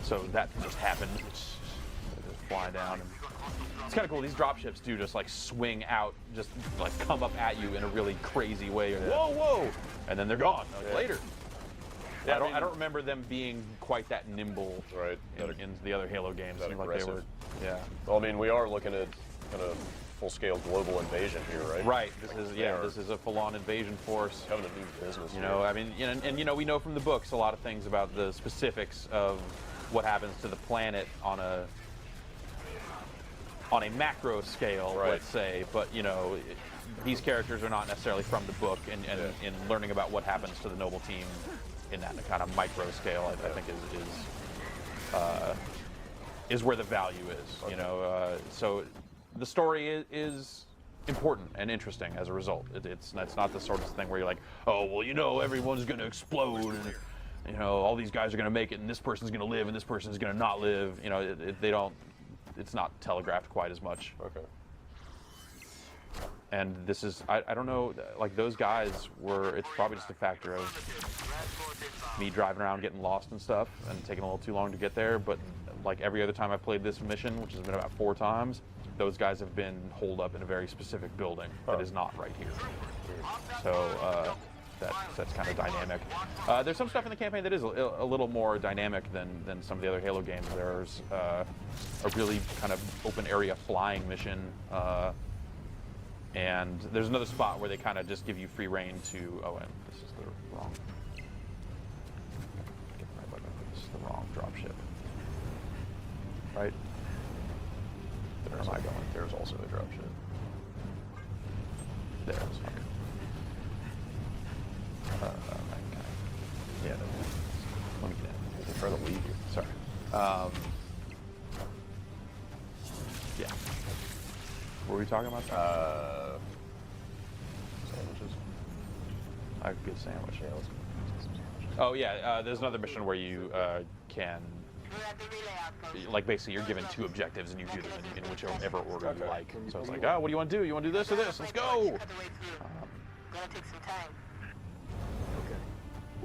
[SPEAKER 3] So that just happened. Just fly down. And it's kind of cool. These dropships do just like swing out, just like come up at you in a really crazy way. Whoa! And then they're gone later. Yeah, I don't remember them being quite that nimble,
[SPEAKER 2] right?
[SPEAKER 3] In the other Halo games.
[SPEAKER 2] That
[SPEAKER 3] like
[SPEAKER 2] aggressive.
[SPEAKER 3] They were, yeah.
[SPEAKER 2] Well, I mean, we are looking at kind of full-scale global invasion here, right?
[SPEAKER 3] Right. This is a full-on invasion force.
[SPEAKER 2] Having a new business.
[SPEAKER 3] You know, I mean, and you know, we know from the books a lot of things about the specifics of what happens to the planet on a macro scale, let's say. But you know, these characters are not necessarily from the book, and in learning about what happens to the Noble team in that kind of micro scale, I think is where the value is. You know, so the story is important and interesting as a result. It's not the sort of thing where you're like, oh well, you know, everyone's going to explode, and you know, all these guys are going to make it, and this person's going to live, and this person's going to not live. You know, they don't. It's not telegraphed quite as much.
[SPEAKER 2] Okay.
[SPEAKER 3] And this is, I don't know, like those guys were, it's probably just a factor of me driving around getting lost and stuff and taking a little too long to get there. But like every other time I've played this mission, which has been about 4 times, those guys have been holed up in a very specific building that is not right here. So that's kind of dynamic. There's some stuff in the campaign that is a little more dynamic than some of the other Halo games. There's a really kind of open area flying mission, and there's another spot where they kind of just give you free reign to. Oh, and this is the wrong. Get the right button. This is the wrong dropship. Right? Where am I going?
[SPEAKER 2] There's also a dropship.
[SPEAKER 3] There it is. Okay. Yeah. Let me get in.
[SPEAKER 2] They're trying to leave you.
[SPEAKER 3] Sorry. Yeah. What were we talking about?
[SPEAKER 2] Sandwiches.
[SPEAKER 3] A good sandwich. Yeah, let's get some sandwiches. Oh yeah, there's another mission where you can, like, basically you're given 2 objectives and you do them in whichever order you like. So it's like, oh, what do you want to do? You want to do this or this? Let's go.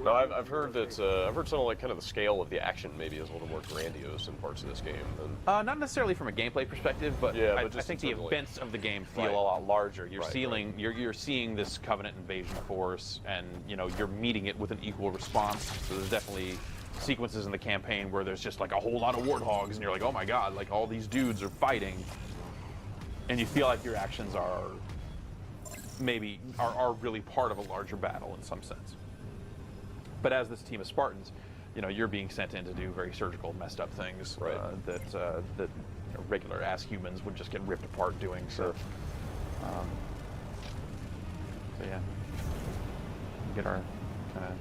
[SPEAKER 2] No, I've heard that I've heard some like kind of the scale of the action maybe is a little more grandiose in parts of this game than.
[SPEAKER 3] Not necessarily from a gameplay perspective, but,
[SPEAKER 2] yeah,
[SPEAKER 3] I
[SPEAKER 2] just
[SPEAKER 3] think the
[SPEAKER 2] like,
[SPEAKER 3] events of the game feel
[SPEAKER 2] right.
[SPEAKER 3] a lot larger. You're
[SPEAKER 2] Right,
[SPEAKER 3] seeing
[SPEAKER 2] right.
[SPEAKER 3] you're seeing this Covenant invasion force, and you're meeting it with an equal response. So there's definitely sequences in the campaign where there's just like a whole lot of warthogs, and you're like, oh my god, like all these dudes are fighting, and you feel like your actions are really part of a larger battle in some sense. But as this team of Spartans, you're being sent in to do very surgical, messed up things
[SPEAKER 2] right.
[SPEAKER 3] that regular ass humans would just get ripped apart doing. So, so yeah, we get our kind of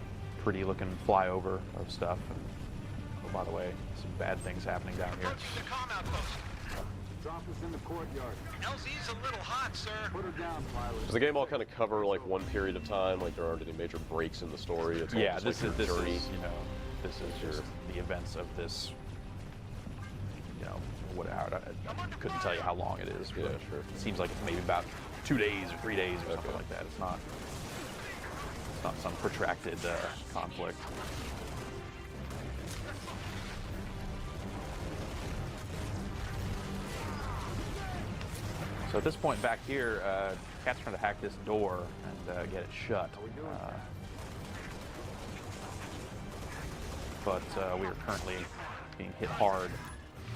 [SPEAKER 3] pretty looking flyover of stuff. And, oh, by the way, some bad things happening down here.
[SPEAKER 9] Drop us in the courtyard.
[SPEAKER 8] LZ's a little hot, sir.
[SPEAKER 9] Put her down, pilot.
[SPEAKER 2] Does the game all kind of cover like one period of time? Like there aren't any major breaks in the story? It's all
[SPEAKER 3] Yeah,
[SPEAKER 2] just,
[SPEAKER 3] this
[SPEAKER 2] like,
[SPEAKER 3] is
[SPEAKER 2] your journey?
[SPEAKER 3] this is just the events of this. I couldn't tell you how long it is. But
[SPEAKER 2] Yeah, sure.
[SPEAKER 3] It seems like it's maybe about 2 days or 3 days or something like that. It's not some protracted conflict. So at this point back here, Cat's trying to hack this door and get it shut. But we are currently being hit hard.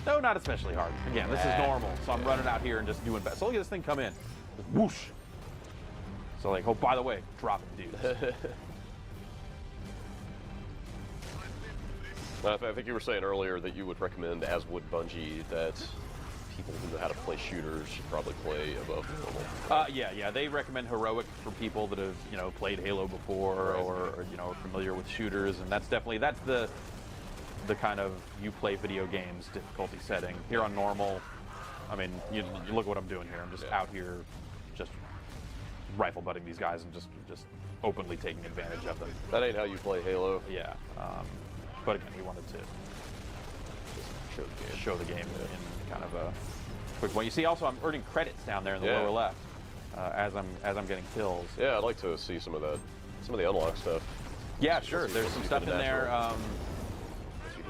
[SPEAKER 3] No, not especially hard. Again, this is normal. So I'm running out here and just doing best. So look at this thing come in. Just whoosh. So like, oh, by the way, drop it, dudes.
[SPEAKER 2] I think you were saying earlier that you would recommend, as would Bungie, that people who know how to play shooters should probably play above normal.
[SPEAKER 3] Yeah. They recommend heroic for people that have played Halo before,
[SPEAKER 2] right.
[SPEAKER 3] or are familiar with shooters, and that's the kind of you play video games difficulty setting. Here on normal, I mean, you look at what I'm doing here. I'm just out here, just rifle butting these guys and just openly taking advantage of them.
[SPEAKER 2] That ain't how you play Halo.
[SPEAKER 3] Yeah. But again, we wanted to just show the game in kind of a quick way. You see, also I'm earning credits down there in the lower left as I'm getting kills.
[SPEAKER 2] Yeah, I'd like to see some of the unlock stuff.
[SPEAKER 3] Yeah, sure. There's some stuff in there.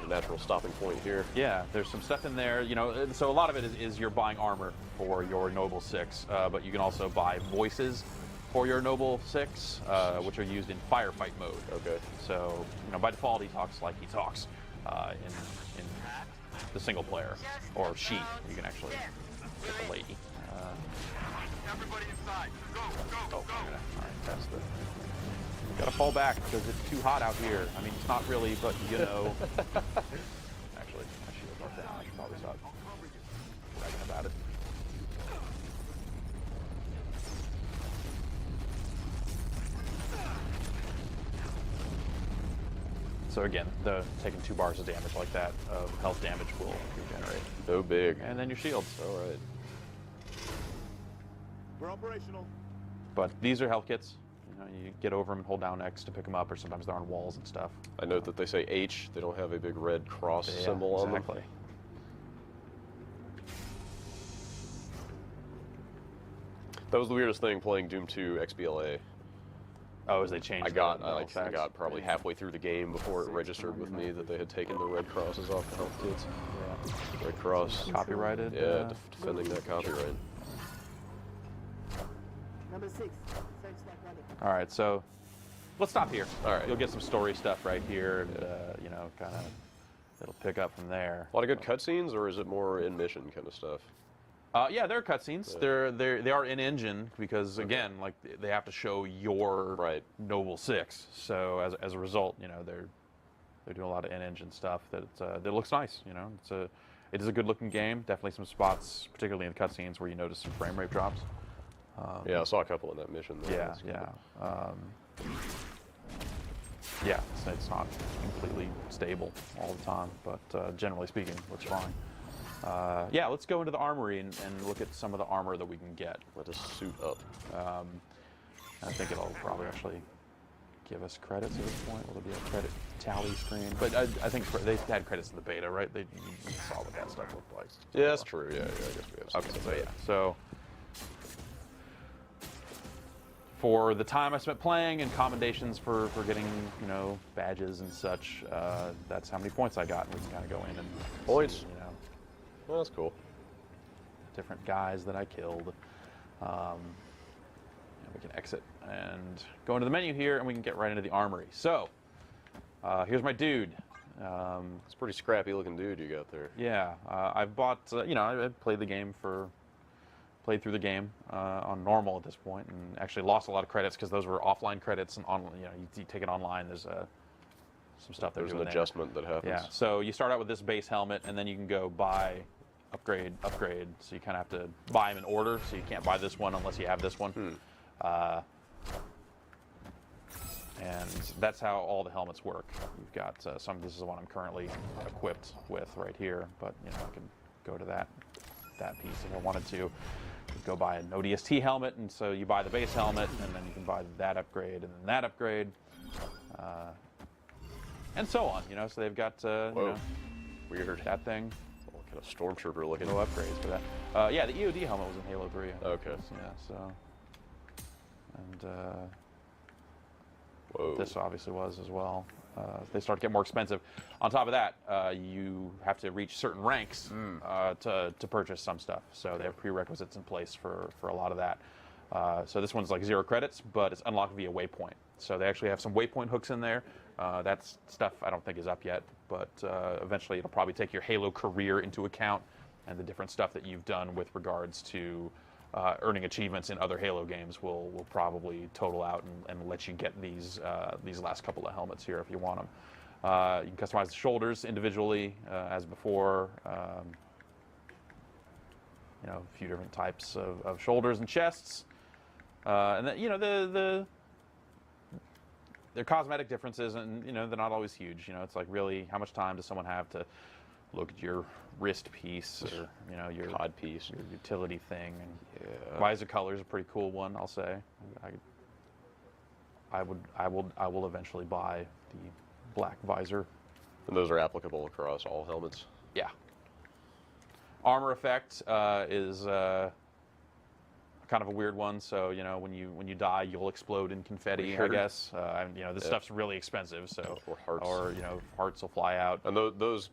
[SPEAKER 2] Natural stopping point here.
[SPEAKER 3] Yeah, there's some stuff in there. So a lot of it is you're buying armor for your Noble 6, but you can also buy voices for your Noble 6, which are used in firefight mode.
[SPEAKER 2] Okay.
[SPEAKER 3] So, by default, he talks like he talks in the single player, or she. You can actually get the lady.
[SPEAKER 8] Everybody inside. Go.
[SPEAKER 3] All right, that's the. Gotta fall back because it's too hot out here. I mean, it's not really, but Actually, my shield went down. I should probably stop bragging about it. So again, taking 2 bars of damage like that of health damage will regenerate.
[SPEAKER 2] So big.
[SPEAKER 3] And then your shields.
[SPEAKER 2] All right.
[SPEAKER 9] We're operational.
[SPEAKER 3] But these are health kits. You get over them and hold down X to pick them up, or sometimes they're on walls and stuff.
[SPEAKER 2] I note that they say H. They don't have a big red cross symbol on them.
[SPEAKER 3] Exactly.
[SPEAKER 2] That was the weirdest thing playing Doom 2 XBLA.
[SPEAKER 3] Oh, as they changed.
[SPEAKER 2] I got probably halfway through the game before it registered with me that they had taken the red crosses off the health kits.
[SPEAKER 3] Yeah.
[SPEAKER 2] Red cross.
[SPEAKER 3] Copyrighted.
[SPEAKER 2] Yeah, defending that copyright.
[SPEAKER 10] Number 6.
[SPEAKER 3] All right, so let's stop here.
[SPEAKER 2] All right.
[SPEAKER 3] You'll get some story stuff right here, and you know, kind of, it'll pick up from there.
[SPEAKER 2] A lot of good cutscenes, or is it more in mission kind of stuff?
[SPEAKER 3] Yeah, there are cutscenes. They are in engine because again, like they have to show your Noble 6. So as a result, you know, they're doing a lot of in engine stuff that looks nice. You know, it is a good looking game. Definitely some spots, particularly in the cutscenes, where you notice some frame rate drops.
[SPEAKER 2] Yeah, I saw a couple in that mission. There.
[SPEAKER 3] Yeah, it's not completely stable all the time, but generally speaking, looks fine. Yeah, let's go into the armory and look at some of the armor that we can get.
[SPEAKER 2] Let us suit up.
[SPEAKER 3] I think it'll probably actually give us credits at this point. Will there be a credit tally screen? But I think they had credits in the beta, right? You saw what that stuff looked like.
[SPEAKER 2] Yeah, that's true. Yeah, I guess we have.
[SPEAKER 3] Okay, so yeah, so for the time I spent playing and commendations for getting, you know, badges and such, that's how many points I got, and we can kind of go in and
[SPEAKER 2] points.
[SPEAKER 3] See, you know,
[SPEAKER 2] well, that's cool.
[SPEAKER 3] Different guys that I killed. We can exit and go into the menu here, and we can get right into the armory. So here's my dude.
[SPEAKER 2] It's a pretty scrappy looking dude you got there.
[SPEAKER 3] Yeah, I've bought. You know, I played through the game on normal at this point, and actually lost a lot of credits because those were offline credits, and you know, you take it online. There's some stuff
[SPEAKER 2] there's an adjustment that happens.
[SPEAKER 3] Yeah. So you start out with this base helmet, and then you can go buy, upgrade. So you kind of have to buy them in order. So you can't buy this one unless you have this one. And that's how all the helmets work. You've got some. This is the one I'm currently equipped with right here, but you know, I can go to that piece if I wanted to. Go buy an ODST helmet, and so you buy the base helmet, and then you can buy that upgrade, and then that upgrade, and so on. You know, so they've got you know,
[SPEAKER 2] weird
[SPEAKER 3] that thing.
[SPEAKER 2] All kind of stormtrooper looking.
[SPEAKER 3] No upgrades for that. Yeah, the EOD helmet was in Halo 3.
[SPEAKER 2] Okay.
[SPEAKER 3] Yeah. So. And
[SPEAKER 2] whoa.
[SPEAKER 3] This obviously was as well. They start to get more expensive. On top of that, you have to reach certain ranks to purchase some stuff. So they have prerequisites in place for a lot of that. So this one's like 0 credits, but it's unlocked via waypoint. So they actually have some waypoint hooks in there. That's stuff I don't think is up yet, but eventually it'll probably take your Halo career into account and the different stuff that you've done with regards to earning achievements in other Halo games will probably total out and let you get these last couple of helmets here if you want them. You can customize the shoulders individually as before. You know, a few different types of shoulders and chests, and then, you know, they're cosmetic differences, and you know, they're not always huge. You know, it's like, really, how much time does someone have to look at your wrist piece, or you know, your
[SPEAKER 2] cod piece,
[SPEAKER 3] your utility thing? And visor color is a pretty cool one, I'll say. I will eventually buy the black visor.
[SPEAKER 2] And those are applicable across all helmets.
[SPEAKER 3] Yeah. Armor effect is kind of a weird one. So, you know, when you die, you'll explode in confetti, I guess. You know, this stuff's really expensive, so
[SPEAKER 2] or hearts,
[SPEAKER 3] or you know, hearts will fly out.
[SPEAKER 2] And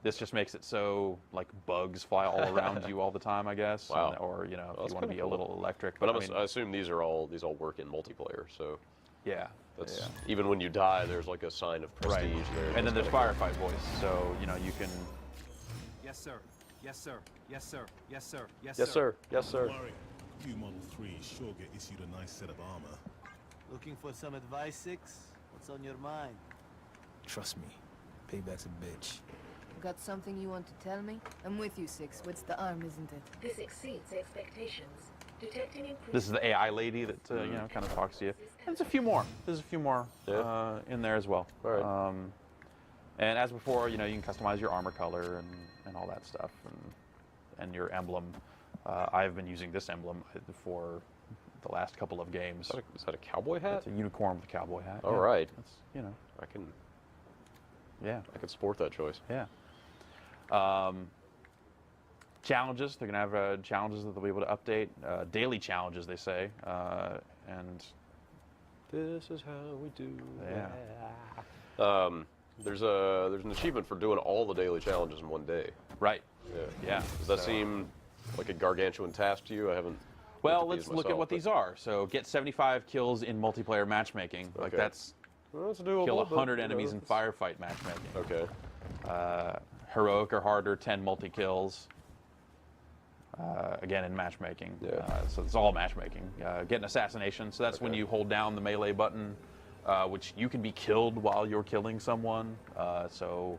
[SPEAKER 2] this
[SPEAKER 3] just makes it so like bugs fly all around you all the time, I guess.
[SPEAKER 2] Wow.
[SPEAKER 3] Or you know,
[SPEAKER 2] well,
[SPEAKER 3] if you want to be a little electric.
[SPEAKER 2] But
[SPEAKER 3] I mean,
[SPEAKER 2] I assume these all work in multiplayer. So
[SPEAKER 3] yeah.
[SPEAKER 2] That's even when you die, there's like a sign of prestige there.
[SPEAKER 3] And then there's firefight voice, so you know, you can.
[SPEAKER 10] Yes, sir. Yes, sir. Yes, sir. Yes, sir. Yes,
[SPEAKER 2] yes, sir. Yes, sir.
[SPEAKER 9] Don't worry. You Model 3 sure get issued a nice set of armor.
[SPEAKER 10] Looking for some advice, Six? What's on your mind?
[SPEAKER 11] Trust me, payback's a bitch.
[SPEAKER 12] Got something you want to tell me? I'm with you, Six. What's the arm, isn't it?
[SPEAKER 13] This exceeds expectations. Detecting increase.
[SPEAKER 3] This is the AI lady that you know, kind of talks to you. And there's a few more. There's a few more in there as well.
[SPEAKER 2] All right.
[SPEAKER 3] And as before, you know, you can customize your armor color and all that stuff, and your emblem. I've been using this emblem for the last couple of games.
[SPEAKER 2] Is that a cowboy hat?
[SPEAKER 3] It's a unicorn with a cowboy hat.
[SPEAKER 2] All right.
[SPEAKER 3] It's, you know,
[SPEAKER 2] I can support that choice.
[SPEAKER 3] Yeah. Challenges. They're gonna have challenges that they'll be able to update. Daily challenges, they say. And
[SPEAKER 2] this is how we do.
[SPEAKER 3] Yeah.
[SPEAKER 2] There's an achievement for doing all the daily challenges in one day.
[SPEAKER 3] Right. Yeah.
[SPEAKER 2] Does that seem like a gargantuan task to you? I haven't.
[SPEAKER 3] Well, let's look at what these are. So get 75 kills in multiplayer matchmaking. Like that's
[SPEAKER 2] Well, that's doable.
[SPEAKER 3] Kill
[SPEAKER 2] but,
[SPEAKER 3] 100
[SPEAKER 2] you know,
[SPEAKER 3] enemies in firefight matchmaking.
[SPEAKER 2] Okay.
[SPEAKER 3] Heroic or harder, 10 multi-kills. Again, in matchmaking. So it's all matchmaking. Get an assassination. So that's when you hold down the melee button, which you can be killed while you're killing someone. So,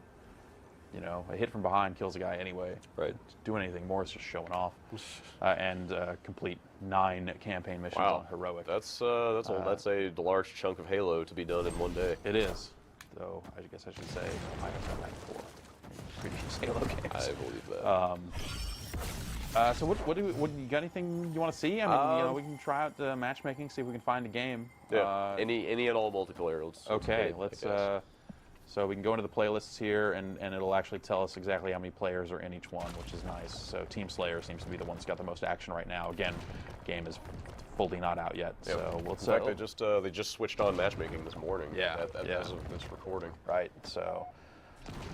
[SPEAKER 3] you know, a hit from behind kills a guy anyway.
[SPEAKER 2] Right.
[SPEAKER 3] Doing anything more is just showing off. And complete 9 campaign missions on heroic.
[SPEAKER 2] That's a large chunk of Halo to be done in one day.
[SPEAKER 3] It is. So I guess I should say I have done that before. Previous Halo games.
[SPEAKER 2] I believe that.
[SPEAKER 3] So what do you got? Anything you want to see? I mean, you know, we can try out the matchmaking, see if we can find a game.
[SPEAKER 2] Yeah. Any and all multiplayer.
[SPEAKER 3] Let's so we can go into the playlists here, and it'll actually tell us exactly how many players are in each one, which is nice. So Team Slayer seems to be the one that's got the most action right now. Again, game is fully not out yet. Yep. So
[SPEAKER 2] in fact, they just switched on matchmaking this morning. As of this recording.
[SPEAKER 3] Right. So.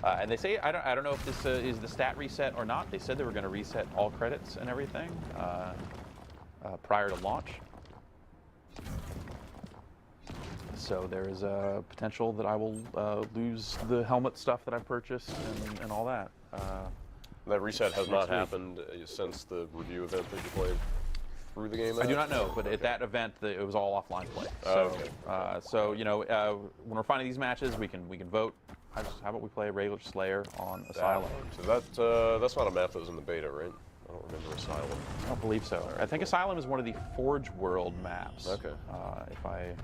[SPEAKER 3] And they say, I don't know if this is the stat reset or not. They said they were going to reset all credits and everything prior to launch. So there is a potential that I will lose the helmet stuff that I purchased and all that.
[SPEAKER 2] That reset has not happened since the review event that you played through the game?
[SPEAKER 3] I do not know, but at that event, it was all offline play. So, so you know, when we're finding these matches, we can vote. How about we play regular Slayer on Asylum?
[SPEAKER 2] So that's not a map that was in the beta, right? I don't remember Asylum.
[SPEAKER 3] I don't believe so. I think Asylum is one of the Forge World maps.
[SPEAKER 2] Okay.
[SPEAKER 3] If I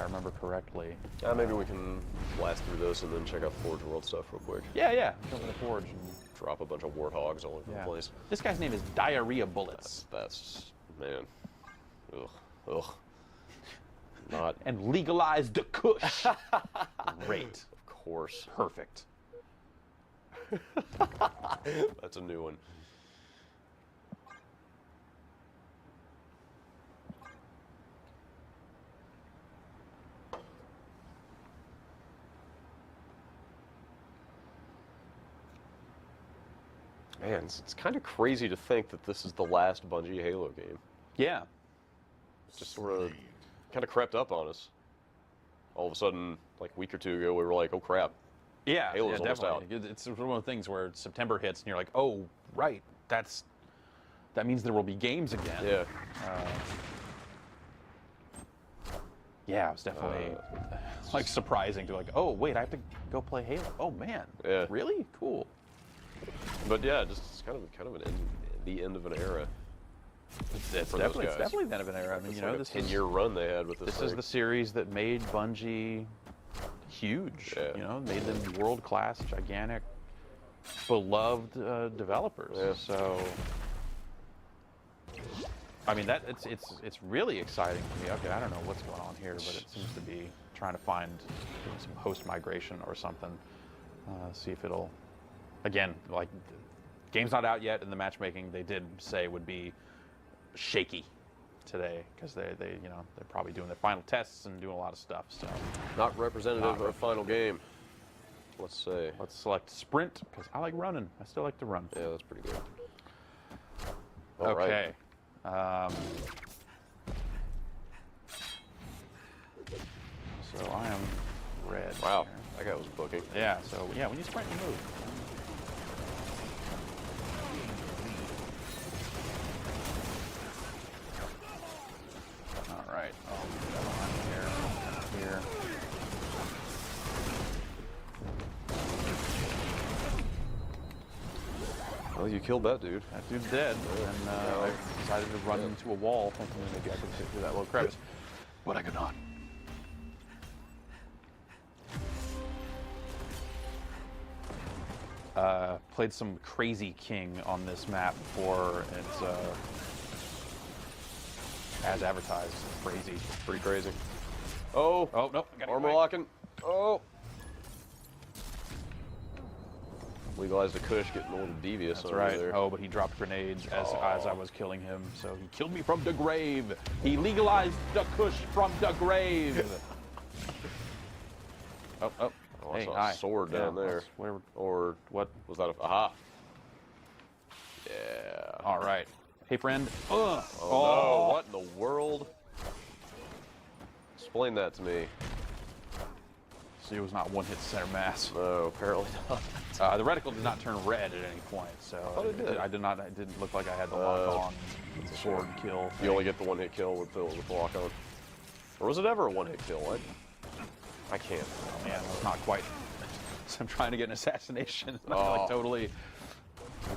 [SPEAKER 3] remember correctly.
[SPEAKER 2] Maybe we can blast through those and then check out the Forge World stuff real quick.
[SPEAKER 3] Yeah. Jump in the Forge and
[SPEAKER 2] drop a bunch of warthogs all over the place.
[SPEAKER 3] This guy's name is Diarrhea Bullets.
[SPEAKER 2] That's man. Ugh. Not.
[SPEAKER 3] And legalize the kush. Great.
[SPEAKER 2] Of course.
[SPEAKER 3] Perfect.
[SPEAKER 2] That's a new one. Man, it's kind of crazy to think that this is the last Bungie Halo game.
[SPEAKER 3] Yeah.
[SPEAKER 2] It's just sort of kind of crept up on us. All of a sudden, like a week or two ago, we were like, oh crap.
[SPEAKER 3] Yeah,
[SPEAKER 2] Halo's almost
[SPEAKER 3] definitely.
[SPEAKER 2] out.
[SPEAKER 3] It's one of those things where September hits and you're like, oh, right, that means there will be games again.
[SPEAKER 2] Yeah.
[SPEAKER 3] Yeah, it was definitely like surprising to like, oh wait, I have to go play Halo. Oh man, really? Cool.
[SPEAKER 2] But yeah, it's kind of the end of an era.
[SPEAKER 3] It's definitely the end of an era. I mean,
[SPEAKER 2] it's
[SPEAKER 3] you know,
[SPEAKER 2] like
[SPEAKER 3] this
[SPEAKER 2] 10-year run they had with this.
[SPEAKER 3] This is the series that made Bungie huge.
[SPEAKER 2] Yeah.
[SPEAKER 3] You know, made them world-class, gigantic, beloved developers.
[SPEAKER 2] Yeah.
[SPEAKER 3] So, I mean, it's really exciting to me. Okay, I don't know what's going on here, but it seems to be trying to find some host migration or something. See if it'll. Again, like, game's not out yet, and the matchmaking they did say would be shaky today because they you know, they're probably doing their final tests and doing a lot of stuff. So
[SPEAKER 2] not representative of a final game. Let's say.
[SPEAKER 3] Let's select sprint because I like running. I still like to run.
[SPEAKER 2] Yeah, that's pretty good.
[SPEAKER 3] Okay. So I am red.
[SPEAKER 2] Wow, that guy was booking.
[SPEAKER 3] Yeah. So yeah, when you sprint, you move. All right. Here.
[SPEAKER 2] Well, you killed that dude.
[SPEAKER 3] That dude's dead, and I decided to run into a wall, thinking that maybe I could fit through that little crevice. But I could not. Played some Crazy King on this map before. It's as advertised. Crazy.
[SPEAKER 2] Pretty crazy. Oh
[SPEAKER 3] no!
[SPEAKER 2] Armor locking. Oh. Legalized the Kush, getting a little devious.
[SPEAKER 3] That's right.
[SPEAKER 2] There.
[SPEAKER 3] Oh, but he dropped grenades as I was killing him, so he killed me from the grave. He legalized the Kush from the grave. Oh.
[SPEAKER 2] I
[SPEAKER 3] Hey,
[SPEAKER 2] saw a sword down there. Or
[SPEAKER 3] what
[SPEAKER 2] was that? Aha. Yeah.
[SPEAKER 3] All right. Hey, friend.
[SPEAKER 2] Oh no! What in the world? Explain that to me.
[SPEAKER 3] it was not one hit center mass.
[SPEAKER 2] No, apparently not.
[SPEAKER 3] The reticle did not turn red at any point, so
[SPEAKER 2] it did.
[SPEAKER 3] I did not. It didn't look like I had the lock on sword kill.
[SPEAKER 2] You only get the one hit kill with the lock on. Or was it ever a one hit kill? I can't.
[SPEAKER 3] Oh, man, it's not quite. So I'm trying to get an assassination. I like totally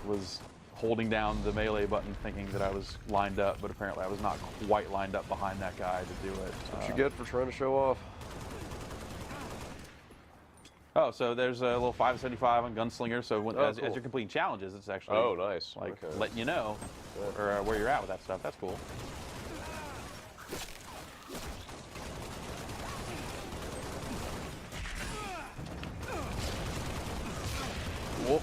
[SPEAKER 3] was holding down the melee button thinking that I was lined up, but apparently I was not quite lined up behind that guy to do it.
[SPEAKER 2] That's what you get for trying to show off.
[SPEAKER 3] Oh, so there's a little 575 on Gunslinger, so when, as
[SPEAKER 2] cool.
[SPEAKER 3] you're completing challenges, it's actually
[SPEAKER 2] nice.
[SPEAKER 3] like letting you know or, where you're at with that stuff. That's cool. Whoop.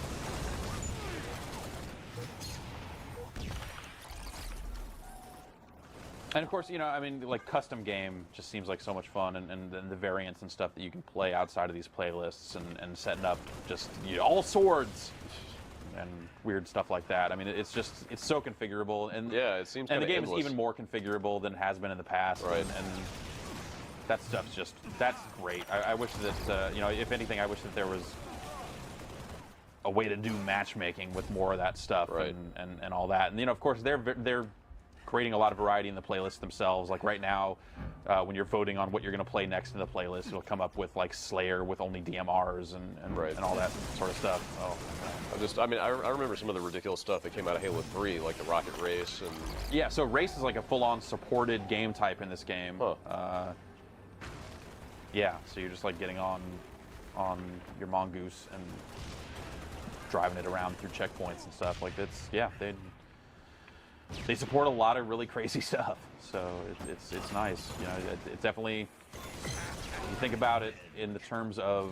[SPEAKER 3] And of course, you know, I mean, like custom game just seems like so much fun, and the variants and stuff that you can play outside of these playlists, and setting up just all swords and weird stuff like that. I mean, it's so configurable, and
[SPEAKER 2] yeah, it seems.
[SPEAKER 3] And the game
[SPEAKER 2] endless.
[SPEAKER 3] is even more configurable than it has been in the past,
[SPEAKER 2] right?
[SPEAKER 3] And that stuff's that's great. I wish that you know, if anything, I wish that there was a way to do matchmaking with more of that stuff,
[SPEAKER 2] right?
[SPEAKER 3] And all that, and you know, of course, they're creating a lot of variety in the playlists themselves. Like right now, when you're voting on what you're going to play next in the playlist, it'll come up with like Slayer with only DMRs and all that sort of stuff. Oh,
[SPEAKER 2] I remember some of the ridiculous stuff that came out of Halo 3, like the rocket race and.
[SPEAKER 3] Yeah, so race is like a full-on supported game type in this game.
[SPEAKER 2] Huh.
[SPEAKER 3] Yeah, so you're just like getting on your mongoose and driving it around through checkpoints and stuff. Like they support a lot of really crazy stuff, so it's nice. You know, it definitely. You think about it in the terms of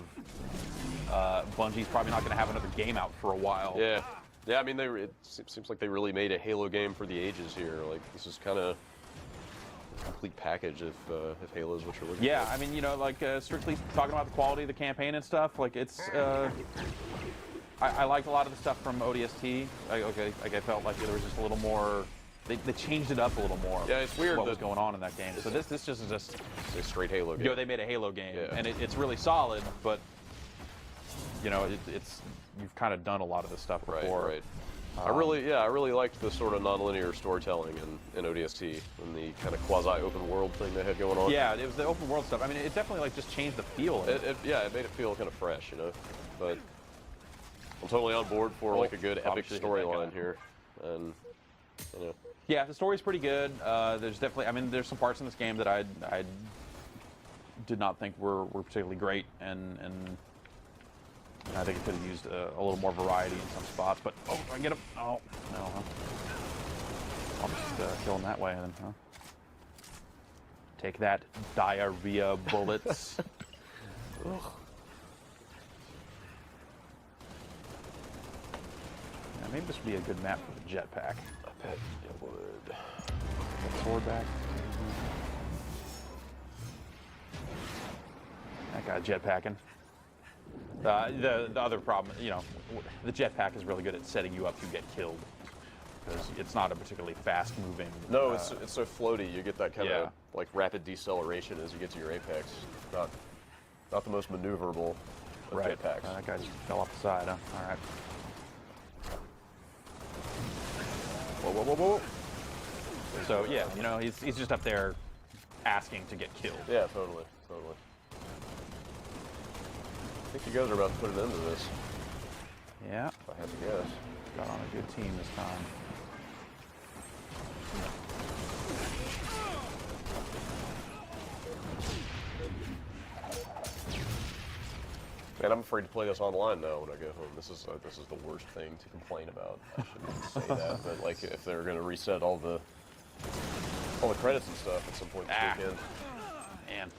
[SPEAKER 3] Bungie's probably not going to have another game out for a while.
[SPEAKER 2] Yeah, yeah. I mean, it seems like they really made a Halo game for the ages here. Like this is kind of a complete package if Halo is what you're looking for.
[SPEAKER 3] Yeah, I mean, you know, like strictly talking about the quality of the campaign and stuff. Like it's. I liked a lot of the stuff from ODST. I felt like there was just a little more. They changed it up a little more.
[SPEAKER 2] Yeah, it's weird
[SPEAKER 3] what was going on in that game. So this just is just
[SPEAKER 2] a straight Halo game.
[SPEAKER 3] You know, they made a Halo game,
[SPEAKER 2] yeah.
[SPEAKER 3] and it's really solid. But you know, it's you've kind of done a lot of this stuff before.
[SPEAKER 2] Right. I really liked the sort of nonlinear storytelling in ODST and the kind of quasi-open world thing they had going on.
[SPEAKER 3] Yeah, it was the open world stuff. I mean, it definitely like just changed the feel.
[SPEAKER 2] It made it feel kind of fresh, you know. But I'm totally on board for like a good epic storyline here, and you know.
[SPEAKER 3] Yeah, the story's pretty good. There's definitely, I mean, there's some parts in this game that I did not think were particularly great, and I think it could have used a little more variety in some spots. But oh, I get him. Oh no, huh? I'll just kill him that way then, huh? Take that, diarrhea bullets. Ugh. Yeah, maybe this would be a good map for the jetpack.
[SPEAKER 2] I bet it would.
[SPEAKER 3] Get sword back. That guy jetpacking. The other problem, you know, the jetpack is really good at setting you up to get killed because it's not a particularly fast-moving.
[SPEAKER 2] No, it's so floaty. You get that kind of like rapid deceleration as you get to your apex. Not the most maneuverable of jetpacks.
[SPEAKER 3] That guy just fell off the side. Huh? All right. Whoa. So yeah, you know, he's just up there asking to get killed.
[SPEAKER 2] Yeah, totally. I think you guys are about to put an end to this.
[SPEAKER 3] Yeah.
[SPEAKER 2] If I had to guess.
[SPEAKER 3] Got on a good team this time.
[SPEAKER 2] Man, I'm afraid to play this online now when I go home. This is the worst thing to complain about. I shouldn't say that, but like if they're going to reset all the credits and stuff at some point this weekend.
[SPEAKER 3] Man,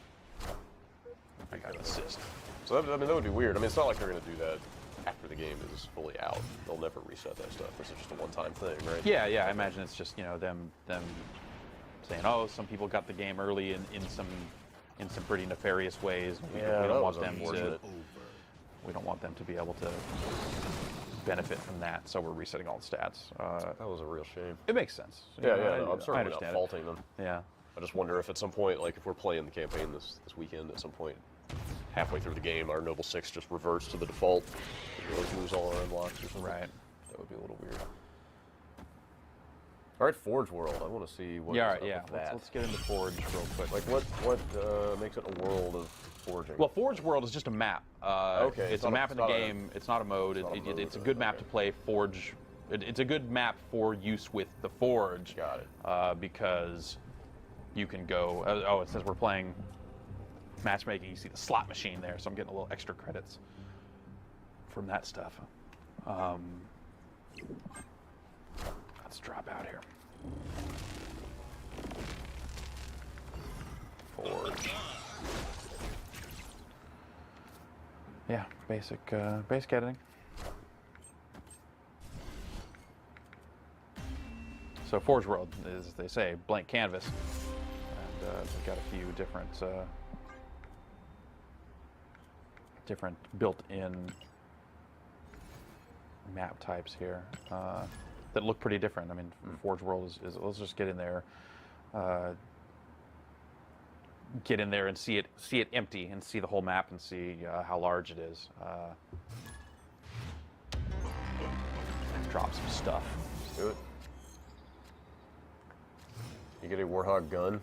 [SPEAKER 3] I got an assist.
[SPEAKER 2] So that would be weird. I mean, it's not like they're going to do that after the game is fully out. They'll never reset that stuff. This is just a one-time thing, right?
[SPEAKER 3] Yeah. I imagine it's just, you know, them saying, oh, some people got the game early in some pretty nefarious ways. We don't want them to. We don't want them to be able to benefit from that, so we're resetting all the stats.
[SPEAKER 2] That was a real shame.
[SPEAKER 3] It makes sense.
[SPEAKER 2] I'm certainly not faulting them.
[SPEAKER 3] Yeah.
[SPEAKER 2] I just wonder if at some point, like if we're playing the campaign this weekend, at some point, halfway through the game, our Noble 6 just reverts to the default. We always lose all our unlocks or something.
[SPEAKER 3] Right.
[SPEAKER 2] That would be a little weird. All right, Forge World. I want to see what.
[SPEAKER 3] Yeah,
[SPEAKER 2] is up
[SPEAKER 3] yeah.
[SPEAKER 2] with that.
[SPEAKER 3] Let's get into Forge real quick.
[SPEAKER 2] Like, what makes it a world of forging?
[SPEAKER 3] Well, Forge World is just a map.
[SPEAKER 2] Okay.
[SPEAKER 3] It's a map in the game. It's not a mode. It's a good map to play Forge. It's a good map for use with the Forge.
[SPEAKER 2] Got it.
[SPEAKER 3] Because you can go. Oh, it says we're playing matchmaking. You see the slot machine there, so I'm getting a little extra credits from that stuff. Let's drop out here. Forge. Yeah, basic editing. So Forge World is, they say, blank canvas, and they've got a few different built-in map types here that look pretty different. I mean, Forge World is let's just get in there and see it empty and see the whole map and see how large it is. Drop some stuff.
[SPEAKER 2] Let's do it. You get a Warthog gun?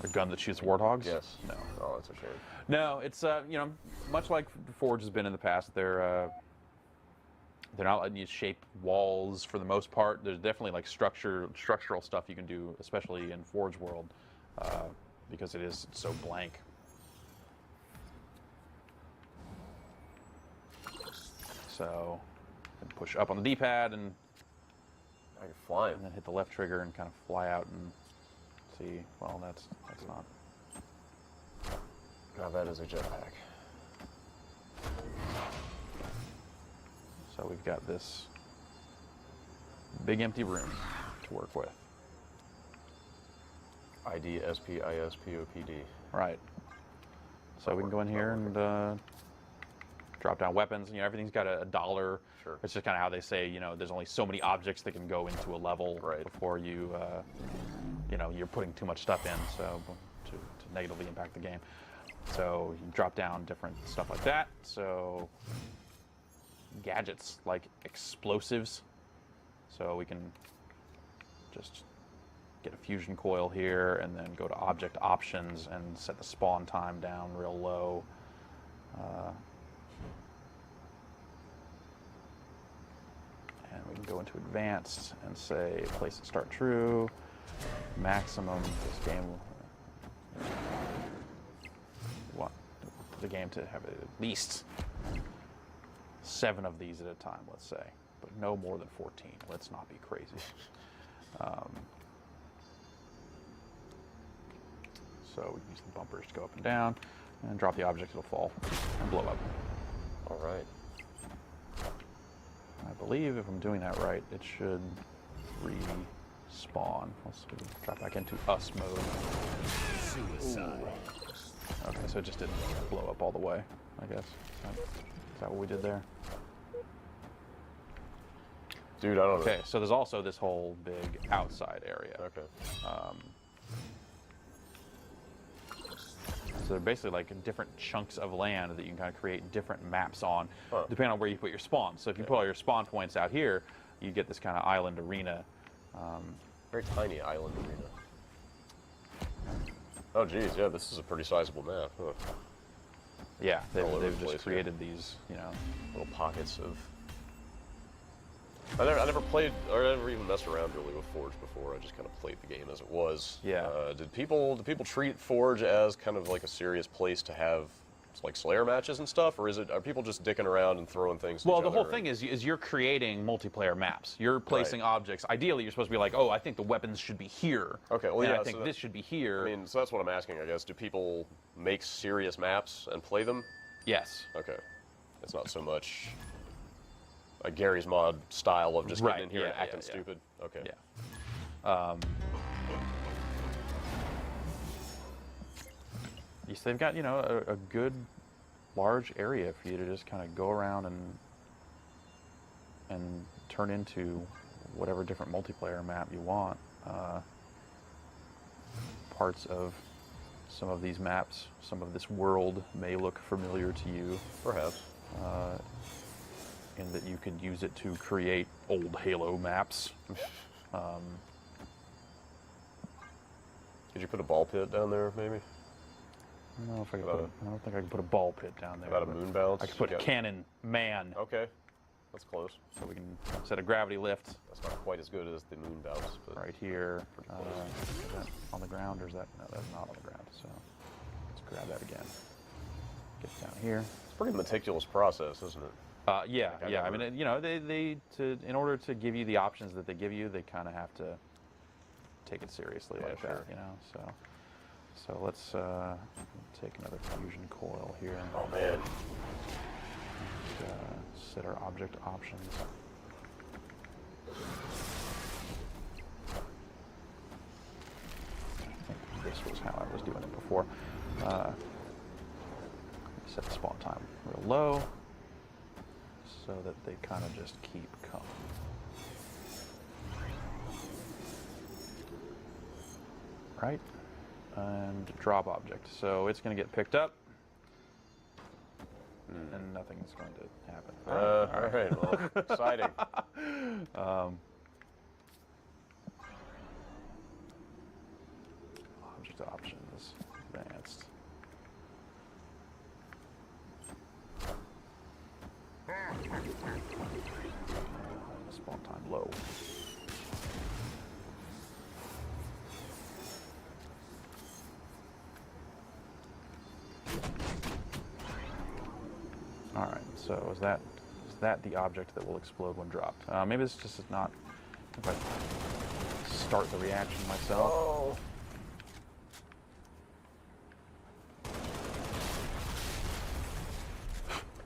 [SPEAKER 3] A gun that shoots warthogs?
[SPEAKER 2] Yes.
[SPEAKER 3] No.
[SPEAKER 2] Oh, that's a shame.
[SPEAKER 3] No, it's much like Forge has been in the past. They're not letting you shape walls for the most part. There's definitely like structural stuff you can do, especially in Forge World, because it is so blank. So, push up on the D-pad and
[SPEAKER 2] I can fly,
[SPEAKER 3] and then hit the left trigger and kind of fly out and see. Well, that's not.
[SPEAKER 2] Now that is a jetpack.
[SPEAKER 3] So we've got this big empty room to work with.
[SPEAKER 2] ID SPISPOPD.
[SPEAKER 3] Right. So we can go in here and drop down weapons. Everything's got a dollar.
[SPEAKER 2] Sure.
[SPEAKER 3] It's just kind of how they say, there's only so many objects that can go into a level before you, you're putting too much stuff in, so to negatively impact the game. So you drop down different stuff like that. So gadgets like explosives. So we can just get a fusion coil here and then go to object options and set the spawn time down real low. And we can go into advanced and say place it start true, maximum. This game want the game to have at least 7 of these at a time, let's say, but no more than 14. Let's not be crazy. So we use the bumpers to go up and down, and drop the object, it'll fall and blow up.
[SPEAKER 2] All right.
[SPEAKER 3] I believe if I'm doing that right, it should respawn. Let's drop back into us mode.
[SPEAKER 9] Suicide.
[SPEAKER 3] Ooh. Okay, so it just didn't blow up all the way, I guess. Is that what we did there?
[SPEAKER 2] Dude, I don't know.
[SPEAKER 3] Okay, so there's also this whole big outside area.
[SPEAKER 2] Okay.
[SPEAKER 3] So they're basically like different chunks of land that you can kind of create different maps on, depending on where you put your spawn. So if you put all your spawn points out here, you get this kind of island arena.
[SPEAKER 2] Very tiny island arena. Oh, geez, yeah, this is a pretty sizable map. Huh.
[SPEAKER 3] Yeah, they've
[SPEAKER 2] place
[SPEAKER 3] just created these,
[SPEAKER 2] little pockets of. I never played, or I never even messed around really with Forge before. I just kind of played the game as it was.
[SPEAKER 3] Yeah.
[SPEAKER 2] Do people treat Forge as kind of like a serious place to have like Slayer matches and stuff, or are people just dicking around and throwing things?
[SPEAKER 3] Well, the whole thing is you're creating multiplayer maps. You're placing objects. Ideally, you're supposed to be like, oh, I think the weapons should be here.
[SPEAKER 2] Okay, well,
[SPEAKER 3] and
[SPEAKER 2] yeah,
[SPEAKER 3] I think this should be here.
[SPEAKER 2] I mean, so that's what I'm asking, I guess. Do people make serious maps and play them?
[SPEAKER 3] Yes.
[SPEAKER 2] Okay. It's not so much a Gary's Mod style of just getting in here and acting stupid. Okay.
[SPEAKER 3] Yeah. Yes, they've got a good large area for you to just kind of go around and turn into whatever different multiplayer map you want. Parts of some of these maps, some of this world may look familiar to you.
[SPEAKER 2] Perhaps.
[SPEAKER 3] In that you could use it to create old Halo maps.
[SPEAKER 2] Could you put a ball pit down there, maybe?
[SPEAKER 3] I don't know if I could I don't think I could put a ball pit down there.
[SPEAKER 2] About a moon bounce?
[SPEAKER 3] I could put cannon man.
[SPEAKER 2] Okay, that's close.
[SPEAKER 3] So we can set a gravity lift.
[SPEAKER 2] That's not quite as good as the moon bounce, but
[SPEAKER 3] right here. Is that on the ground, or is that no? That's not on the ground. So let's grab that again. Get down here.
[SPEAKER 2] It's a pretty meticulous process, isn't it?
[SPEAKER 3] Yeah. I mean, you know, in order to give you the options that they give you, they kind of have to take it seriously like that, you know. So let's take another fusion coil here.
[SPEAKER 2] Oh man.
[SPEAKER 3] And, set our object options. I think this was how I was doing it before. Set the spawn time real low, so that they kind of just keep coming. Right? And drop object. So it's going to get picked up, and nothing's going to happen.
[SPEAKER 2] All right, well, exciting.
[SPEAKER 3] Object options, advanced. Spawn time low. All right, so is that the object that will explode when dropped? Maybe this just is not. If I start the reaction myself.
[SPEAKER 2] Oh.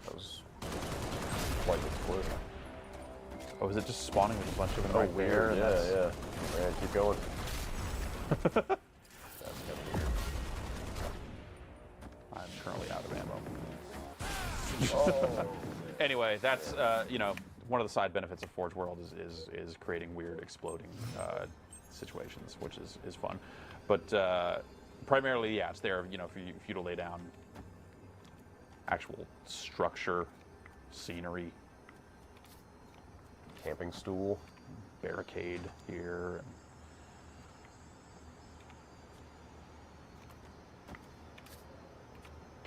[SPEAKER 2] That was quite an explosion.
[SPEAKER 3] Oh, is it just spawning with a bunch of them right
[SPEAKER 2] weird.
[SPEAKER 3] there?
[SPEAKER 2] Yeah. Man, keep going. That's kind of weird.
[SPEAKER 3] I'm currently out of ammo.
[SPEAKER 2] Oh.
[SPEAKER 3] Anyway, that's you know, one of the side benefits of Forge World is creating weird exploding situations, which is fun. But primarily, yeah, it's there, you know, for you to lay down actual structure, scenery,
[SPEAKER 2] camping stool,
[SPEAKER 3] barricade here.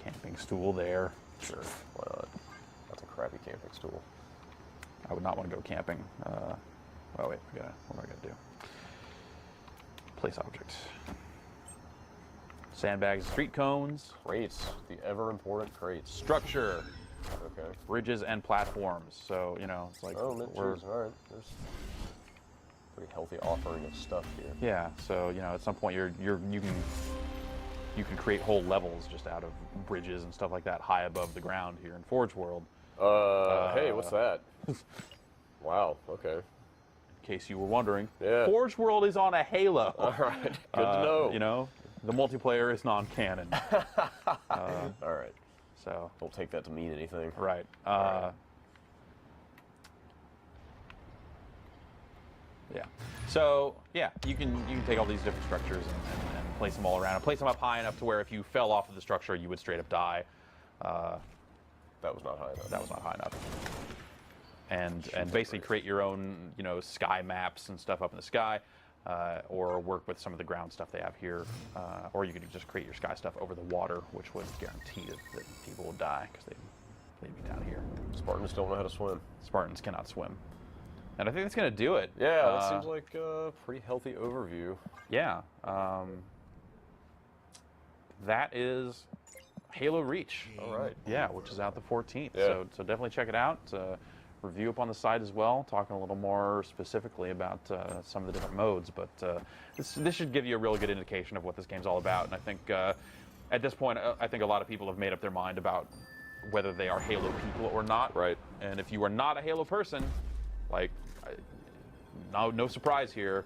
[SPEAKER 3] Camping stool there.
[SPEAKER 2] Sure, why not? That's a crappy camping stool.
[SPEAKER 3] I would not want to go camping. Well, wait, what am I gonna do? Place object. Sandbags, street cones.
[SPEAKER 2] Crates, the ever important crates.
[SPEAKER 3] Structure.
[SPEAKER 2] Okay.
[SPEAKER 3] Bridges and platforms. So, you know, it's like
[SPEAKER 2] all right. There's a pretty healthy offering of stuff here.
[SPEAKER 3] Yeah, so, you know, at some point you can create whole levels just out of bridges and stuff like that high above the ground here in Forge World.
[SPEAKER 2] Hey, what's that? Wow, okay.
[SPEAKER 3] In case you were wondering,
[SPEAKER 2] yeah.
[SPEAKER 3] Forge World is on a Halo.
[SPEAKER 2] All right, good to know.
[SPEAKER 3] You know, the multiplayer is non-canon.
[SPEAKER 2] All right.
[SPEAKER 3] So
[SPEAKER 2] don't take that to mean anything.
[SPEAKER 3] Right.
[SPEAKER 2] Right.
[SPEAKER 3] Yeah. So yeah, you can take all these different structures and place them all around, and place them up high enough to where if you fell off of the structure, you would straight up die.
[SPEAKER 2] That was not high enough.
[SPEAKER 3] That was not high enough. And basically create your own, you know, sky maps and stuff up in the sky, or work with some of the ground stuff they have here, or you could just create your sky stuff over the water, which would guarantee that people would die because they'd be down here.
[SPEAKER 2] Spartans don't know how to swim.
[SPEAKER 3] Spartans cannot swim. And I think that's going to do it.
[SPEAKER 2] Yeah, that seems like a pretty healthy overview.
[SPEAKER 3] Yeah. That is Halo Reach.
[SPEAKER 2] All right.
[SPEAKER 3] Yeah, which is out the 14th.
[SPEAKER 2] Yeah.
[SPEAKER 3] So definitely check it out. Review up on the site as well, talking a little more specifically about some of the different modes. But this should give you a really good indication of what this game's all about. And I think at this point, I think a lot of people have made up their mind about whether they are Halo people or not.
[SPEAKER 2] Right.
[SPEAKER 3] And if you are not a Halo person, like, no surprise here.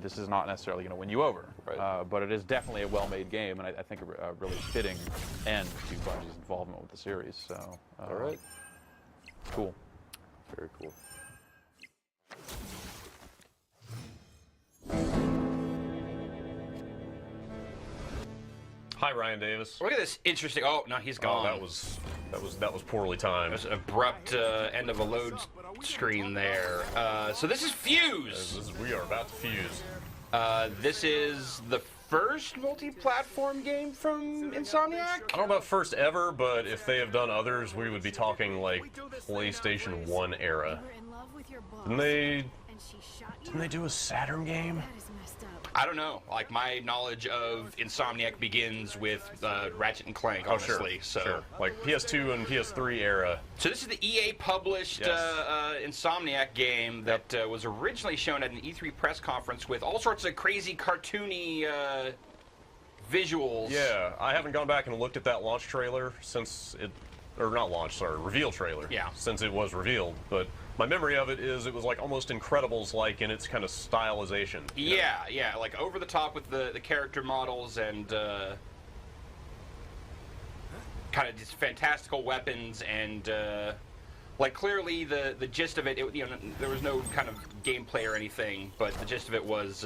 [SPEAKER 3] This is not necessarily going to win you over,
[SPEAKER 2] right.
[SPEAKER 3] But it is definitely a well-made game, and I think a really fitting end to Bungie's involvement with the series. So,
[SPEAKER 2] all right,
[SPEAKER 3] cool,
[SPEAKER 2] very cool. Hi, Ryan Davis.
[SPEAKER 6] Look at this interesting. Oh no, he's gone.
[SPEAKER 2] That was poorly timed.
[SPEAKER 6] There's an abrupt end of a load screen there. So this is Fuse.
[SPEAKER 2] We are about to fuse.
[SPEAKER 6] This is the first multi-platform game from Insomniac?
[SPEAKER 2] I don't know about first ever, but if they have done others, we would be talking like PlayStation 1 era. Didn't they do a Saturn game?
[SPEAKER 6] I don't know. Like, my knowledge of Insomniac begins with Ratchet and Clank, honestly.
[SPEAKER 2] Sure. Like PS2 and PS3 era.
[SPEAKER 6] So this is the EA-published Insomniac game that was originally shown at an E3 press conference with all sorts of crazy, cartoony visuals.
[SPEAKER 2] Yeah, I haven't gone back and looked at that launch trailer since it... Or not launch, sorry, reveal trailer.
[SPEAKER 6] Yeah.
[SPEAKER 2] Since it was revealed, but... My memory of it is it was like almost Incredibles-like in its kind of stylization.
[SPEAKER 6] Yeah, like over the top with the character models and kind of just fantastical weapons and like clearly the gist of it, you know, there was no kind of gameplay or anything, but the gist of it was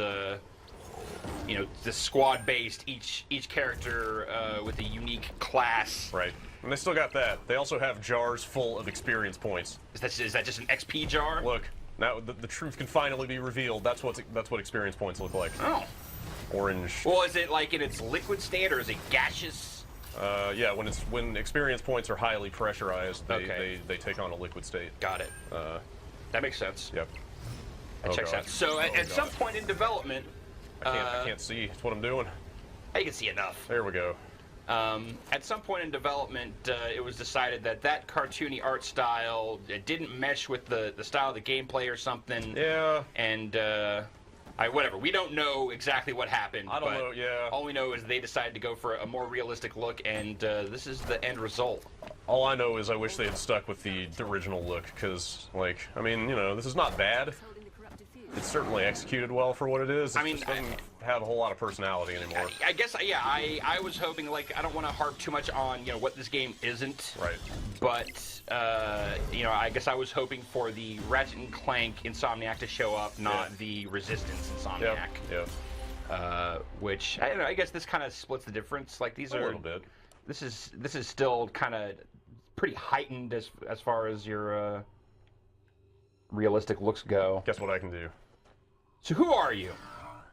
[SPEAKER 6] you know, the squad-based, each character with a unique class.
[SPEAKER 2] Right. And they still got that. They also have jars full of experience points.
[SPEAKER 6] Is that just an XP jar?
[SPEAKER 2] Look, now the truth can finally be revealed. That's what experience points look like.
[SPEAKER 6] Oh.
[SPEAKER 2] Orange.
[SPEAKER 6] Well, is it like in its liquid state or is it gaseous?
[SPEAKER 2] Yeah, when experience points are highly pressurized, they take on a liquid state.
[SPEAKER 6] Got it. That makes sense.
[SPEAKER 2] Yep.
[SPEAKER 6] That checks out. So at some point in development,
[SPEAKER 2] I can't see. That's what I'm doing.
[SPEAKER 6] You can see enough.
[SPEAKER 2] There we go.
[SPEAKER 6] At some point in development, it was decided that cartoony art style didn't mesh with the style of the gameplay or something.
[SPEAKER 2] Yeah.
[SPEAKER 6] And whatever. We don't know exactly what happened.
[SPEAKER 2] I don't know. Yeah.
[SPEAKER 6] All we know is they decided to go for a more realistic look, and this is the end result.
[SPEAKER 2] All I know is I wish they had stuck with the original look, because, like, I mean, you know, this is not bad. It's certainly executed well for what it is. It just doesn't have a whole lot of personality anymore.
[SPEAKER 6] I guess, yeah, I was hoping, like, I don't want to harp too much on, you know, what this game isn't.
[SPEAKER 2] Right.
[SPEAKER 6] But, you know, I guess I was hoping for the Ratchet and Clank Insomniac to show up, not the Resistance Insomniac.
[SPEAKER 2] Yeah.
[SPEAKER 6] Which, I don't know, I guess this kind of splits the difference. Like, these are...
[SPEAKER 2] A little bit.
[SPEAKER 6] This is still kind of pretty heightened as far as your realistic looks go.
[SPEAKER 2] Guess what I can do?
[SPEAKER 6] So who are you?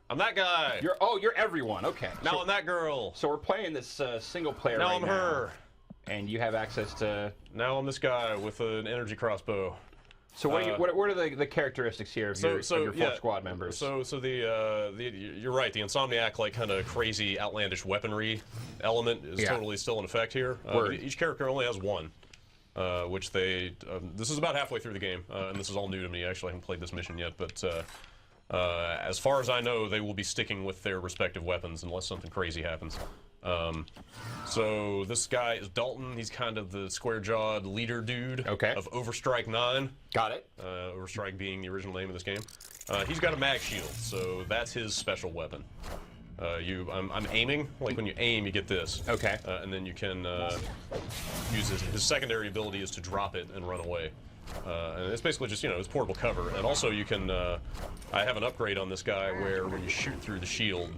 [SPEAKER 2] I'm that guy.
[SPEAKER 6] You're everyone. Okay.
[SPEAKER 2] Now I'm that girl.
[SPEAKER 6] So we're playing this single player.
[SPEAKER 2] Now
[SPEAKER 6] right
[SPEAKER 2] I'm her.
[SPEAKER 6] And you have access to.
[SPEAKER 2] Now I'm this guy with an energy crossbow.
[SPEAKER 6] So what are the characteristics here of your four squad members?
[SPEAKER 2] So you're right. The Insomniac like kind of crazy outlandish weaponry element is totally still in effect here. Each character only has one. Which this is about halfway through the game, and this is all new to me. Actually, I haven't played this mission yet, but as far as I know, they will be sticking with their respective weapons unless something crazy happens. So this guy is Dalton. He's kind of the square-jawed leader dude of Overstrike 9.
[SPEAKER 6] Got it.
[SPEAKER 2] Overstrike being the original name of this game. He's got a mag shield, so that's his special weapon. I'm aiming. Like when you aim, you get this.
[SPEAKER 6] Okay.
[SPEAKER 2] And then you can use his secondary ability is to drop it and run away. And it's basically just, you know, it's portable cover. And also you can, I have an upgrade on this guy where when you shoot through the shield,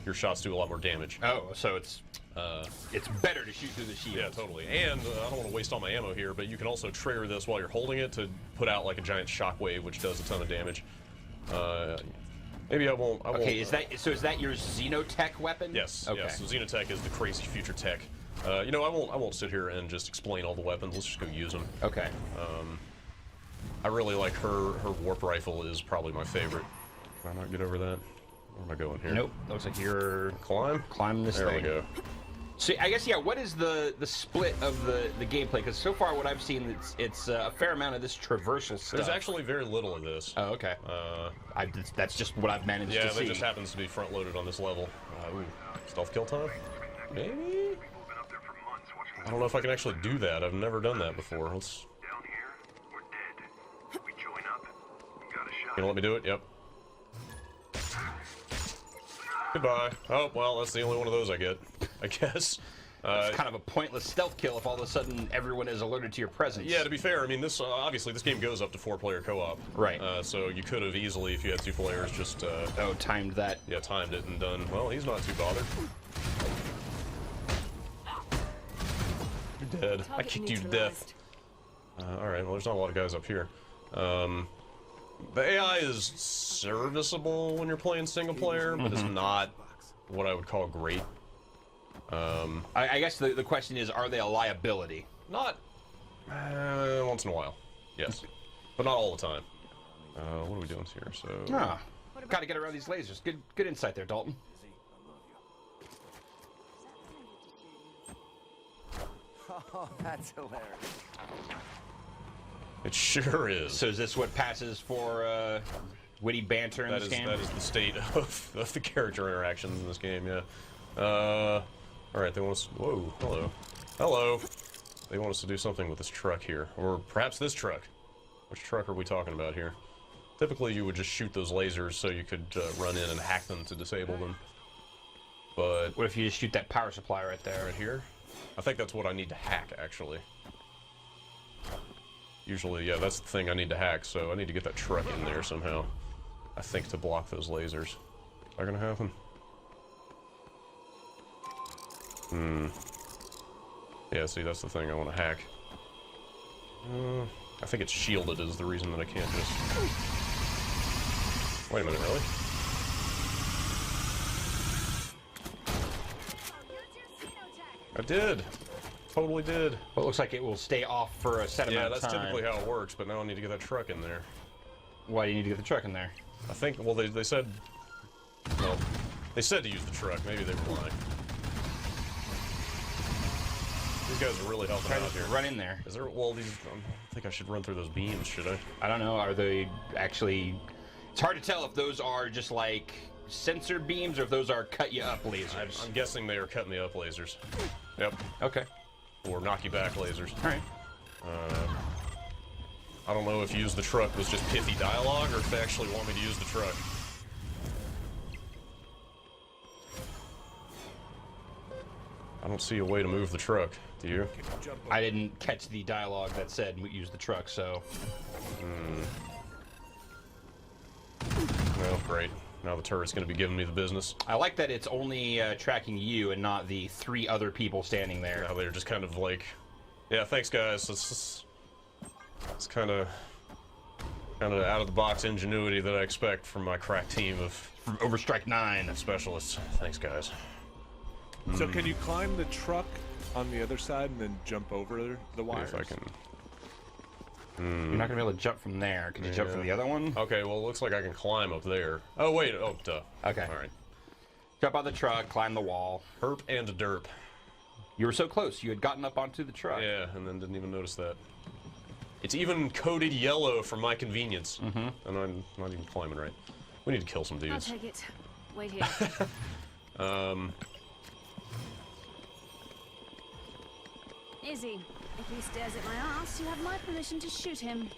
[SPEAKER 2] your shots do a lot more damage.
[SPEAKER 6] Oh, so it's better to shoot through the shield.
[SPEAKER 2] Yeah, totally. And I don't want to waste all my ammo here, but you can also trigger this while you're holding it to put out like a giant shockwave, which does a ton of damage. Maybe I won't.
[SPEAKER 6] Okay, is that your Xenotech weapon?
[SPEAKER 2] Yes.
[SPEAKER 6] Okay.
[SPEAKER 2] Yes. So Xenotech is the crazy future tech. You know, I won't sit here and just explain all the weapons. Let's just go use them.
[SPEAKER 6] Okay.
[SPEAKER 2] I really like her warp rifle is probably my favorite. Can I not get over that? Where am I going here?
[SPEAKER 6] Nope. Looks like you're climbing this thing.
[SPEAKER 2] There we go.
[SPEAKER 6] So I guess what is the split of the gameplay? Because so far what I've seen, it's a fair amount of this traversal stuff.
[SPEAKER 2] There's actually very little of this.
[SPEAKER 6] Oh, okay. That's just what I've managed to see.
[SPEAKER 2] Yeah, that just happens to be front loaded on this level. Ooh, stealth kill time? Maybe? I don't know if I can actually do that. I've never done that before. Let's.
[SPEAKER 9] Down here, we're dead. We join up. You got a shot.
[SPEAKER 2] You gonna let me do it? Yep. Goodbye. Oh, well, that's the only one of those I get, I guess.
[SPEAKER 6] It's kind of a pointless stealth kill if all of a sudden everyone is alerted to your presence.
[SPEAKER 2] Yeah, to be fair, I mean, this obviously this game goes up to 4-player co-op.
[SPEAKER 6] Right.
[SPEAKER 2] So you could have easily, if you had 2 players, just...
[SPEAKER 6] timed that.
[SPEAKER 2] Yeah, timed it and done. Well, he's not too bothered. dead. I kicked you to death. Alright, well there's not a lot of guys up here. The AI is serviceable when you're playing single player, but it's not what I would call great.
[SPEAKER 6] I guess the question is, are they a liability?
[SPEAKER 2] Not once in a while, yes, but not all the time. What are we doing here? So,
[SPEAKER 6] got to get around these lasers. Good insight there, Dalton.
[SPEAKER 10] Oh, that's hilarious.
[SPEAKER 2] It sure is.
[SPEAKER 6] So is this what passes for witty banter in this game?
[SPEAKER 2] That is the state of the character interactions in this game, yeah. Alright, they want us... Whoa, hello. Hello! They want us to do something with this truck here. Or perhaps this truck. Which truck are we talking about here? Typically you would just shoot those lasers so you could run in and hack them to disable them. But...
[SPEAKER 6] What if you just shoot that power supply right there?
[SPEAKER 2] Right here? I think that's what I need to hack, actually. Usually, yeah, that's the thing I need to hack, so I need to get that truck in there somehow. I think to block those lasers. Is that gonna happen? Yeah, see, that's the thing I want to hack. I think it's shielded is the reason that I can't just... Wait a minute, really? I did! Totally did.
[SPEAKER 6] Well, it looks like it will stay off for a set amount of time.
[SPEAKER 2] Yeah, that's typically how it works, but now I need to get that truck in there.
[SPEAKER 6] Why do you need to get the truck in there?
[SPEAKER 2] I think, well, they said... Well, they said to use the truck. Maybe they were lying. These guys are really helping out here.
[SPEAKER 6] Run in there.
[SPEAKER 2] Is there... Well, these... I don't think I should run through those beams, should I?
[SPEAKER 6] I don't know. Are they actually... It's hard to tell if those are just like sensor beams or if those are cut you up lasers.
[SPEAKER 2] I'm guessing they are cutting me up lasers. Yep.
[SPEAKER 6] Okay.
[SPEAKER 2] Or knock you back lasers.
[SPEAKER 6] Alright.
[SPEAKER 2] I don't know if use the truck was just pithy dialogue or if they actually want me to use the truck. I don't see a way to move the truck. Do you?
[SPEAKER 6] I didn't catch the dialogue that said use the truck, so...
[SPEAKER 2] Well, great. Now the turret's going to be giving me the business.
[SPEAKER 6] I like that it's only tracking you and not the 3 other people standing there.
[SPEAKER 2] Now they're just kind of like, yeah, thanks guys. It's kind of out of the box ingenuity that I expect from my crack team of
[SPEAKER 6] Overstrike 9
[SPEAKER 2] specialists. Thanks guys.
[SPEAKER 5] So can you climb the truck on the other side and then jump over the wires?
[SPEAKER 2] If I can.
[SPEAKER 6] You're not gonna be able to jump from there. Can you jump from the other one?
[SPEAKER 2] Okay, well, it looks like I can climb up there. Oh, wait. Oh, duh.
[SPEAKER 6] Okay.
[SPEAKER 2] All right.
[SPEAKER 6] Jump on the truck, climb the wall.
[SPEAKER 2] Herp and a derp.
[SPEAKER 6] You were so close. You had gotten up onto the truck.
[SPEAKER 2] Yeah, and then didn't even notice that. It's even coded yellow for my convenience. And I'm not even climbing right. We need to kill some dudes.
[SPEAKER 14] I'll take it. Wait here. Izzy, if he stares at my ass, you have my permission to shoot him.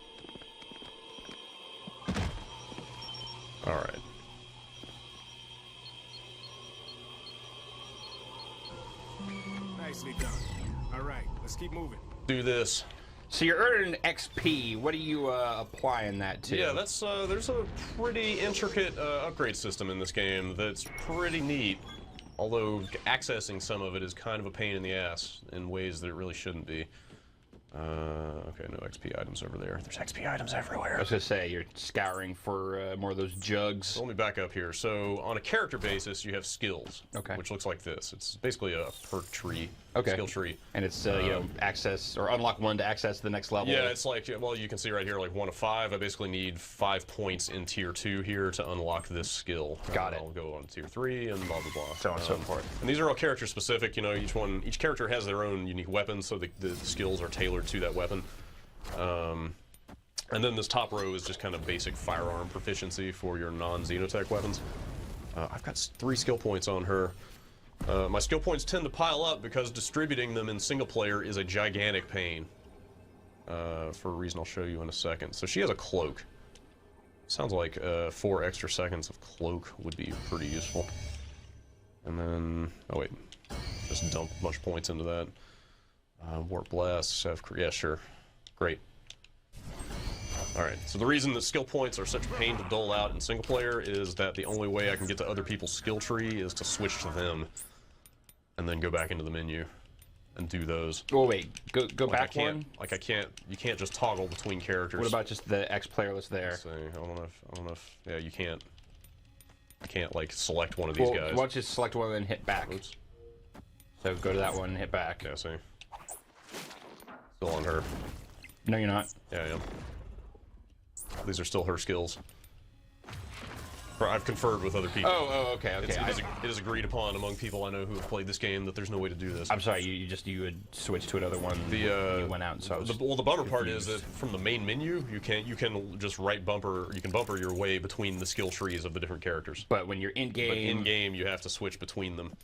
[SPEAKER 2] Alright.
[SPEAKER 9] Nicely done. Alright, let's keep moving.
[SPEAKER 2] Do this.
[SPEAKER 6] So you're earning XP. What are you applying that to?
[SPEAKER 2] Yeah, that's there's a pretty intricate upgrade system in this game that's pretty neat. Although accessing some of it is kind of a pain in the ass in ways that it really shouldn't be. Okay, no XP items over there. There's XP items everywhere.
[SPEAKER 6] I was gonna say, you're scouring for more of those jugs.
[SPEAKER 2] So let me back up here. So on a character basis, you have skills, which looks like this. It's basically a perk tree, skill tree.
[SPEAKER 6] And it's, you know, access, or unlock one to access the next level.
[SPEAKER 2] Yeah, it's like, well, you can see right here, like 1 of 5. I basically need 5 points in tier 2 here to unlock this skill.
[SPEAKER 6] Got it.
[SPEAKER 2] I'll go on tier 3 and blah, blah, blah.
[SPEAKER 6] So on and so forth.
[SPEAKER 2] And these are all character specific, you know, each character has their own unique weapon, so the skills are tailored to that weapon. And then this top row is just kind of basic firearm proficiency for your non-Xenotech weapons. I've got 3 skill points on her. My skill points tend to pile up because distributing them in single player is a gigantic pain. For a reason I'll show you in a second. So she has a cloak. Sounds like 4 extra seconds of cloak would be pretty useful. And then, oh wait, just dump a bunch of points into that. Warp Blast, yeah, sure. Great. Alright, so the reason that skill points are such a pain to dole out in single player is that the only way I can get to other people's skill tree is to switch to them and then go back into the menu. and do those.
[SPEAKER 6] Oh wait, go
[SPEAKER 2] Like
[SPEAKER 6] back one.
[SPEAKER 2] You can't just toggle between characters.
[SPEAKER 6] What about just the X player list there?
[SPEAKER 2] Let's see. I don't know if yeah, you can't. I can't like select one of these guys.
[SPEAKER 6] Why don't you just select one and then hit back?
[SPEAKER 2] Oops.
[SPEAKER 6] So go to that one and hit back.
[SPEAKER 2] Yeah, see. Still on her.
[SPEAKER 6] No, you're not.
[SPEAKER 2] Yeah, I am. These are still her skills. I've conferred with other people.
[SPEAKER 6] Oh, okay.
[SPEAKER 2] It is agreed upon among people I know who have played this game that there's no way to do this.
[SPEAKER 6] I'm sorry, you would switch to another one. You went out, so
[SPEAKER 2] the bummer part is that from the main menu, you can just bumper your way between the skill trees of the different characters.
[SPEAKER 6] But when you're in game,
[SPEAKER 2] you have to switch between them,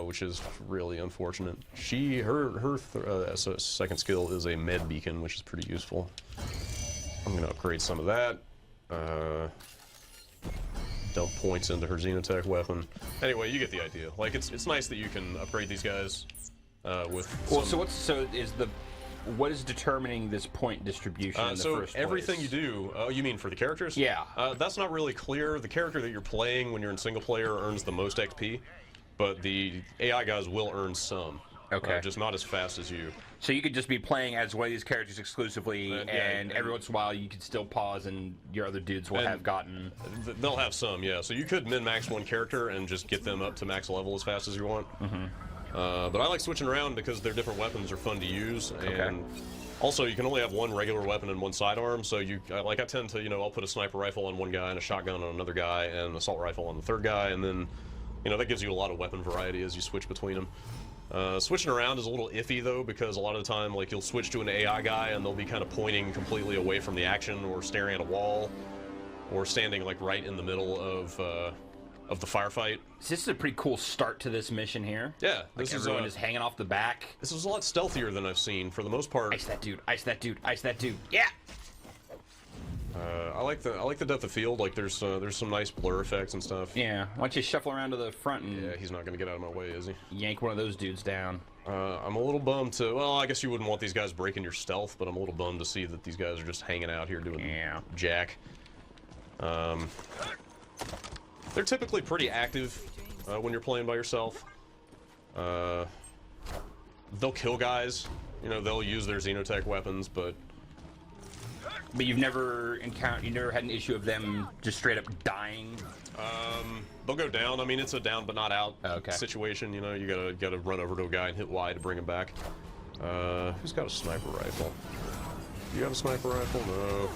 [SPEAKER 2] which is really unfortunate. Her second skill is a med beacon, which is pretty useful. I'm gonna upgrade some of that. Dump points into her Xenotech weapon. Anyway, you get the idea. Like, it's nice that you can upgrade these guys with.
[SPEAKER 6] Well, what is determining this point distribution in the first place?
[SPEAKER 2] Everything you do. Oh, you mean for the characters?
[SPEAKER 6] Yeah.
[SPEAKER 2] That's not really clear. The character that you're playing when you're in single player earns the most XP, but the AI guys will earn some.
[SPEAKER 6] Okay.
[SPEAKER 2] Just not as fast as you.
[SPEAKER 6] So you could just be playing as one of these characters exclusively, and every once in a while you could still pause, and your other dudes will have gotten.
[SPEAKER 2] They'll have some, yeah. So you could min-max one character and just get them up to max level as fast as you want. But I like switching around because their different weapons are fun to use, and also you can only have one regular weapon and one sidearm. So I tend to, I'll put a sniper rifle on one guy and a shotgun on another guy and an assault rifle on the third guy, and then, that gives you a lot of weapon variety as you switch between them. Switching around is a little iffy though, because a lot of the time, like, you'll switch to an AI guy and they'll be kind of pointing completely away from the action, or staring at a wall, or standing like right in the middle of the firefight.
[SPEAKER 6] So this is a pretty cool start to this mission here.
[SPEAKER 2] Yeah,
[SPEAKER 6] this is everyone is hanging off the back.
[SPEAKER 2] This is a lot stealthier than I've seen for the most part.
[SPEAKER 6] Ice that dude! Ice that dude! Ice that dude! Yeah.
[SPEAKER 2] I like the depth of field. Like there's some nice blur effects and stuff.
[SPEAKER 6] Yeah. Why don't you shuffle around to the front and?
[SPEAKER 2] Yeah, he's not gonna get out of my way, is he?
[SPEAKER 6] Yank one of those dudes down.
[SPEAKER 2] I'm a little bummed to. Well, I guess you wouldn't want these guys breaking your stealth, but I'm a little bummed to see that these guys are just hanging out here doing jack. They're typically pretty active when you're playing by yourself. They'll kill guys. They'll use their Xenotech weapons, but
[SPEAKER 6] you've never had an issue of them just straight up dying?
[SPEAKER 2] They'll go down. I mean, it's a down but not out situation. You gotta run over to a guy and hit Y to bring him back. Who's got a sniper rifle? You have a sniper rifle? No.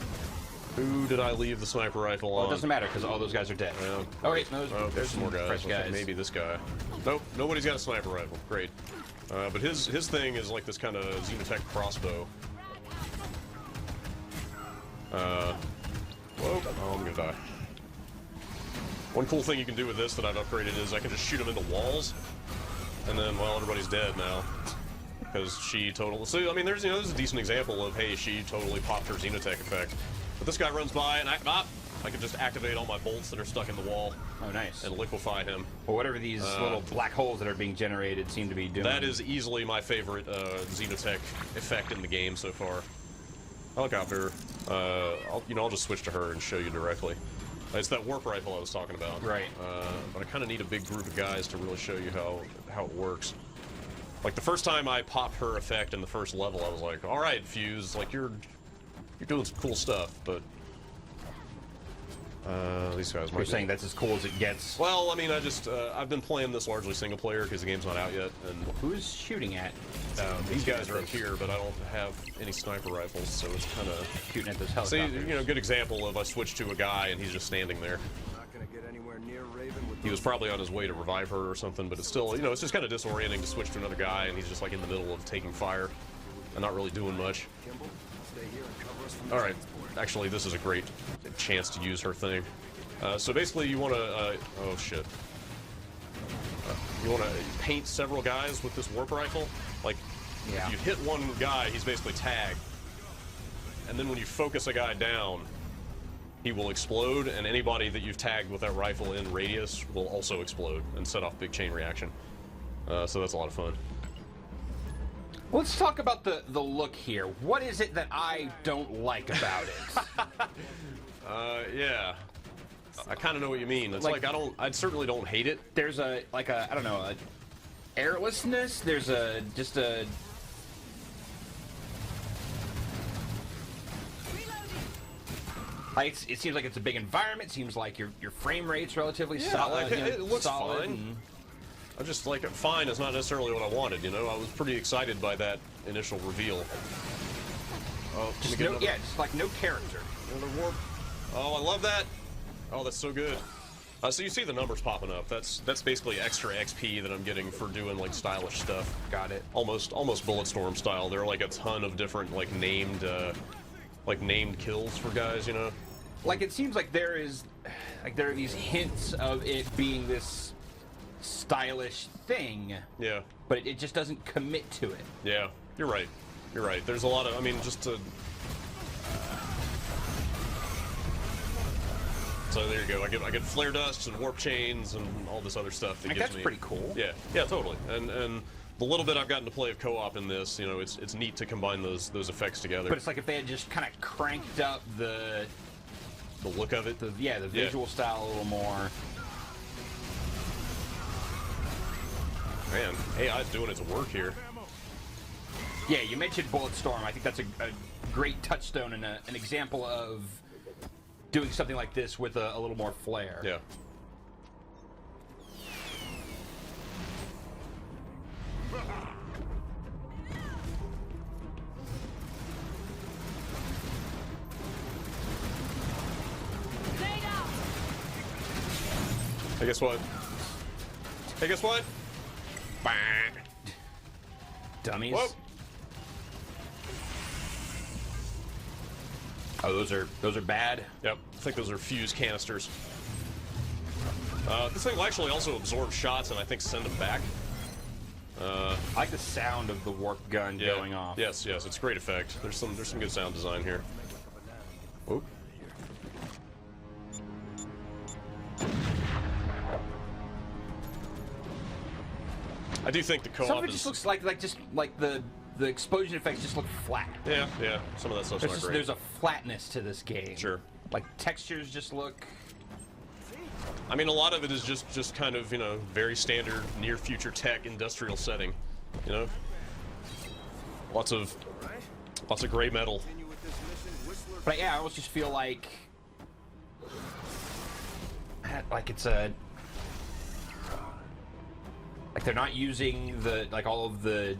[SPEAKER 2] Who did I leave the sniper rifle on?
[SPEAKER 6] Well, it doesn't matter because all those guys are dead. Oh wait, no,
[SPEAKER 2] there's some more guys.
[SPEAKER 6] Fresh guys.
[SPEAKER 2] Maybe this guy. Nope, nobody's got a sniper rifle. Great. But his thing is like this kind of Xenotech crossbow. Whoa! Oh, I'm gonna die. One cool thing you can do with this that I've upgraded is I can just shoot them into walls, and then, well, everybody's dead now. Because she totally... So, I mean, there's a decent example of, hey, she totally popped her Xenotech effect. But this guy runs by, and I can just activate all my bolts that are stuck in the wall.
[SPEAKER 6] Oh, nice.
[SPEAKER 2] And liquefy him.
[SPEAKER 6] Well, whatever these little black holes that are being generated seem to be doing...
[SPEAKER 2] That is easily my favorite Xenotech effect in the game so far. Helicopter. I'll just switch to her and show you directly. It's that warp rifle I was talking about.
[SPEAKER 6] Right.
[SPEAKER 2] But I kind of need a big group of guys to really show you how it works. Like the first time I popped her effect in the first level, I was like, "All right, Fuse, like you're doing some cool stuff." But these guys.
[SPEAKER 6] You're saying that's as cool as it gets.
[SPEAKER 2] Well, I mean, I've been playing this largely single player because the game's not out yet. And
[SPEAKER 6] who's shooting at?
[SPEAKER 2] These guys are up here, but I don't have any sniper rifles, so it's kind of
[SPEAKER 6] shooting at those helicopters.
[SPEAKER 2] See, good example of I switched to a guy and he's just standing there.
[SPEAKER 9] Not gonna get anywhere near Raven with
[SPEAKER 2] he was probably on his way to revive her or something, but it's still, it's just kind of disorienting to switch to another guy and he's just like in the middle of taking fire and not really doing much. All right, actually, this is a great chance to use her thing. So basically, you want to, oh shit. You want to paint several guys with this warp rifle. Like, if you hit one guy, he's basically tagged. And then when you focus a guy down, he will explode, and anybody that you've tagged with that rifle in radius will also explode and set off big chain reaction. So that's a lot of fun.
[SPEAKER 6] Let's talk about the look here. What is it that I don't like about it?
[SPEAKER 2] Yeah. I kind of know what you mean. It's like I certainly don't hate it.
[SPEAKER 6] There's I don't know, carelessness. There's a just a. Like it seems like it's a big environment. Seems like your frame rate's relatively solid.
[SPEAKER 2] It looks
[SPEAKER 6] solid
[SPEAKER 2] fine. I just like fine is not necessarily what I wanted. You know, I was pretty excited by that initial reveal. Oh,
[SPEAKER 6] just no, yeah, just like no character.
[SPEAKER 2] Another warp. Oh, I love that. Oh, that's so good. So you see the numbers popping up. That's basically extra XP that I'm getting for doing like stylish stuff.
[SPEAKER 6] Got it.
[SPEAKER 2] Almost Bulletstorm style. There are like a ton of different like named kills for guys. You know.
[SPEAKER 6] Like it seems like there are these hints of it being this stylish thing.
[SPEAKER 2] Yeah.
[SPEAKER 6] But it just doesn't commit to it.
[SPEAKER 2] Yeah, you're right. You're right. There's a lot of. I mean, just to. So there you go. I get flare dusts and warp chains and all this other stuff that gives
[SPEAKER 6] that's
[SPEAKER 2] me.
[SPEAKER 6] pretty cool.
[SPEAKER 2] Yeah, yeah, totally. And the little bit I've gotten to play of co-op in this, you know, it's neat to combine those effects together.
[SPEAKER 6] But it's like if they had just kind of cranked up the
[SPEAKER 2] look of it.
[SPEAKER 6] The visual style a little more.
[SPEAKER 2] Man, AI's doing its work here.
[SPEAKER 6] Yeah, you mentioned Bulletstorm. I think that's a great touchstone and an example of doing something like this with a little more flair.
[SPEAKER 2] Yeah. Hey, guess what? Hey, guess what? Bah.
[SPEAKER 6] Dummies.
[SPEAKER 2] Whoa.
[SPEAKER 6] Oh, those are bad?
[SPEAKER 2] Yep, I think those are fuse canisters. This thing will actually also absorb shots and I think send them back.
[SPEAKER 6] I like the sound of the warp gun going off.
[SPEAKER 2] Yes, it's a great effect. There's some good sound design here. Oop. I do think the co-op
[SPEAKER 6] Some of it just looks like the explosion effects just look flat.
[SPEAKER 2] Yeah, some of that stuff's not great.
[SPEAKER 6] There's a flatness to this game.
[SPEAKER 2] Sure.
[SPEAKER 6] Like textures just look.
[SPEAKER 2] I mean, a lot of it is just kind of, you know, very standard near future tech industrial setting, you know. Lots of gray metal.
[SPEAKER 6] But yeah, I almost just feel like it's like they're not using all of the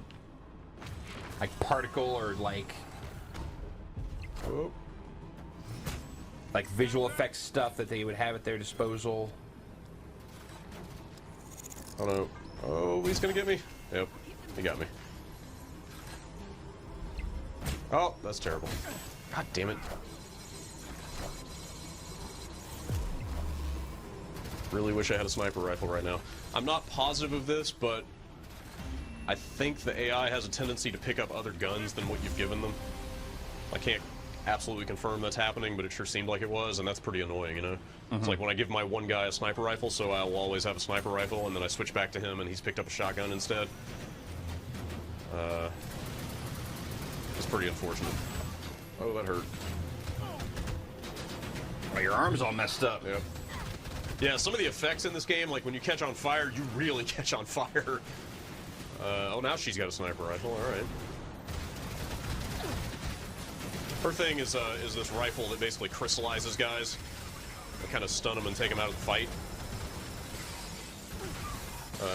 [SPEAKER 6] particle or like visual effects stuff that they would have at their disposal.
[SPEAKER 2] Oh no. Oh, he's gonna get me. Yep, he got me. Oh, that's terrible. God damn it. Really wish I had a sniper rifle right now. I'm not positive of this, but I think the AI has a tendency to pick up other guns than what you've given them. I can't absolutely confirm that's happening, but it sure seemed like it was, and that's pretty annoying, you know? It's like when I give my one guy a sniper rifle, so I'll always have a sniper rifle, and then I switch back to him, and he's picked up a shotgun instead. It's pretty unfortunate. Oh, that hurt.
[SPEAKER 6] Oh, your arm's all messed up.
[SPEAKER 2] Yep. Yeah, some of the effects in this game, like when you catch on fire, you really catch on fire. Oh, now she's got a sniper rifle, alright. Her thing is this rifle that basically crystallizes guys. And kind of stun them and take them out of the fight.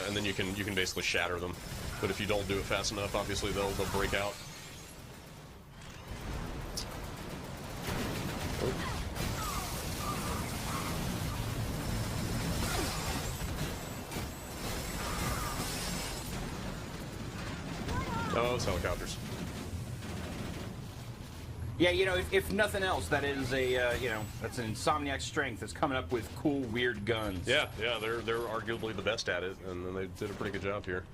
[SPEAKER 2] And then you can basically shatter them. But if you don't do it fast enough, obviously they'll break out. Oh, it's helicopters.
[SPEAKER 6] Yeah, you know, if nothing else, that is that's an Insomniac strength. That's coming up with cool, weird guns.
[SPEAKER 2] Yeah, they're arguably the best at it, and they did a pretty good job here.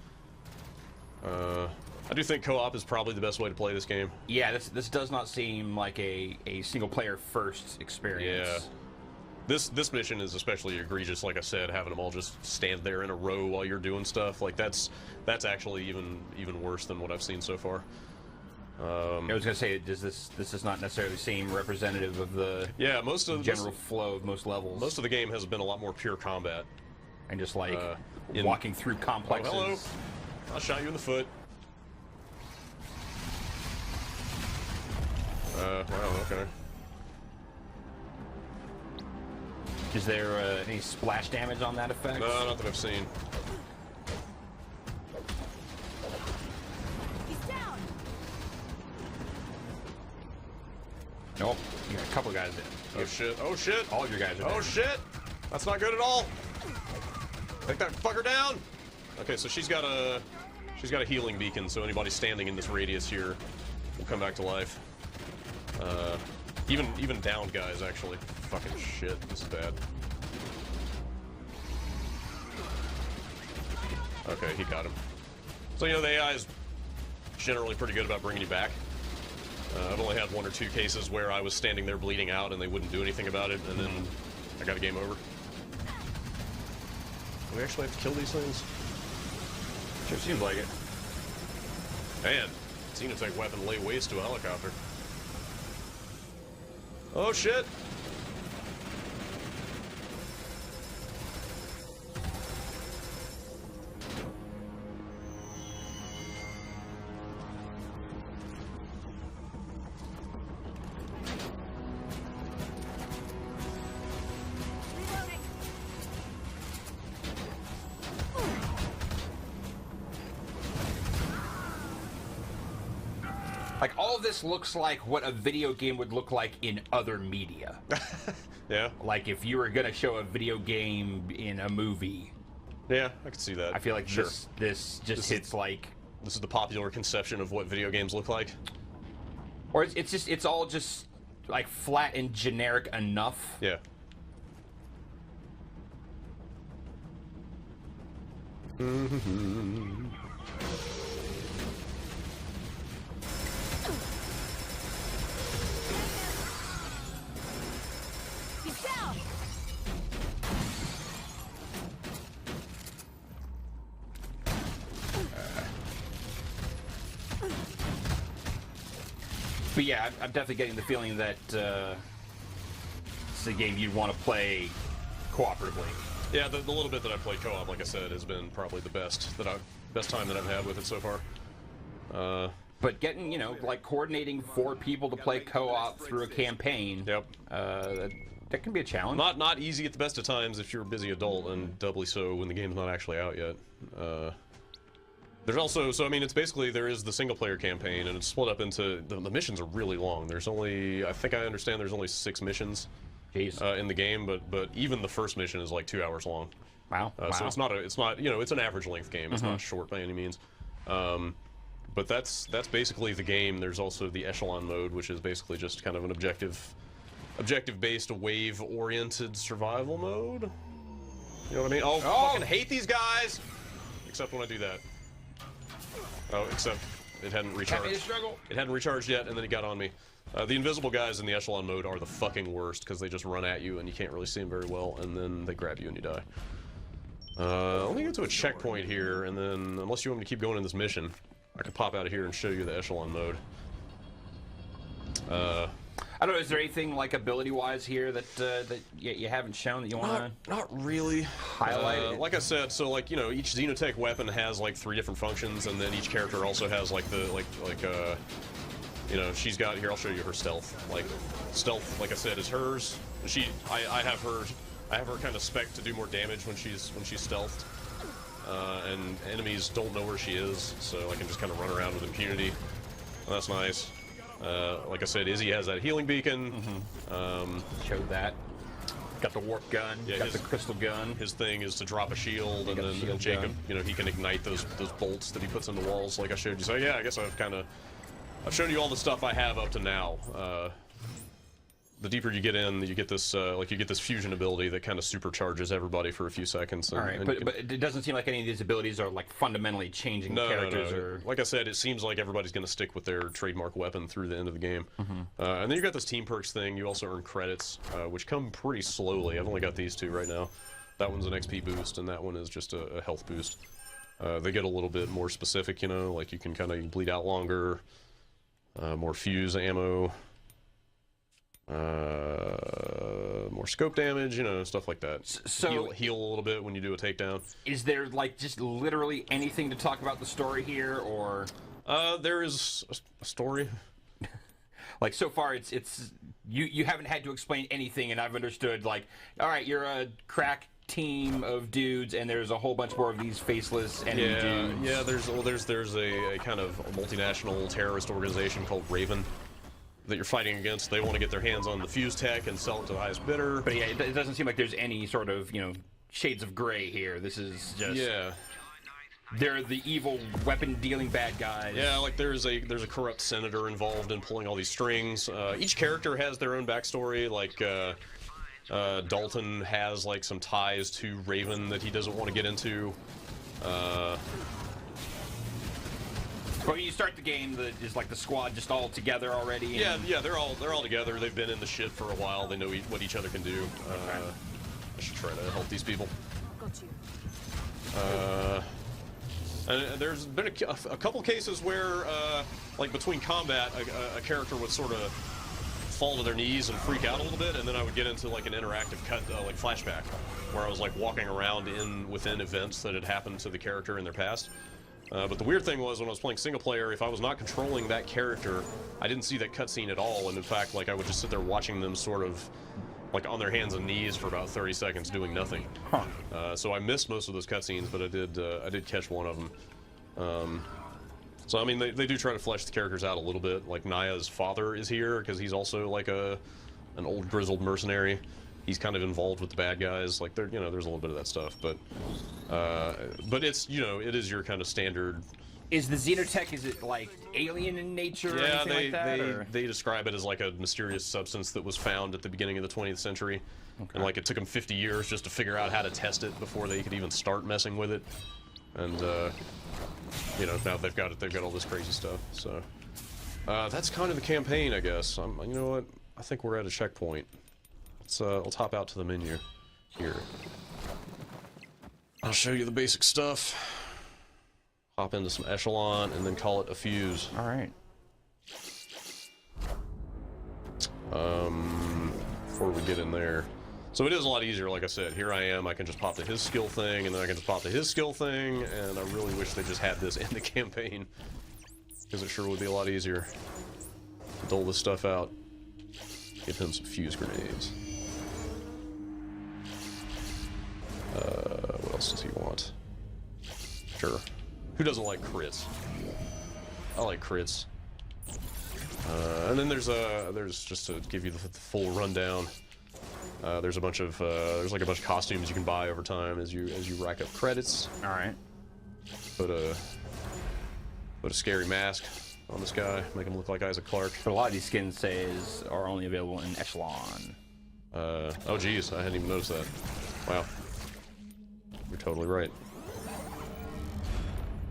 [SPEAKER 2] I do think co-op is probably the best way to play this game.
[SPEAKER 6] Yeah, this does not seem like a single-player first experience.
[SPEAKER 2] Yeah. This mission is especially egregious, like I said, having them all just stand there in a row while you're doing stuff. Like that's actually even worse than what I've seen so far.
[SPEAKER 6] I was gonna say, this does not necessarily seem representative of the
[SPEAKER 2] most of
[SPEAKER 6] general flow of most levels.
[SPEAKER 2] Most of the game has been a lot more pure combat,
[SPEAKER 6] and just like walking through complexes.
[SPEAKER 2] Oh, hello. I'll shot you in the foot. Wow, okay.
[SPEAKER 6] Is there any splash damage on that effect?
[SPEAKER 2] No, not that I've seen.
[SPEAKER 14] He's down.
[SPEAKER 6] Nope. You got a couple guys in.
[SPEAKER 2] Oh shit, oh shit!
[SPEAKER 6] All of your guys are
[SPEAKER 2] Oh
[SPEAKER 6] dead.
[SPEAKER 2] shit! That's not good at all! Take that fucker down! Okay, so she's got a healing beacon, so anybody standing in this radius here will come back to life. Even downed guys, actually. Fucking shit, this is bad. Okay, he got him. So, you know, the AI is generally pretty good about bringing you back. I've only had 1 or 2 cases where I was standing there bleeding out and they wouldn't do anything about it, and then I got a game over. Do we actually have to kill these things?
[SPEAKER 6] Sure seems like it.
[SPEAKER 2] Man, Xenotech weapon lay waste to a helicopter. Oh shit!
[SPEAKER 6] Like, all of this looks like what a video game would look like in other media.
[SPEAKER 2] Yeah?
[SPEAKER 6] Like, if you were going to show a video game in a movie.
[SPEAKER 2] Yeah, I could see that.
[SPEAKER 6] I feel like
[SPEAKER 2] sure.
[SPEAKER 6] this just hits like...
[SPEAKER 2] This is the popular conception of what video games look like?
[SPEAKER 6] Or it's all just, like, flat and generic enough.
[SPEAKER 2] Yeah.
[SPEAKER 14] He's down.
[SPEAKER 6] But yeah, I'm definitely getting the feeling that it's a game you'd want to play cooperatively.
[SPEAKER 2] Yeah, the little bit that I played co-op, like I said, has been probably the best time that I've had with it so far.
[SPEAKER 6] But getting, you know, like coordinating 4 people to play co-op through a campaign,
[SPEAKER 2] yep,
[SPEAKER 6] that can be a challenge.
[SPEAKER 2] Not easy at the best of times if you're a busy adult, and doubly so when the game's not actually out yet. There's also, so I mean, it's basically, there is the single-player campaign, and it's split up into, the missions are really long. There's only, I think I understand there's only 6 missions in the game, but even the first mission is like 2 hours long.
[SPEAKER 6] Wow.
[SPEAKER 2] So it's not, you know, it's an average length game. It's not short by any means. But that's basically the game. There's also the echelon mode, which is basically just kind of an objective-based, wave-oriented survival mode. You know what I mean? Oh, fucking hate these guys! Except when I do that. Oh, except it hadn't recharged. It hadn't recharged yet, and then it got on me. The invisible guys in the echelon mode are the fucking worst, because they just run at you, and you can't really see them very well, and then they grab you and you die. Let me get to a checkpoint here, and then, unless you want me to keep going in this mission, I can pop out of here and show you the echelon mode.
[SPEAKER 6] I don't know, is there anything, like, ability-wise here that you haven't shown that you want to...
[SPEAKER 2] Not really.
[SPEAKER 6] Highlight?
[SPEAKER 2] Like I said, so, like, you know, each Xenotech weapon has, like, 3 different functions, and then each character also has, like, you know, she's got, here, I'll show you her stealth. Like, stealth, like I said, is hers. I have her kind of spec to do more damage when she's stealthed. And enemies don't know where she is, so I can just kind of run around with impunity. Well, that's nice. Like I said, Izzy has that healing beacon.
[SPEAKER 6] Showed that. Got the warp gun,
[SPEAKER 2] yeah,
[SPEAKER 6] got the crystal gun.
[SPEAKER 2] His thing is to drop a shield, and then Jacob, you know, he can ignite those bolts that he puts in the walls, like I showed you. So yeah, I guess I've shown you all the stuff I have up to now. The deeper you get in, you get this fusion ability that kind of supercharges everybody for a few seconds.
[SPEAKER 6] All right, but it doesn't seem like any of these abilities are like fundamentally changing characters. Or...
[SPEAKER 2] Like I said, it seems like everybody's going to stick with their trademark weapon through the end of the game. And then you got this team perks thing. You also earn credits, which come pretty slowly. I've only got these 2 right now. That one's an XP boost, and that one is just a health boost. They get a little bit more specific, you know, like you can kind of bleed out longer, more fuse ammo. More scope damage, you know, stuff like that.
[SPEAKER 6] So
[SPEAKER 2] heal a little bit when you do a takedown.
[SPEAKER 6] Is there like just literally anything to talk about the story here, or?
[SPEAKER 2] There is a story.
[SPEAKER 6] Like so far, it's you haven't had to explain anything, and I've understood. Like, all right, you're a crack team of dudes, and there's a whole bunch more of these faceless enemy dudes.
[SPEAKER 2] Yeah. There's a kind of a multinational terrorist organization called Raven that you're fighting against. They want to get their hands on the fuse tech and sell it to the highest bidder.
[SPEAKER 6] But yeah, it doesn't seem like there's any sort of, you know, shades of gray here. This is just they're the evil weapon-dealing bad guys.
[SPEAKER 2] Yeah, like there's a corrupt senator involved in pulling all these strings. Each character has their own backstory. Like Dalton has like some ties to Raven that he doesn't want to get into.
[SPEAKER 6] But when you start the game, is like the squad just all together already?
[SPEAKER 2] Yeah, they're all together. They've been in the shit for a while. They know what each other can do. I should try to help these people.
[SPEAKER 14] Got you.
[SPEAKER 2] And there's been a couple cases where, like between combat, a character would sort of fall to their knees and freak out a little bit, and then I would get into like an interactive cut, like flashback, where I was like walking around within events that had happened to the character in their past. But the weird thing was, when I was playing single player, if I was not controlling that character, I didn't see that cutscene at all, and in fact, like I would just sit there watching them sort of like on their hands and knees for about 30 seconds doing nothing. So I missed most of those cutscenes, but I did catch one of them. So I mean, they do try to flesh the characters out a little bit. Like Naya's father is here because he's also like an old grizzled mercenary. He's kind of involved with the bad guys. Like there's a little bit of that stuff, but it's, it is your kind of standard.
[SPEAKER 6] Is the xenotech, is it like alien in nature or anything like that?
[SPEAKER 2] They describe it as like a mysterious substance that was found at the beginning of the 20th century. Okay. And like it took them 50 years just to figure out how to test it before they could even start messing with it. And now they've got all this crazy stuff. So that's kind of the campaign, I guess. You know what? I think we're at a checkpoint. Let's hop out to the menu here. I'll show you the basic stuff. Hop into some echelon and then call it a fuse.
[SPEAKER 6] All right.
[SPEAKER 2] Before we get in there, so it is a lot easier. Like I said, here I am. I can just pop to his skill thing, and then I can just pop to his skill thing. And I really wish they just had this in the campaign, because it sure would be a lot easier to dole this stuff out. Give him some fuse grenades. What else does he want? Sure. Who doesn't like crits? I like crits. And then there's just to give you the full rundown. There's like a bunch of costumes you can buy over time as you rack up credits.
[SPEAKER 6] All right.
[SPEAKER 2] Put a scary mask on this guy, make him look like Isaac Clarke.
[SPEAKER 6] But a lot of these skins are only available in echelon.
[SPEAKER 2] Oh geez, I hadn't even noticed that. Wow. You're totally right.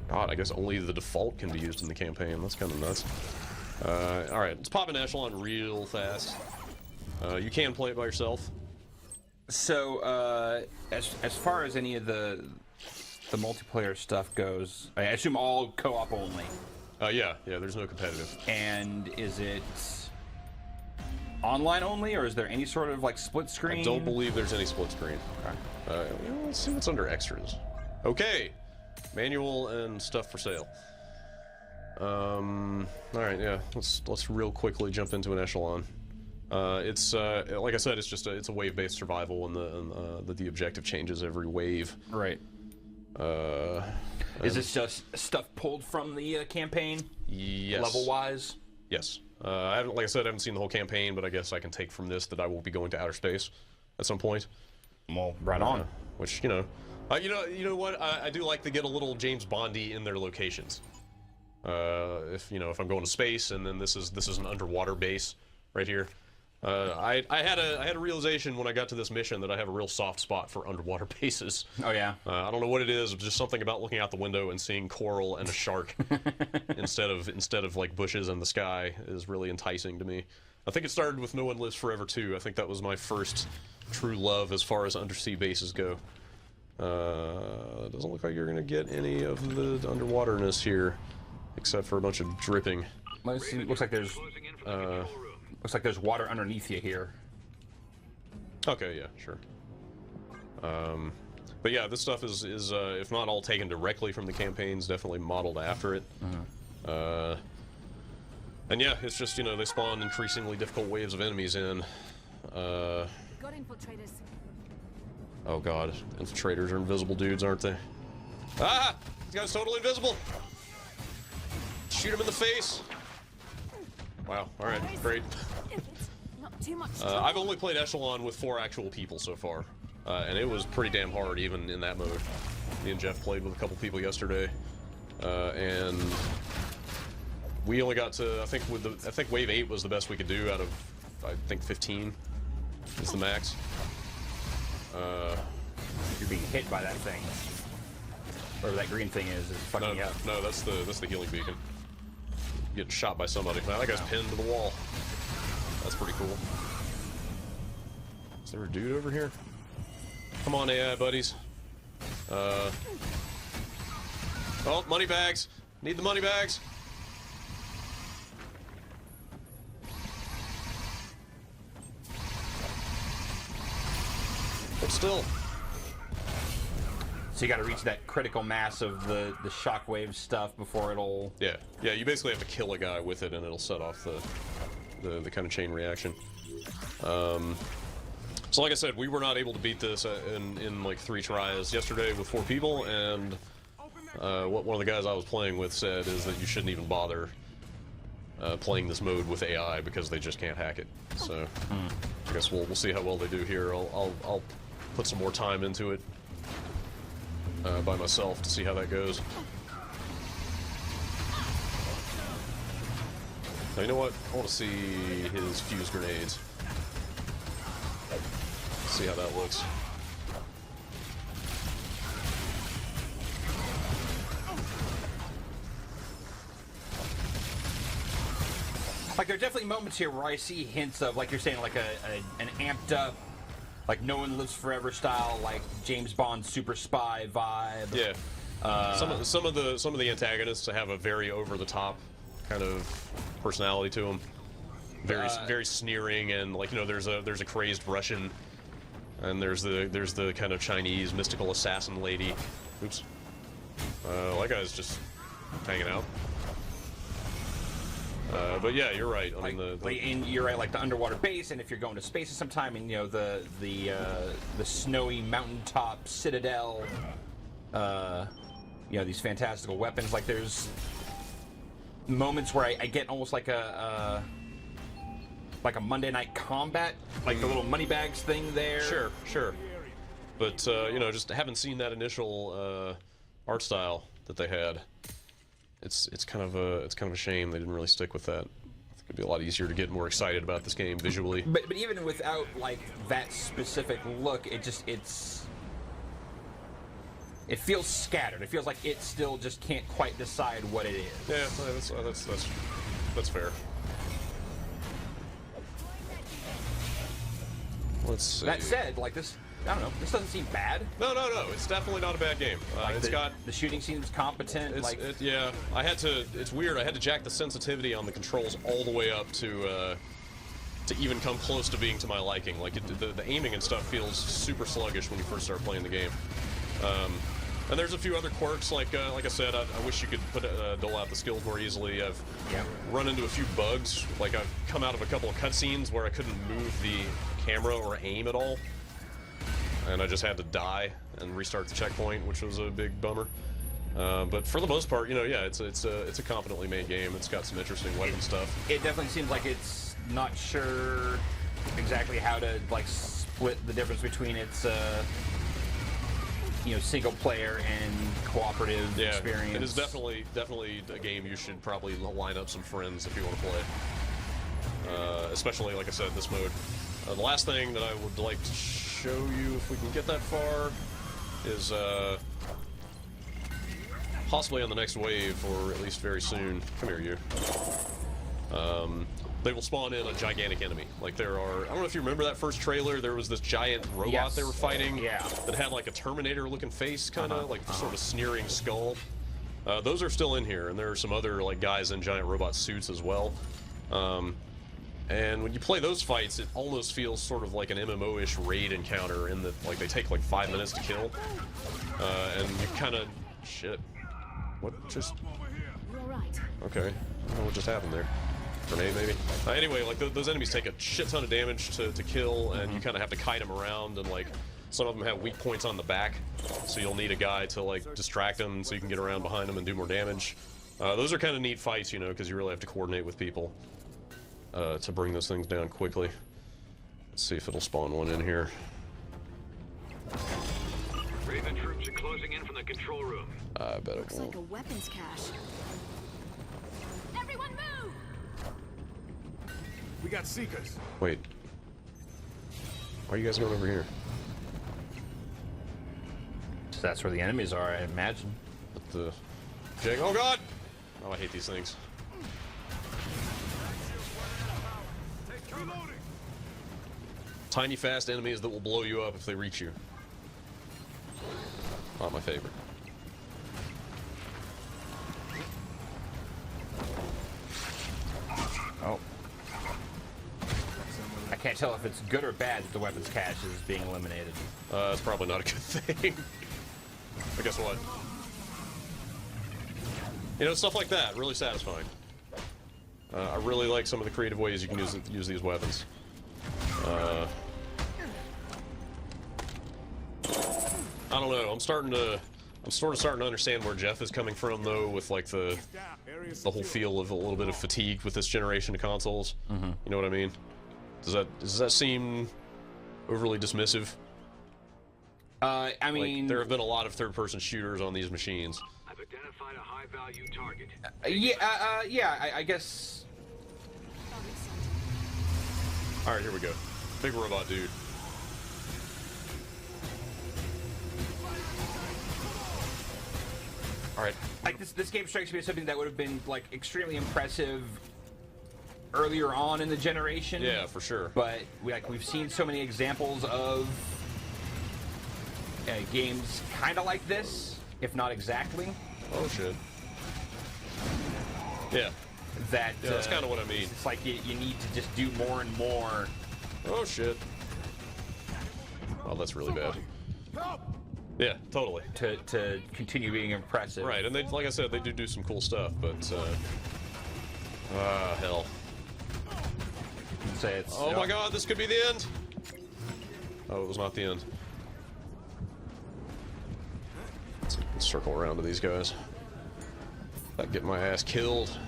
[SPEAKER 2] God, I guess only the default can be used in the campaign. That's kind of nuts. Alright, let's pop into echelon real fast. You can play it by yourself.
[SPEAKER 6] So, as far as any of the multiplayer stuff goes, I assume all co-op only.
[SPEAKER 2] Yeah, there's no competitive.
[SPEAKER 6] And is it online only, or is there any sort of like split screen?
[SPEAKER 2] I don't believe there's any split screen. Okay. Let's see what's under extras. Okay, manual and stuff for sale. All right, yeah. Let's real quickly jump into an echelon. It's like I said, it's a wave-based survival, and the objective changes every wave.
[SPEAKER 6] Right. Is this just stuff pulled from the campaign?
[SPEAKER 2] Yes.
[SPEAKER 6] Level-wise?
[SPEAKER 2] Yes. Like I said, I haven't seen the whole campaign, but I guess I can take from this that I will be going to outer space at some point.
[SPEAKER 6] Well, right on.
[SPEAKER 2] Which, you know what? I do like to get a little James Bondy in their locations. If I'm going to space, and then this is an underwater base right here. I had a realization when I got to this mission that I have a real soft spot for underwater bases.
[SPEAKER 6] Oh yeah.
[SPEAKER 2] I don't know what it is. Just something about looking out the window and seeing coral and a shark instead of like bushes and the sky is really enticing to me. I think it started with No One Lives Forever 2. I think that was my first true love as far as undersea bases go. It doesn't look like you're gonna get any of the underwaterness here, except for a bunch of dripping.
[SPEAKER 6] Looks like there's Looks like there's water underneath you here.
[SPEAKER 2] Okay, yeah, sure. But yeah, this stuff is if not all taken directly from the campaigns, definitely modeled after it. And yeah, it's just, you know, they spawn increasingly difficult waves of enemies in.
[SPEAKER 14] Got infiltrators.
[SPEAKER 2] Oh god, infiltrators are invisible dudes, aren't they? Ah! This guy's totally invisible! Shoot him in the face! Wow, alright, great.
[SPEAKER 14] Not too much.
[SPEAKER 2] I've only played Echelon with 4 actual people so far. And it was pretty damn hard, even in that mode. Me and Jeff played with a couple people yesterday. And we only got to, I think wave 8 was the best we could do out of, I think 15 is the max.
[SPEAKER 6] You're being hit by that thing. Whatever that green thing is fucking you up.
[SPEAKER 2] No, that's the healing beacon. Getting shot by somebody. Man, that guy's pinned to the wall. That's pretty cool. Is there a dude over here? Come on, AI buddies. Oh, money bags. Need the money bags. Hold still.
[SPEAKER 6] So you got to reach that critical mass of the shockwave stuff before it'll.
[SPEAKER 2] Yeah, you basically have to kill a guy with it, and it'll set off the kind of chain reaction. So like I said, we were not able to beat this in like 3 tries yesterday with 4 people, and what one of the guys I was playing with said is that you shouldn't even bother playing this mode with AI because they just can't hack it. So I guess we'll see how well they do here. I'll put some more time into it by myself to see how that goes. Now, you know what? I want to see his fuse grenades. See how that looks.
[SPEAKER 6] Like, there are definitely moments here where I see hints of, like you're saying, like an amped up, like No One Lives Forever style, like James Bond super spy vibe.
[SPEAKER 2] Yeah. Some of the antagonists have a very over the top kind of personality to them. Very sneering, and like, you know, there's a crazed Russian, and there's the kind of Chinese mystical assassin lady. Oops. That guy's just hanging out. But yeah, you're right. I mean,
[SPEAKER 6] and you're right, like the underwater base, and if you're going to space at some time, and you know the snowy mountaintop citadel, you know, these fantastical weapons. Like, there's moments where I get almost like a Monday Night Combat, like the little money bags thing there.
[SPEAKER 2] Sure. But you know, just haven't seen that initial art style that they had. It's kind of a shame they didn't really stick with that. I think it'd be a lot easier to get more excited about this game visually.
[SPEAKER 6] But even without like that specific look, it feels scattered. It feels like it still just can't quite decide what it is.
[SPEAKER 2] Yeah, that's fair. Let's see.
[SPEAKER 6] That said, like this, I don't know. This doesn't seem bad.
[SPEAKER 2] No. It's definitely not a bad game.
[SPEAKER 6] Like
[SPEAKER 2] it's got
[SPEAKER 6] the shooting seems competent.
[SPEAKER 2] Yeah, I had to. It's weird. I had to jack the sensitivity on the controls all the way up to even come close to being to my liking. Like the aiming and stuff feels super sluggish when you first start playing the game. And there's a few other quirks. Like I said, I wish you could dole out the skills more easily. I've run into a few bugs. Like, I've come out of a couple of cutscenes where I couldn't move the camera or aim at all, and I just had to die and restart the checkpoint, which was a big bummer. But for the most part, you know, yeah, it's a competently made game. It's got some interesting weapon stuff.
[SPEAKER 6] It definitely seems like it's not sure exactly how to like split the difference between its you know, single player and cooperative experience.
[SPEAKER 2] It is definitely a game you should probably line up some friends if you want to play. Especially, like I said, this mode. The last thing that I would like to show you, if we can get that far, is possibly on the next wave, or at least very soon. Come here, you. They will spawn in a gigantic enemy. Like, there are, I don't know if you remember that first trailer, there was this giant robot they were fighting that had like a Terminator-looking face, kind of, like sort of sneering skull. Those are still in here, and there are some other like guys in giant robot suits as well. And when you play those fights, it almost feels sort of like an MMO-ish raid encounter in that, like, they take like 5 minutes to kill, and you kind of shit. What just?
[SPEAKER 14] You're right.
[SPEAKER 2] Okay, I don't know what just happened there. Grenade, maybe. Anyway, like those enemies take a shit ton of damage to kill, and you kind of have to kite them around, and like some of them have weak points on the back, so you'll need a guy to like distract them so you can get around behind them and do more damage. Those are kind of neat fights, you know, because you really have to coordinate with people to bring those things down quickly. Let's see if it'll spawn one in here.
[SPEAKER 8] Raven troops are closing in from the control room.
[SPEAKER 2] I bet it
[SPEAKER 14] Looks
[SPEAKER 2] won't.
[SPEAKER 14] like a weapons cache. Everyone move!
[SPEAKER 9] We got seekers.
[SPEAKER 2] Wait. Why are you guys going over here?
[SPEAKER 1] So that's where the enemies are, I imagine.
[SPEAKER 2] But the... Oh god! Oh, I hate these things. Tiny, fast enemies that will blow you up if they reach you. Not my favorite.
[SPEAKER 1] Oh. I can't tell if it's good or bad that the weapons cache is being eliminated.
[SPEAKER 2] It's probably not a good thing. But guess what? You know, stuff like that, really satisfying. I really like some of the creative ways you can use these weapons. I don't know. I'm sort of starting to understand where Jeff is coming from, though, with like the whole feel of a little bit of fatigue with this generation of consoles.
[SPEAKER 1] Mm-hmm.
[SPEAKER 2] You know what I mean? Does that seem overly dismissive?
[SPEAKER 1] I mean,
[SPEAKER 2] like, there have been a lot of third-person shooters on these machines.
[SPEAKER 8] I've identified a high-value target.
[SPEAKER 1] Yeah, I guess.
[SPEAKER 2] All right, here we go. Big robot dude. All right.
[SPEAKER 1] Like this game strikes me as something that would have been like extremely impressive earlier on in the generation.
[SPEAKER 2] Yeah, for sure.
[SPEAKER 1] But we've seen so many examples of games kind of like this, if not exactly.
[SPEAKER 2] Oh shit. Yeah.
[SPEAKER 1] That
[SPEAKER 2] that's kind of what I mean.
[SPEAKER 1] It's like you need to just do more and more.
[SPEAKER 2] Oh shit. Oh, that's really bad. Yeah, totally.
[SPEAKER 1] To continue being impressive.
[SPEAKER 2] Right, and they, like I said, they do some cool stuff, but hell.
[SPEAKER 1] Say it's,
[SPEAKER 2] oh my god, this could be the end. Oh, it was not the end. Let's circle around to these guys. I'd get my ass killed.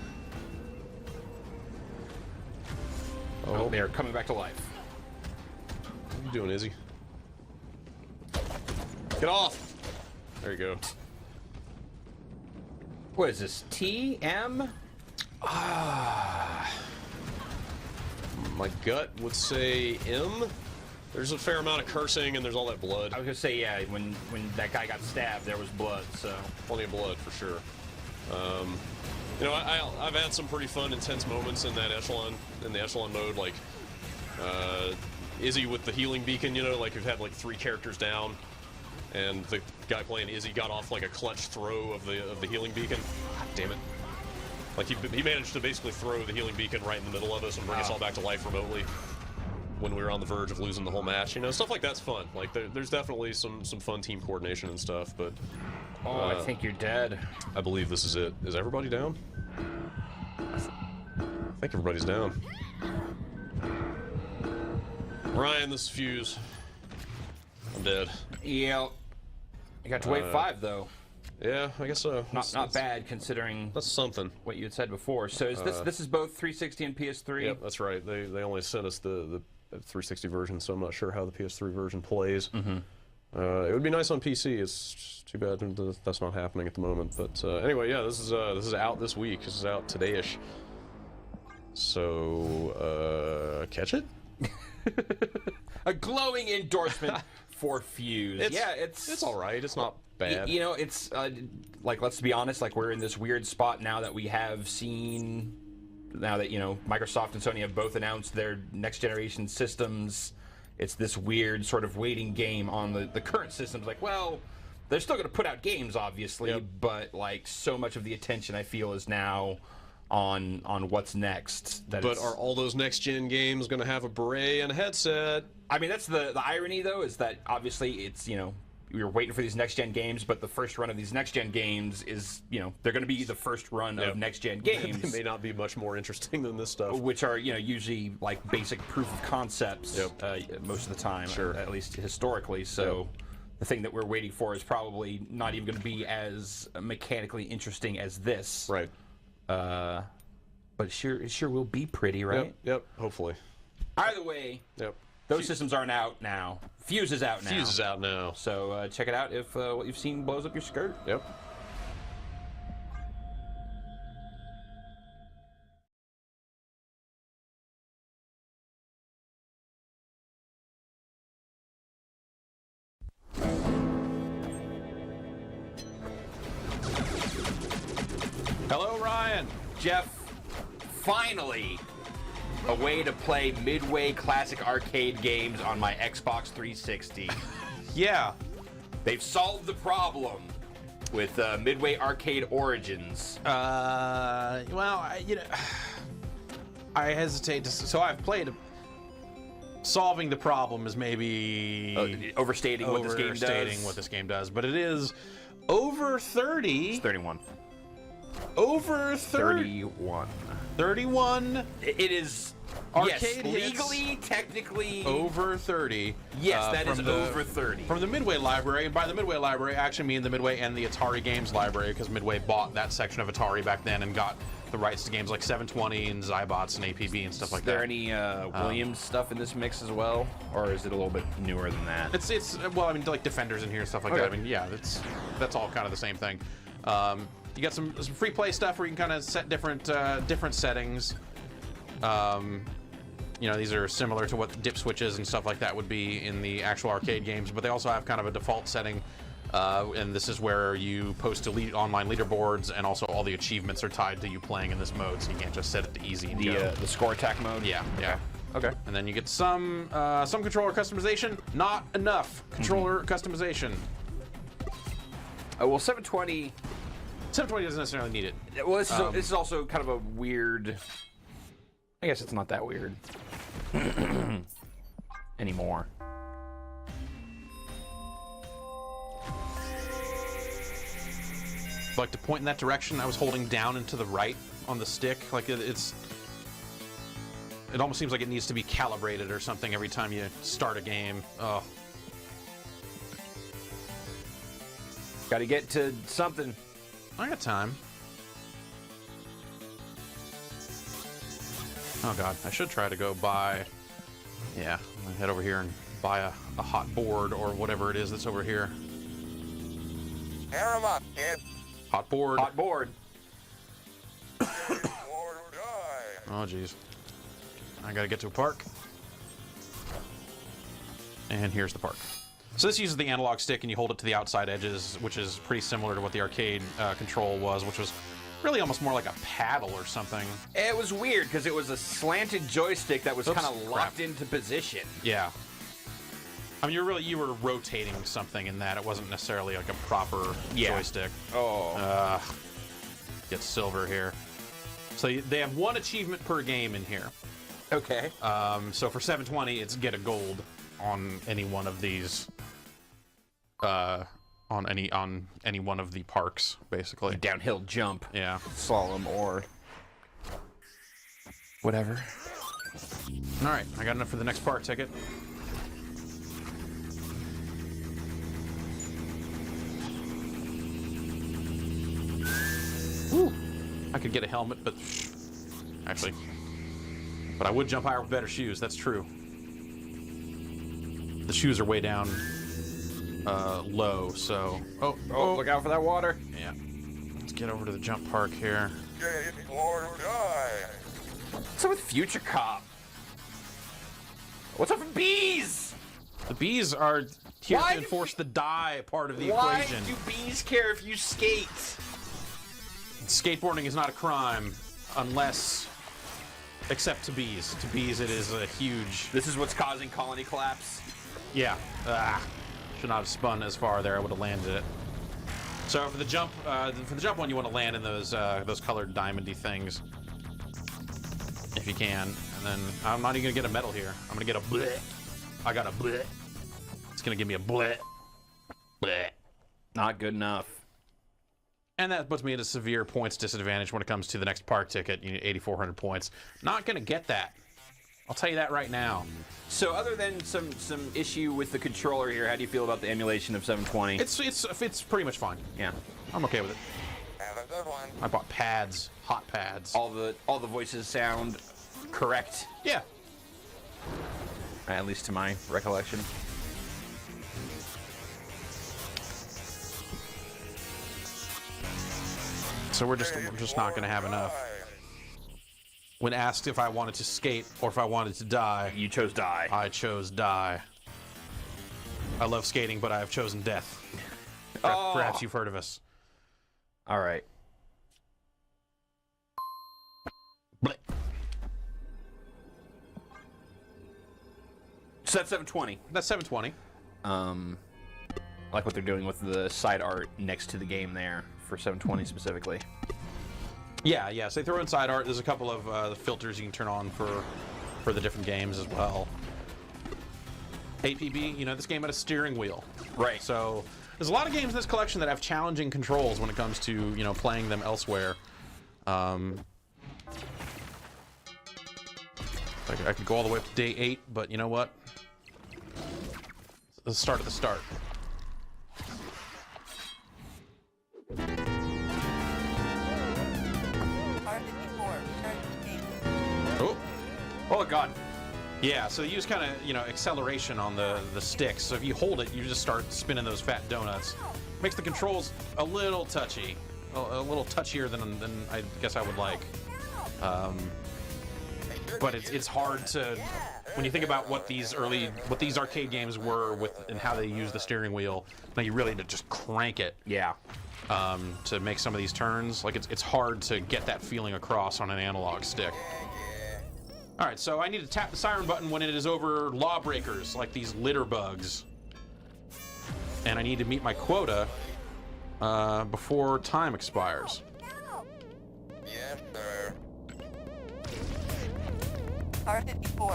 [SPEAKER 1] Oh, they're coming back to life.
[SPEAKER 2] What are you doing, Izzy? Get off! There you go.
[SPEAKER 1] What is this? TM?
[SPEAKER 2] My gut would say M. There's a fair amount of cursing and there's all that blood.
[SPEAKER 1] I was gonna say, yeah, when that guy got stabbed, there was blood, so.
[SPEAKER 2] Plenty of blood, for sure. You know, I've had some pretty fun, intense moments in that echelon, in the echelon mode, like, Izzy with the healing beacon, you know, like we've had like 3 characters down, and the guy playing Izzy got off like a clutch throw of the healing beacon. God damn it. Like he managed to basically throw the healing beacon right in the middle of us and bring us all back to life remotely when we were on the verge of losing the whole match. You know, stuff like that's fun. Like there's definitely some fun team coordination and stuff, but
[SPEAKER 1] I think you're dead.
[SPEAKER 2] I believe this is it. Is everybody down? I think everybody's down. Ryan, this is Fuse. I'm dead.
[SPEAKER 1] Yeah. You got to wave 5 though.
[SPEAKER 2] Yeah, I guess so.
[SPEAKER 1] Not bad considering
[SPEAKER 2] that's something.
[SPEAKER 1] What you had said before. So is this is both 360 and PS3?
[SPEAKER 2] Yep, that's right. They only sent us the 360 version, so I'm not sure how the PS3 version plays.
[SPEAKER 1] Mm-hmm.
[SPEAKER 2] It would be nice on PC. It's too bad that's not happening at the moment. But anyway, yeah, this is out this week. This is out today-ish. So catch it.
[SPEAKER 1] A glowing endorsement for Fuse.
[SPEAKER 2] It's all right. It's not bad.
[SPEAKER 1] You know, it's like, let's be honest. Like, we're in this weird spot now that we have seen. Now that, you know, Microsoft and Sony have both announced their next generation systems, it's this weird sort of waiting game on the current systems. Like, well, they're still going to put out games, obviously, but like so much of the attention I feel is now
[SPEAKER 6] on what's next.
[SPEAKER 2] But are all those next-gen games going to have a beret and a headset?
[SPEAKER 6] I mean, that's the irony, though, is that obviously it's, you know, we were waiting for these next-gen games, but the first run of these next-gen games is, you know, they're going to be the first run of next-gen games.
[SPEAKER 2] They may not be much more interesting than this stuff.
[SPEAKER 6] Which are, you know, usually like basic proof of concepts most of the time, at least historically. So the thing that we're waiting for is probably not even going to be as mechanically interesting as this.
[SPEAKER 2] Right.
[SPEAKER 6] But it sure will be pretty, right?
[SPEAKER 2] Yep, hopefully.
[SPEAKER 6] Either way, those systems aren't out now. Fuse is out now.
[SPEAKER 2] Fuse is out now.
[SPEAKER 6] So check it out if what you've seen blows up your skirt.
[SPEAKER 2] Yep.
[SPEAKER 6] Hello, Ryan. Jeff, finally, a way to play Midway Classic Arcade games on my Xbox 360.
[SPEAKER 3] Yeah.
[SPEAKER 6] They've solved the problem with Midway Arcade Origins.
[SPEAKER 3] Well, you know, I hesitate to. So I've played. Solving the problem is maybe
[SPEAKER 6] overstating what this game does.
[SPEAKER 3] What this game does, but it is over 30.
[SPEAKER 6] It's 31.
[SPEAKER 3] Over
[SPEAKER 6] 31.
[SPEAKER 3] 31.
[SPEAKER 6] It is.
[SPEAKER 3] Arcade
[SPEAKER 6] yes, legally, technically.
[SPEAKER 3] Over 30.
[SPEAKER 6] Yes, that is over 30.
[SPEAKER 3] From the Midway library, and by the Midway library, I actually mean the Midway and the Atari Games library, because Midway bought that section of Atari back then and got the rights to games like 720 and Zybots and APB and stuff like that.
[SPEAKER 6] Is there any Williams stuff in this mix as well, or is it a little bit newer than that?
[SPEAKER 3] It's well, I mean, like Defenders in here and stuff like that. I mean, yeah, that's all kind of the same thing. You got some free play stuff where you can kind of set different settings. You know, these are similar to what dip switches and stuff like that would be in the actual arcade games, but they also have kind of a default setting, and this is where you post to online leaderboards, and also all the achievements are tied to you playing in this mode, so you can't just set it to easy and go.
[SPEAKER 6] The score attack mode?
[SPEAKER 3] Yeah, yeah.
[SPEAKER 6] Okay.
[SPEAKER 3] And then you get some controller customization, not enough controller customization.
[SPEAKER 6] Well, 720
[SPEAKER 3] doesn't necessarily need it.
[SPEAKER 6] Well, this is also kind of a weird. I guess it's not that weird anymore.
[SPEAKER 3] Like to point in that direction, I was holding down and to the right on the stick. Like it almost seems like it needs to be calibrated or something every time you start a game. Oh.
[SPEAKER 6] Got to get to something.
[SPEAKER 3] I got time. Oh god, I should try to go buy. Yeah, I'm gonna head over here and buy a hot board or whatever it is that's over here.
[SPEAKER 9] Pair 'em up, kid.
[SPEAKER 3] Hot board.
[SPEAKER 6] Hot board.
[SPEAKER 3] Oh jeez. I gotta get to a park. And here's the park. So this uses the analog stick and you hold it to the outside edges, which is pretty similar to what the arcade control was, which was really almost more like a paddle or something.
[SPEAKER 6] It was weird because it was a slanted joystick that was kind of locked into position.
[SPEAKER 3] Yeah. I mean, you were rotating something in that. It wasn't necessarily like a proper joystick.
[SPEAKER 6] Oh.
[SPEAKER 3] Get silver here. So they have one achievement per game in here.
[SPEAKER 6] Okay.
[SPEAKER 3] So for 720, it's get a gold on any one of these. On any one of the parks, basically.
[SPEAKER 6] Downhill jump.
[SPEAKER 3] Yeah.
[SPEAKER 6] Slalom or whatever.
[SPEAKER 3] All right, I got enough for the next park ticket. Woo. I could get a helmet, but I would jump higher with better shoes. That's true. The shoes are way down. Low, so...
[SPEAKER 6] Oh, look out for that water.
[SPEAKER 3] Yeah. Let's get over to the jump park here.
[SPEAKER 6] What's up with Future Cop? What's up with bees?
[SPEAKER 3] The bees are here to enforce the die part of the equation.
[SPEAKER 6] Why do bees care if you skate?
[SPEAKER 3] Skateboarding is not a crime, unless... except to bees. To bees, it is a huge...
[SPEAKER 6] This is what's causing colony collapse?
[SPEAKER 3] Yeah. Should not have spun as far there. I would have landed it. So for the jump one, you want to land in those colored diamondy things. if you can. And then I'm not even gonna get a medal here. I'm gonna get a bleh. I got a bleh. It's gonna give me a bleh. Bleh.
[SPEAKER 6] Not good enough.
[SPEAKER 3] And that puts me at a severe points disadvantage when it comes to the next park ticket. You need 8,400 points. Not gonna get that. I'll tell you that right now.
[SPEAKER 6] So other than some issue with the controller here, how do you feel about the emulation of 720?
[SPEAKER 3] It's pretty much fine.
[SPEAKER 6] Yeah.
[SPEAKER 3] I'm okay with it.
[SPEAKER 9] Have a good one.
[SPEAKER 3] I bought pads, hot pads.
[SPEAKER 6] All the voices sound correct.
[SPEAKER 3] Yeah.
[SPEAKER 6] At least to my recollection.
[SPEAKER 3] So we're just not gonna have enough. When asked if I wanted to skate or if I wanted to die,
[SPEAKER 6] you chose die.
[SPEAKER 3] I chose die. I love skating, but I have chosen death. Perhaps you've heard of us.
[SPEAKER 6] All right. Bleh. So that's 720.
[SPEAKER 3] That's 720.
[SPEAKER 6] I like what they're doing with the side art next to the game there for 720 specifically.
[SPEAKER 3] Yeah. So they throw in side art. There's a couple of filters you can turn on for the different games as well. APB, you know, this game had a steering wheel.
[SPEAKER 6] Right.
[SPEAKER 3] So there's a lot of games in this collection that have challenging controls when it comes to, you know, playing them elsewhere. I could go all the way up to day 8, but you know what? The start of the start.
[SPEAKER 6] Oh God.
[SPEAKER 3] Yeah, so you use kind of, you know, acceleration on the stick. So if you hold it, you just start spinning those fat donuts. Makes the controls a little touchy, a little touchier than I guess I would like. But it's hard to, when you think about what these arcade games were with and how they use the steering wheel. Now you really need to just crank it.
[SPEAKER 6] Yeah.
[SPEAKER 3] To make some of these turns, like it's hard to get that feeling across on an analog stick. All right, so I need to tap the siren button when it is over lawbreakers, like these litter bugs. And I need to meet my quota before time expires.
[SPEAKER 9] Yes, sir.
[SPEAKER 3] R54, All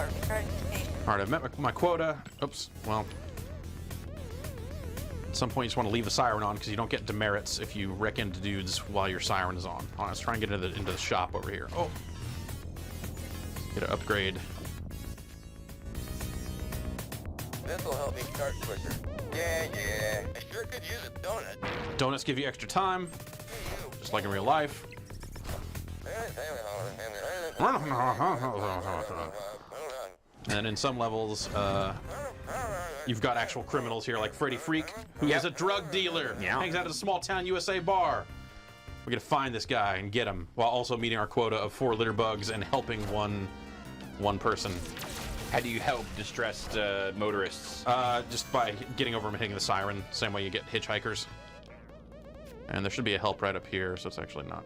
[SPEAKER 3] right, I've met my quota. Oops, well. At some point you just want to leave the siren on because you don't get demerits if you wreck into dudes while your siren is on. All right, let's try and get into the shop over here. Oh. Get an upgrade.
[SPEAKER 9] This'll help me start quicker. Yeah. I sure could use a donut.
[SPEAKER 3] Donuts give you extra time, just like in real life. And in some levels, you've got actual criminals here, like Freddy Freak, who is a drug dealer.
[SPEAKER 6] Yeah.
[SPEAKER 3] Hangs out at a small town USA bar. We're gonna find this guy and get him, while also meeting our quota of 4 litter bugs and helping one person.
[SPEAKER 6] How do you help distressed motorists?
[SPEAKER 3] Just by getting over them and hitting the siren, same way you get hitchhikers. And there should be a help right up here, so it's actually not.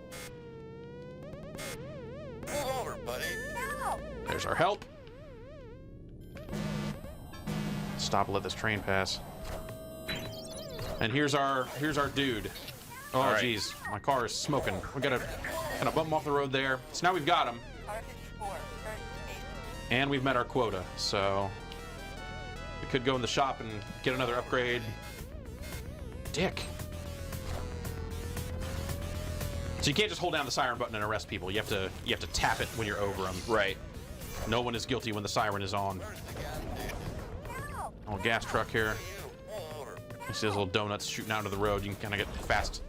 [SPEAKER 9] Move over, buddy.
[SPEAKER 3] There's our help. Stop and let this train pass. And here's our dude. Oh, jeez, my car is smoking. We gotta kind of bump him off the road there. So now we've got him. And we've met our quota, so we could go in the shop and get another upgrade. Dick. So you can't just hold down the siren button and arrest people. You have to tap it when you're over them.
[SPEAKER 6] Right.
[SPEAKER 3] No one is guilty when the siren is on. Oh, gas truck here. You see those little donuts shooting out into the road. You can kind of get fast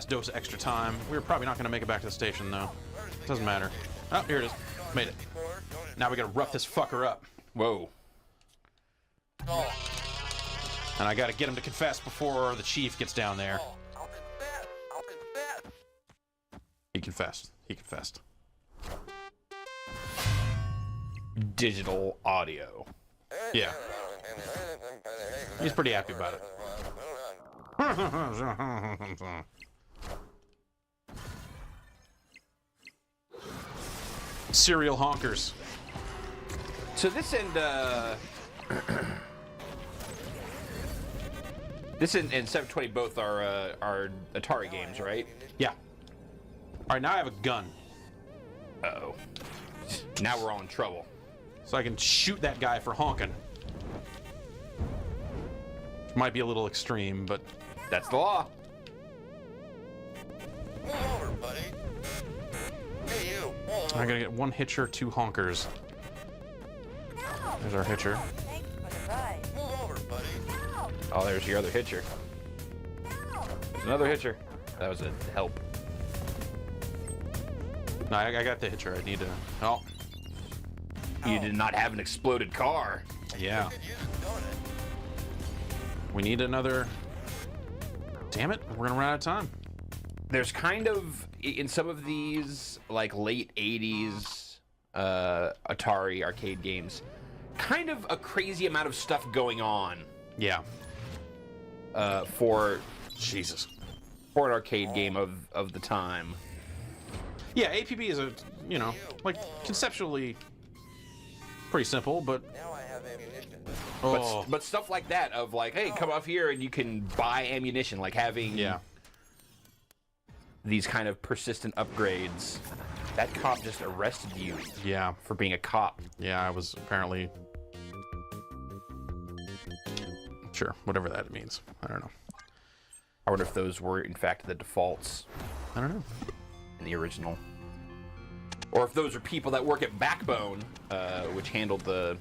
[SPEAKER 3] dose of extra time. We're probably not going to make it back to the station, though. Doesn't matter. Oh, here it is. Made it. Now we got to rough this fucker up.
[SPEAKER 6] Whoa.
[SPEAKER 3] And I got to get him to confess before the chief gets down there. He confessed. He confessed.
[SPEAKER 6] Digital audio.
[SPEAKER 3] Yeah. He's pretty happy about it. Serial honkers.
[SPEAKER 6] So this and this and 720 both are Atari games, right?
[SPEAKER 3] Yeah. All right, now I have a gun.
[SPEAKER 6] Uh-oh. Now we're all in trouble.
[SPEAKER 3] So I can shoot that guy for honking. Which might be a little extreme, but
[SPEAKER 6] that's the law.
[SPEAKER 9] Pull over, buddy. Hey, you.
[SPEAKER 3] I'm gonna get 1 hitcher, 2 honkers. There's our hitcher.
[SPEAKER 9] Pull over, buddy.
[SPEAKER 6] Oh, there's your other hitcher. There's another hitcher. That was a help.
[SPEAKER 3] No, I got the hitcher. I need to. Oh.
[SPEAKER 6] You did not have an exploded car.
[SPEAKER 3] Yeah. We need another. Damn it, we're gonna run out of time.
[SPEAKER 6] There's kind of, in some of these, like, late 80s Atari arcade games, kind of a crazy amount of stuff going on.
[SPEAKER 3] Yeah.
[SPEAKER 6] For
[SPEAKER 3] Jesus.
[SPEAKER 6] For an arcade game of the time.
[SPEAKER 3] Yeah, APB is a, you know, like, conceptually pretty simple, but...
[SPEAKER 9] Now I have ammunition.
[SPEAKER 6] But stuff like that of like, hey, come off here and you can buy ammunition, like having these kind of persistent upgrades. That cop just arrested you.
[SPEAKER 3] Yeah.
[SPEAKER 6] For being a cop.
[SPEAKER 3] Yeah, I was apparently... Sure, whatever that means. I don't know.
[SPEAKER 6] I wonder if those were, in fact, the defaults.
[SPEAKER 3] I don't know.
[SPEAKER 6] In the original. Or if those are people that work at Backbone, which handled the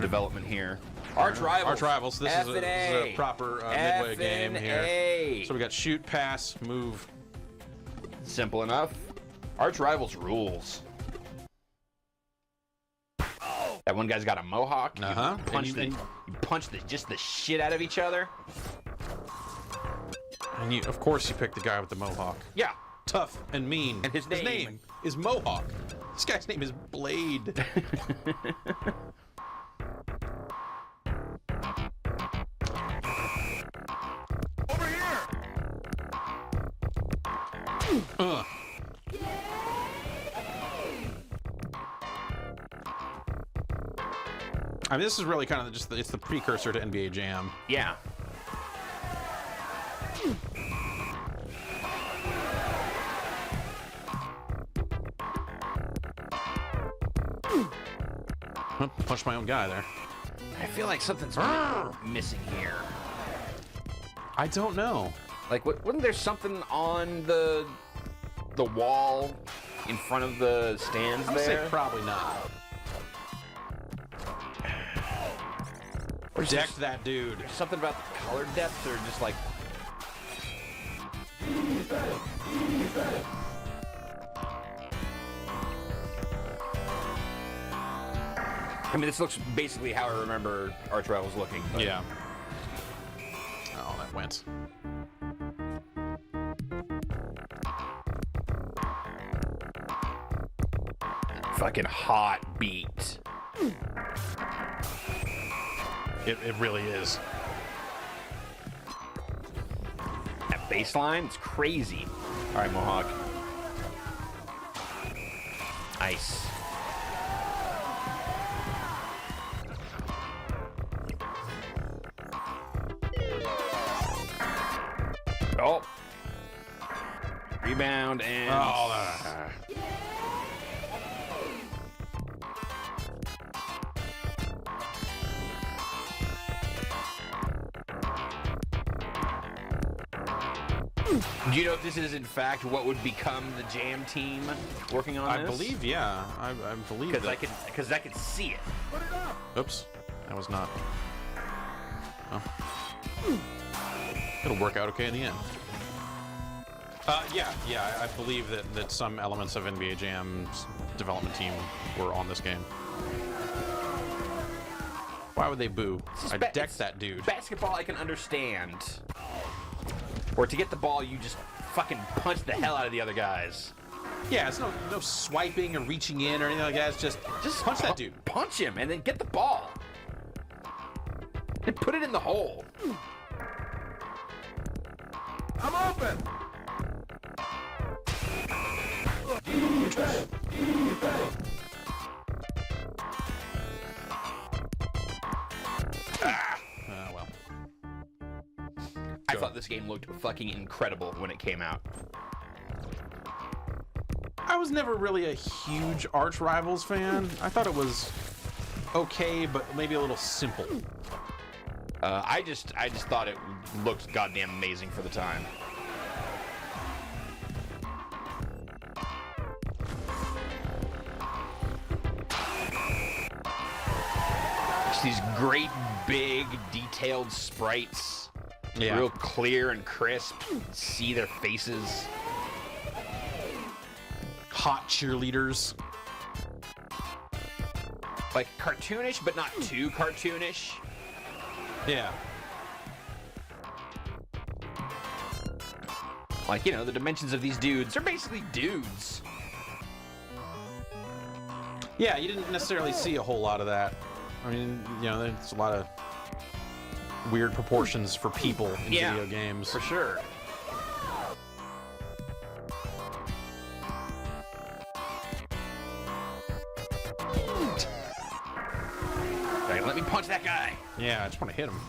[SPEAKER 6] development here. Arch Rivals.
[SPEAKER 3] Arch Rivals. This is a proper midway game here. So we got shoot, pass, move.
[SPEAKER 6] Simple enough. Arch Rivals rules. That one guy's got a mohawk. You punch just the shit out of each other.
[SPEAKER 3] And you, of course, you pick the guy with the mohawk.
[SPEAKER 6] Yeah.
[SPEAKER 3] Tough and mean.
[SPEAKER 6] And his name
[SPEAKER 3] is Mohawk. This guy's name is Blade.
[SPEAKER 9] Over here!
[SPEAKER 3] I mean, this is really kind of just it's the precursor to NBA Jam.
[SPEAKER 6] Yeah.
[SPEAKER 3] Punched my own guy there.
[SPEAKER 6] I feel like something's missing here.
[SPEAKER 3] I don't know.
[SPEAKER 6] Like, wasn't there something on the wall in front of the stands
[SPEAKER 3] I would
[SPEAKER 6] there?
[SPEAKER 3] say probably not.
[SPEAKER 6] Or
[SPEAKER 3] decked that dude.
[SPEAKER 6] Something about the color depth, or just like. I mean, this looks basically how I remember Arch Rivals looking. But.
[SPEAKER 3] Yeah. Oh, that went.
[SPEAKER 6] Fucking hot beat.
[SPEAKER 3] It really is.
[SPEAKER 6] That bass line, it's crazy. All right, Mohawk. Nice. Oh. Rebound and... Do you know if this is in fact what would become the Jam team working on this?
[SPEAKER 3] I believe, yeah. I believe that.
[SPEAKER 6] Because I could see it.
[SPEAKER 9] Put it up!
[SPEAKER 3] Oops. That was not. Oh. It'll work out okay in the end. Yeah, I believe that some elements of NBA Jam's development team were on this game. Why would they boo? I decked that dude.
[SPEAKER 6] Basketball I can understand. Or to get the ball, you just fucking punch the hell out of the other guys.
[SPEAKER 3] Yeah, it's no swiping or reaching in or anything like that. It's just punch that dude.
[SPEAKER 6] Punch him and then get the ball. And put it in the hole.
[SPEAKER 9] I'm open!
[SPEAKER 3] Well.
[SPEAKER 6] I thought this game looked fucking incredible when it came out.
[SPEAKER 3] I was never really a huge Arch Rivals fan. I thought it was okay, but maybe a little simple.
[SPEAKER 6] I just thought it looked goddamn amazing for the time. Just these great, big, detailed sprites.
[SPEAKER 3] Yeah.
[SPEAKER 6] Real clear and crisp. See their faces.
[SPEAKER 3] Hot cheerleaders.
[SPEAKER 6] Like cartoonish, but not too cartoonish.
[SPEAKER 3] Yeah.
[SPEAKER 6] Like, you know, the dimensions of these dudes are basically dudes.
[SPEAKER 3] Yeah, you didn't necessarily see a whole lot of that. I mean, you know, there's a lot of weird proportions for people in video games.
[SPEAKER 6] For sure. Right, let me punch that guy.
[SPEAKER 3] Yeah, I just want to hit him.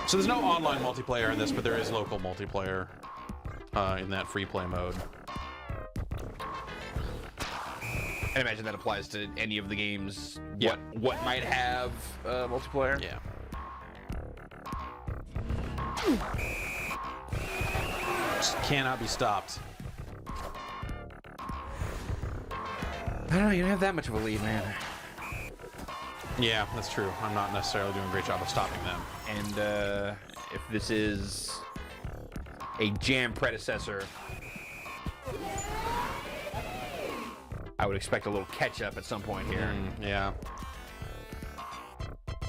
[SPEAKER 3] So there's no online multiplayer in this, but there is local multiplayer in that free play mode.
[SPEAKER 6] I imagine that applies to any of the games. Yeah. What might have multiplayer?
[SPEAKER 3] Yeah. Just cannot be stopped.
[SPEAKER 6] I don't know, you don't have that much of a lead, man.
[SPEAKER 3] Yeah, that's true. I'm not necessarily doing a great job of stopping them.
[SPEAKER 6] And if this is a Jam predecessor, I would expect a little catch-up at some point here.
[SPEAKER 3] Yeah.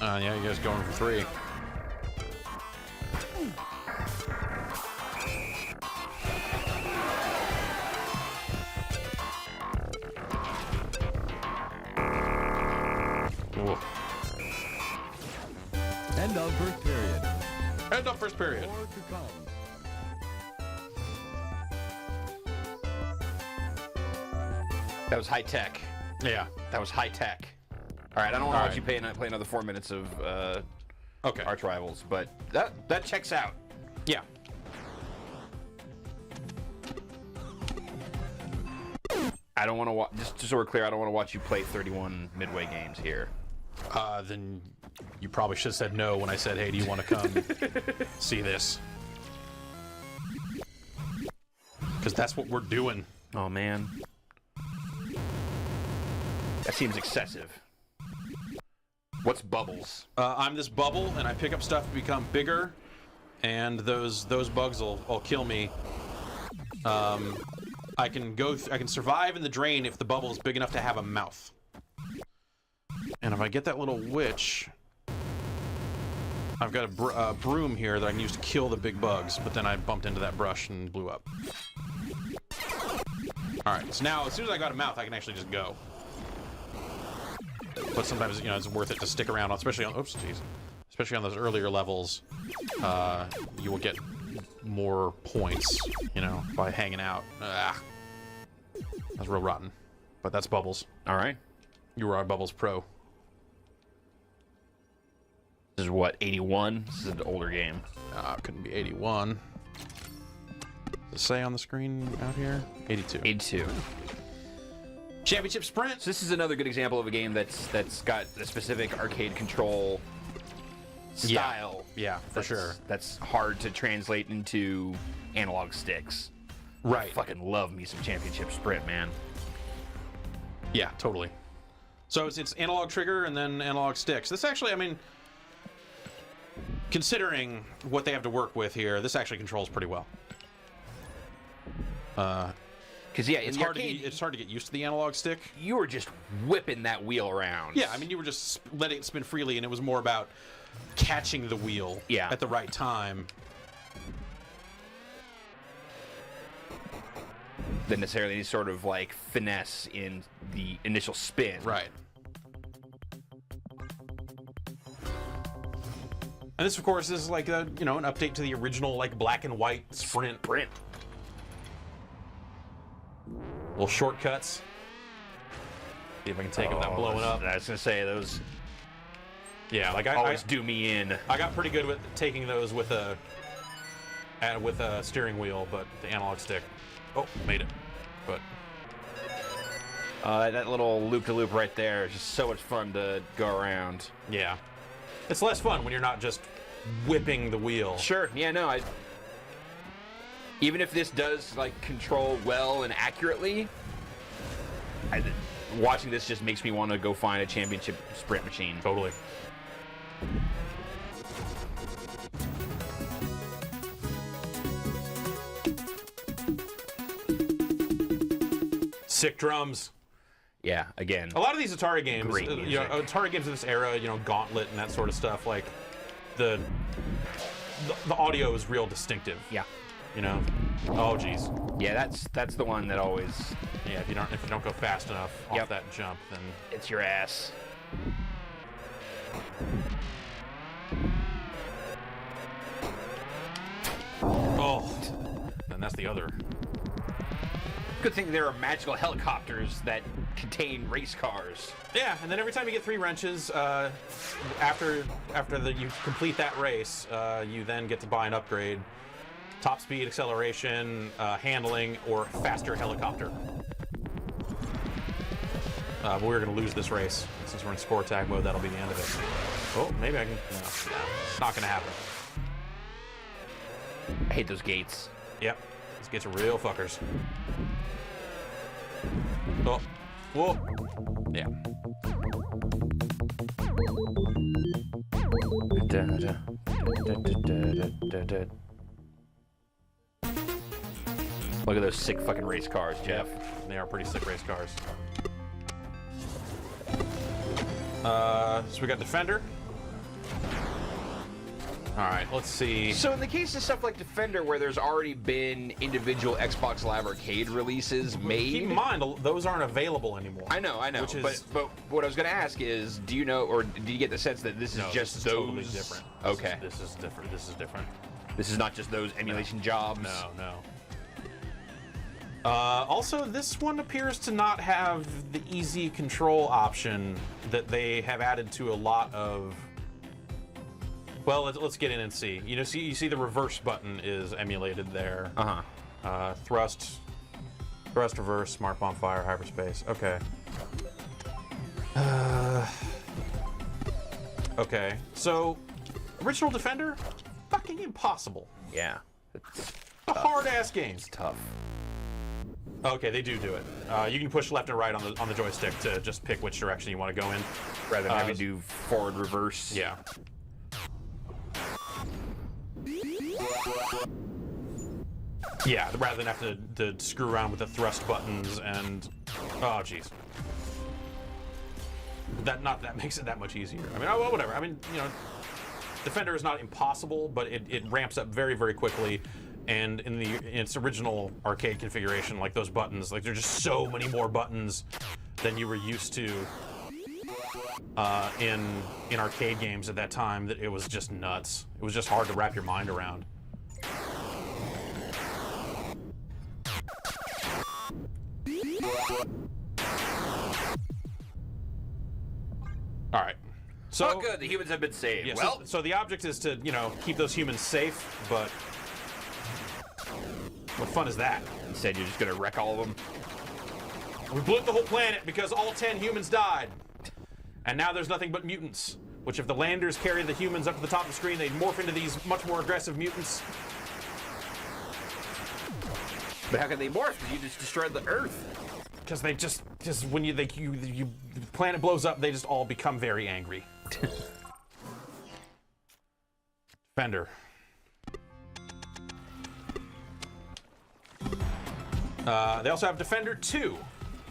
[SPEAKER 3] Yeah, you guys going for 3. Ooh.
[SPEAKER 15] End of first period.
[SPEAKER 3] End of first period.
[SPEAKER 15] More to come.
[SPEAKER 6] That was high tech.
[SPEAKER 3] Yeah.
[SPEAKER 6] That was high tech. All right, I don't want to let you play another 4 minutes of Arch Rivals, but that checks out.
[SPEAKER 3] Yeah.
[SPEAKER 6] I don't want to watch. Just so we're clear, I don't want to watch you play 31 Midway games here.
[SPEAKER 3] Then you probably should have said no when I said, "Hey, do you want to come see this?" Because that's what we're doing.
[SPEAKER 6] Oh man, that seems excessive. What's bubbles?
[SPEAKER 3] I'm this bubble, and I pick up stuff to become bigger, and those bugs will kill me. I can survive in the drain if the bubble is big enough to have a mouth. And if I get that little witch, I've got a broom here that I can use to kill the big bugs, but then I bumped into that brush and blew up. Alright, so now as soon as I got a mouth, I can actually just go. But sometimes, you know, it's worth it to stick around, especially on, especially on those earlier levels. You will get more points, you know, by hanging out. That's real rotten. But that's Bubbles.
[SPEAKER 6] Alright.
[SPEAKER 3] You were our Bubbles Pro.
[SPEAKER 6] This is what, 81? This is an older game.
[SPEAKER 3] It couldn't be 81. Does it say on the screen out here? 82.
[SPEAKER 6] 82.
[SPEAKER 3] Championship Sprint.
[SPEAKER 6] So this is another good example of a game that's got a specific arcade control style.
[SPEAKER 3] Yeah, for sure.
[SPEAKER 6] That's hard to translate into analog sticks.
[SPEAKER 3] Right.
[SPEAKER 6] I fucking love me some Championship Sprint, man.
[SPEAKER 3] Yeah, totally. So it's analog trigger and then analog sticks. This actually, I mean, considering what they have to work with here, this actually controls pretty well.
[SPEAKER 6] Because yeah,
[SPEAKER 3] it's hard to get used to the analog stick.
[SPEAKER 6] You were just whipping that wheel around.
[SPEAKER 3] Yeah, I mean, you were just letting it spin freely, and it was more about catching the wheel at the right time
[SPEAKER 6] than necessarily any sort of like finesse in the initial spin.
[SPEAKER 3] Right. And this, of course, is like a, you know, an update to the original like black and white Sprint. Little shortcuts. See if I can take them without blowing up.
[SPEAKER 6] I was gonna say those.
[SPEAKER 3] Yeah, like I
[SPEAKER 6] always do me in.
[SPEAKER 3] I got pretty good with taking those with and with a steering wheel, but the analog stick. Oh, made it. But
[SPEAKER 6] that little loop-to-loop right there is just so much fun to go around.
[SPEAKER 3] Yeah. It's less fun when you're not just whipping the wheel.
[SPEAKER 6] Sure. Yeah, no, even if this does like control well and accurately, watching this just makes me want to go find a championship sprint machine.
[SPEAKER 3] Totally. Sick drums.
[SPEAKER 6] Yeah, again.
[SPEAKER 3] A lot of these Atari games,
[SPEAKER 6] Great
[SPEAKER 3] you know, Atari games of this era, you know, Gauntlet and that sort of stuff, like the audio is real distinctive.
[SPEAKER 6] Yeah.
[SPEAKER 3] You know. Oh geez.
[SPEAKER 6] Yeah, that's the one that always.
[SPEAKER 3] Yeah, if you don't go fast enough off that jump, then
[SPEAKER 6] it's your ass.
[SPEAKER 3] Oh, and that's the other.
[SPEAKER 6] Good thing there are magical helicopters that contain race cars.
[SPEAKER 3] Yeah, and then every time you get 3 wrenches, after you complete that race, you then get to buy an upgrade: top speed, acceleration, handling, or faster helicopter. But we're going to lose this race since we're in score tag mode. That'll be the end of it. Oh, maybe I can. No, it's not going to happen.
[SPEAKER 6] I hate those gates.
[SPEAKER 3] Yep, these gates are real fuckers. Oh, whoa, yeah.
[SPEAKER 6] Look at those sick fucking race cars, Jeff.
[SPEAKER 3] They are pretty sick race cars. So we got Defender. All right, let's see.
[SPEAKER 6] So in the case of stuff like Defender, where there's already been individual Xbox Live Arcade releases made...
[SPEAKER 3] Keep in mind, those aren't available anymore.
[SPEAKER 6] I know.
[SPEAKER 3] Which is,
[SPEAKER 6] but what I was going to ask is, do you know, or do you get the sense that this is just
[SPEAKER 3] this is
[SPEAKER 6] those...
[SPEAKER 3] totally different.
[SPEAKER 6] Okay.
[SPEAKER 3] This is different. This is different.
[SPEAKER 6] This is not just those emulation jobs?
[SPEAKER 3] No. Also, this one appears to not have the easy control option that they have added to a lot of... Well, let's get in and see. You see the reverse button is emulated there. Thrust, reverse, smart bomb, fire, hyperspace. Okay. Okay. So, original Defender, fucking impossible.
[SPEAKER 6] Yeah.
[SPEAKER 3] A hard-ass game.
[SPEAKER 6] It's tough.
[SPEAKER 3] Okay, they do it. You can push left and right on the joystick to just pick which direction you want to go in,
[SPEAKER 6] rather than having to do forward, reverse.
[SPEAKER 3] Yeah. Yeah, rather than have to screw around with the thrust buttons and... Oh, jeez. That makes it that much easier. I mean, well, whatever. I mean, you know, Defender is not impossible, but it ramps up very, very quickly. And in its original arcade configuration, like those buttons, like there's just so many more buttons than you were used to in arcade games at that time that it was just nuts. It was just hard to wrap your mind around. All right. So
[SPEAKER 6] oh, good. The humans have been saved.
[SPEAKER 3] Yeah,
[SPEAKER 6] well,
[SPEAKER 3] so the object is to, you know, keep those humans safe, but what fun is that?
[SPEAKER 6] Instead, you're just gonna wreck all of them.
[SPEAKER 3] We blew up the whole planet because all 10 humans died, and now there's nothing but mutants. Which, if the landers carry the humans up to the top of the screen, they'd morph into these much more aggressive mutants.
[SPEAKER 6] But how can they morph? You just destroyed the Earth.
[SPEAKER 3] Because they just when the planet blows up, they just all become very angry. Defender. They also have Defender 2.
[SPEAKER 6] You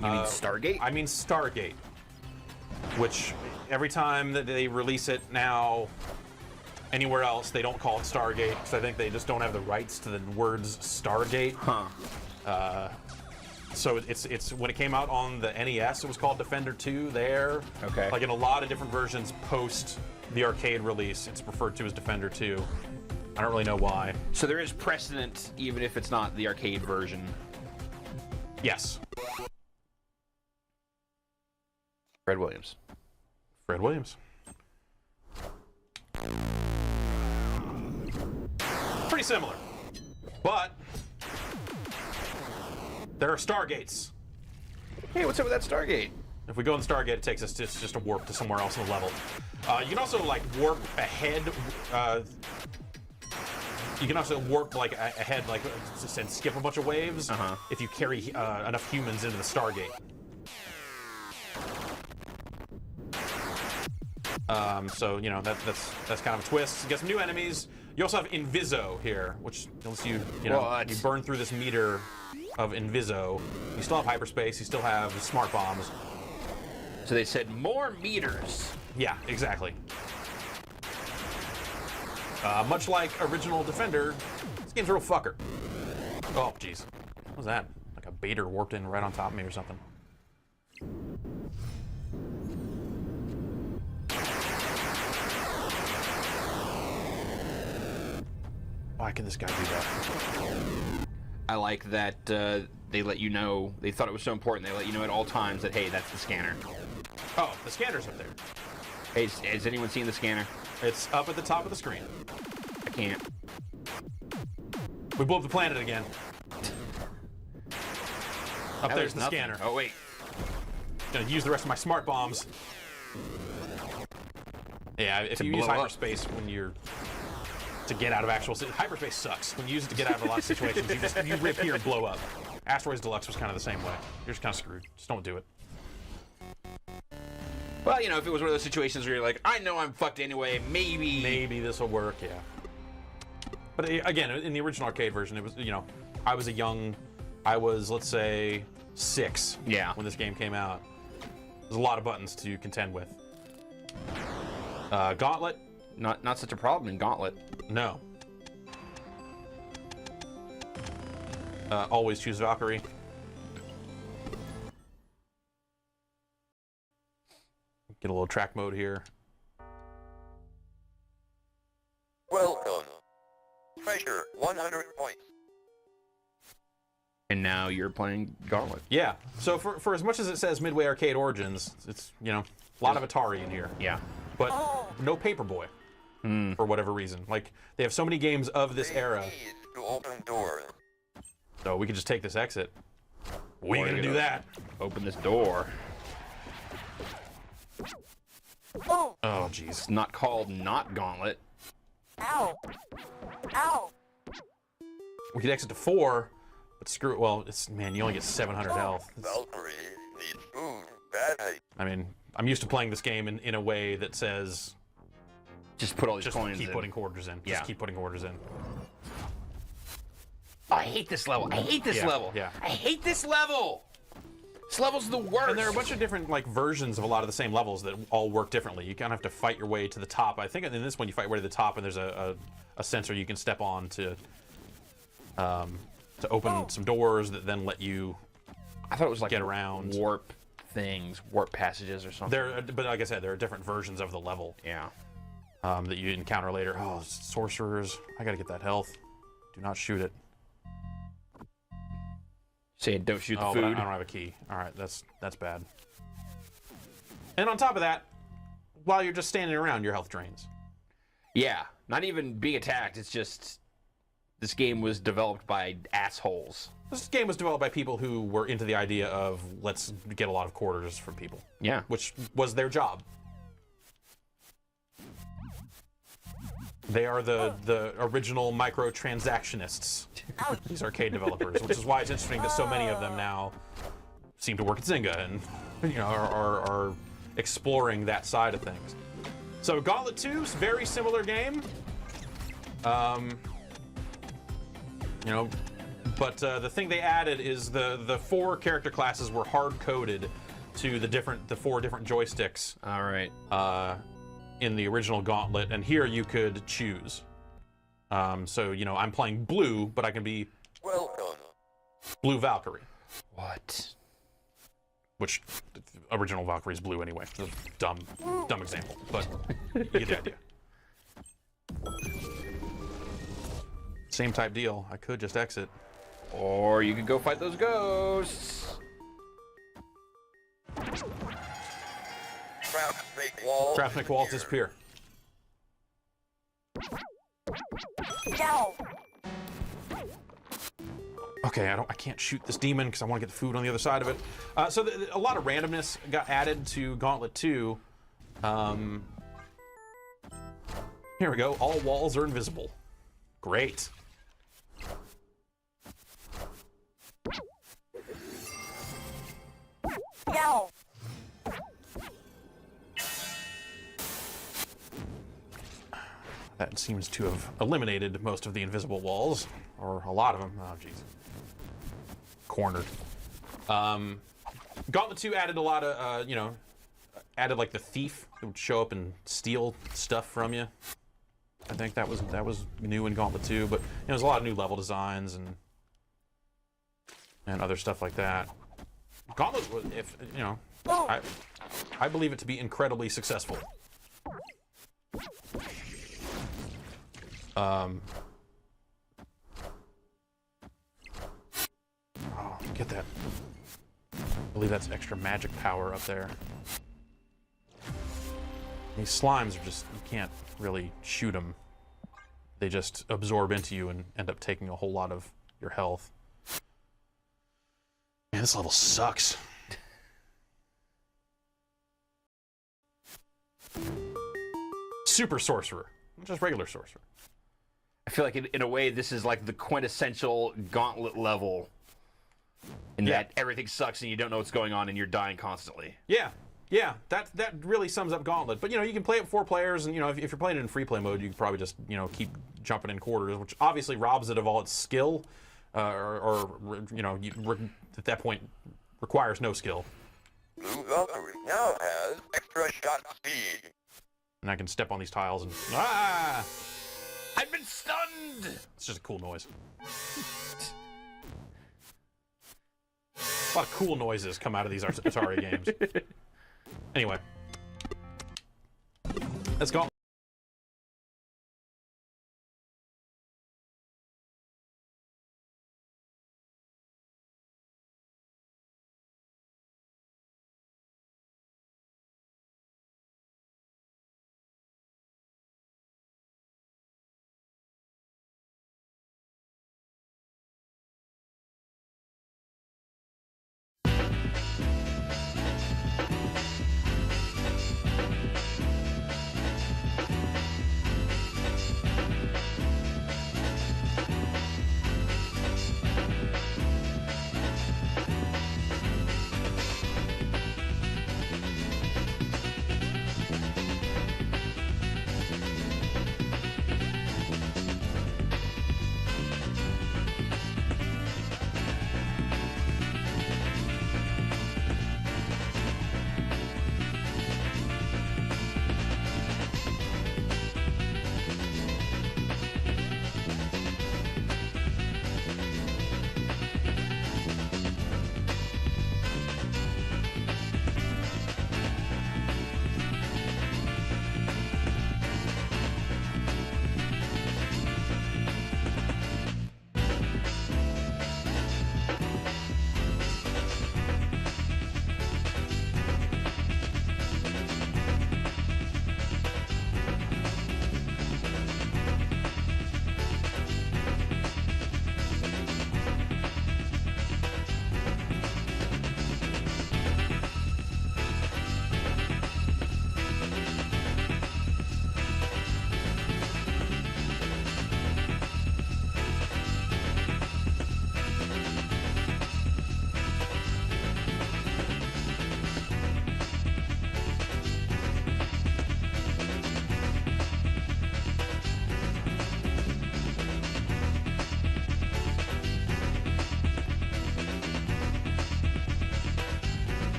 [SPEAKER 6] mean Stargate?
[SPEAKER 3] I mean Stargate. Which, every time that they release it now, anywhere else, they don't call it Stargate, because I think they just don't have the rights to the words Stargate.
[SPEAKER 6] Huh.
[SPEAKER 3] So it's when it came out on the NES, it was called Defender 2 there.
[SPEAKER 6] Okay.
[SPEAKER 3] Like in a lot of different versions post the arcade release, it's referred to as Defender 2. I don't really know why.
[SPEAKER 6] So there is precedent, even if it's not the arcade version.
[SPEAKER 3] Yes.
[SPEAKER 6] Fred Williams.
[SPEAKER 3] Fred Williams. Pretty similar. But there are stargates.
[SPEAKER 6] Hey, what's up with that Stargate?
[SPEAKER 3] If we go in the Stargate, it takes us to just a warp to somewhere else in the level. You can also like warp ahead. You can also warp like ahead, like and skip a bunch of waves if you carry enough humans into the Stargate. So you know that's kind of a twist. You get some new enemies. You also have Inviso here, which lets you you burn through this meter of Inviso. You still have hyperspace. You still have smart bombs.
[SPEAKER 6] So they said more meters.
[SPEAKER 3] Yeah, exactly. Much like original Defender, this game's a real fucker. Oh, jeez. What was that? Like a baiter warped in right on top of me or something. Why can this guy do that?
[SPEAKER 6] I like that they let you know, they thought it was so important, they let you know at all times that, hey, that's the scanner.
[SPEAKER 3] Oh, the scanner's up there.
[SPEAKER 6] Hey, has anyone seen the scanner?
[SPEAKER 3] It's up at the top of the screen.
[SPEAKER 6] I can't.
[SPEAKER 3] We blew up the planet again. Up
[SPEAKER 6] Now
[SPEAKER 3] there's the
[SPEAKER 6] nothing.
[SPEAKER 3] scanner.
[SPEAKER 6] Oh, wait.
[SPEAKER 3] Gonna use the rest of my smart bombs. Yeah, if you use hyperspace when you're to get out of actual hyperspace sucks. When you use it to get out of a lot of situations, you rip here and blow up. Asteroids Deluxe was kind of the same way. You're just kind of screwed. Just don't do it.
[SPEAKER 6] Well, you know, if it was one of those situations where you're like, I know I'm fucked anyway, maybe
[SPEAKER 3] this will work, yeah. But again, in the original arcade version, it was, you know, I was, let's say, 6 when this game came out. There's a lot of buttons to contend with. Gauntlet.
[SPEAKER 6] Not such a problem in Gauntlet.
[SPEAKER 3] No. Always choose Valkyrie. Get a little track mode here.
[SPEAKER 9] Welcome. Treasure 100 points.
[SPEAKER 6] And now you're playing Gauntlet.
[SPEAKER 3] Yeah. So for as much as it says Midway Arcade Origins, it's, you know, a lot of Atari in here.
[SPEAKER 6] Yeah.
[SPEAKER 3] But no Paperboy. For whatever reason. Like, they have so many games of this era.
[SPEAKER 9] To open door.
[SPEAKER 3] So we could just take this exit. We ain't gonna do that.
[SPEAKER 6] Open this door.
[SPEAKER 3] Oh, jeez.
[SPEAKER 6] It's not called not Gauntlet.
[SPEAKER 9] Ow! Ow!
[SPEAKER 3] We could exit to 4, but screw it. Well, it's, man, you only get 700 health.
[SPEAKER 9] Valkyrie needs food badly.
[SPEAKER 3] I mean, I'm used to playing this game in a way that says
[SPEAKER 6] just put all these coins
[SPEAKER 3] keep
[SPEAKER 6] in.
[SPEAKER 3] putting quarters in.
[SPEAKER 6] Yeah.
[SPEAKER 3] Just keep putting quarters in.
[SPEAKER 6] Oh, I hate this level. I hate this level.
[SPEAKER 3] Yeah.
[SPEAKER 6] I hate this level. This level's the worst.
[SPEAKER 3] And there are a bunch of different like versions of a lot of the same levels that all work differently. You kind of have to fight your way to the top. I think in this one you fight your way to the top, and there's a sensor you can step on to open some doors that then let you.
[SPEAKER 6] I thought it was like
[SPEAKER 3] get around
[SPEAKER 6] warp things, warp passages or something.
[SPEAKER 3] But like I said, there are different versions of the level.
[SPEAKER 6] Yeah.
[SPEAKER 3] That you encounter later. Oh, sorcerers! I gotta get that health. Do not shoot it.
[SPEAKER 6] Saying don't shoot the
[SPEAKER 3] But
[SPEAKER 6] food.
[SPEAKER 3] I don't have a key. All right, that's bad. And on top of that, while you're just standing around, your health drains.
[SPEAKER 6] Yeah, not even being attacked. It's just this game was developed by assholes.
[SPEAKER 3] This game was developed by people who were into the idea of let's get a lot of quarters from people.
[SPEAKER 6] Yeah.
[SPEAKER 3] Which was their job. They are the original microtransactionists, these arcade developers, which is why it's interesting that so many of them now seem to work at Zynga and are exploring that side of things. So Gauntlet 2 is a very similar game. But the thing they added is the 4 character classes were hard coded to the 4 different joysticks.
[SPEAKER 6] All right.
[SPEAKER 3] In the original Gauntlet, and here you could choose. So I'm playing blue, but I can be Blue Valkyrie.
[SPEAKER 6] What?
[SPEAKER 3] Which original Valkyrie is blue anyway. It's a dumb example, but you get the idea. Same type deal. I could just exit.
[SPEAKER 6] Or you could go fight those ghosts.
[SPEAKER 3] Trap make walls disappear. Okay, I can't shoot this demon because I want to get the food on the other side of it. So a lot of randomness got added to Gauntlet 2. Here we go. All walls are invisible. Great.
[SPEAKER 16] Yo.
[SPEAKER 3] That seems to have eliminated most of the invisible walls, or a lot of them. Oh, jeez. Cornered. Gauntlet 2 added a lot of, you know, added like the thief that would show up and steal stuff from you. I think that was new in Gauntlet 2, but you know, there's a lot of new level designs and other stuff like that. Gauntlet, if you know, I believe it to be incredibly successful. Oh, get that. I believe that's extra magic power up there. These slimes are just, you can't really shoot them. They just absorb into you and end up taking a whole lot of your health. Man, this level sucks. Super Sorcerer, not just regular Sorcerer.
[SPEAKER 6] I feel like in a way this is like the quintessential Gauntlet level. In that everything sucks and you don't know what's going on and you're dying constantly.
[SPEAKER 3] Yeah, that really sums up Gauntlet. But you know, you can play it with 4 players, and you know, if you're playing it in free play mode, you can probably just, you know, keep jumping in quarters, which obviously robs it of all its skill, or you know, at that point requires no skill.
[SPEAKER 16] Blue Valkyrie now has extra shot speed.
[SPEAKER 3] And I can step on these tiles and
[SPEAKER 6] I've been stunned.
[SPEAKER 3] It's just a cool noise. A lot of cool noises come out of these Atari games. Anyway, let's go.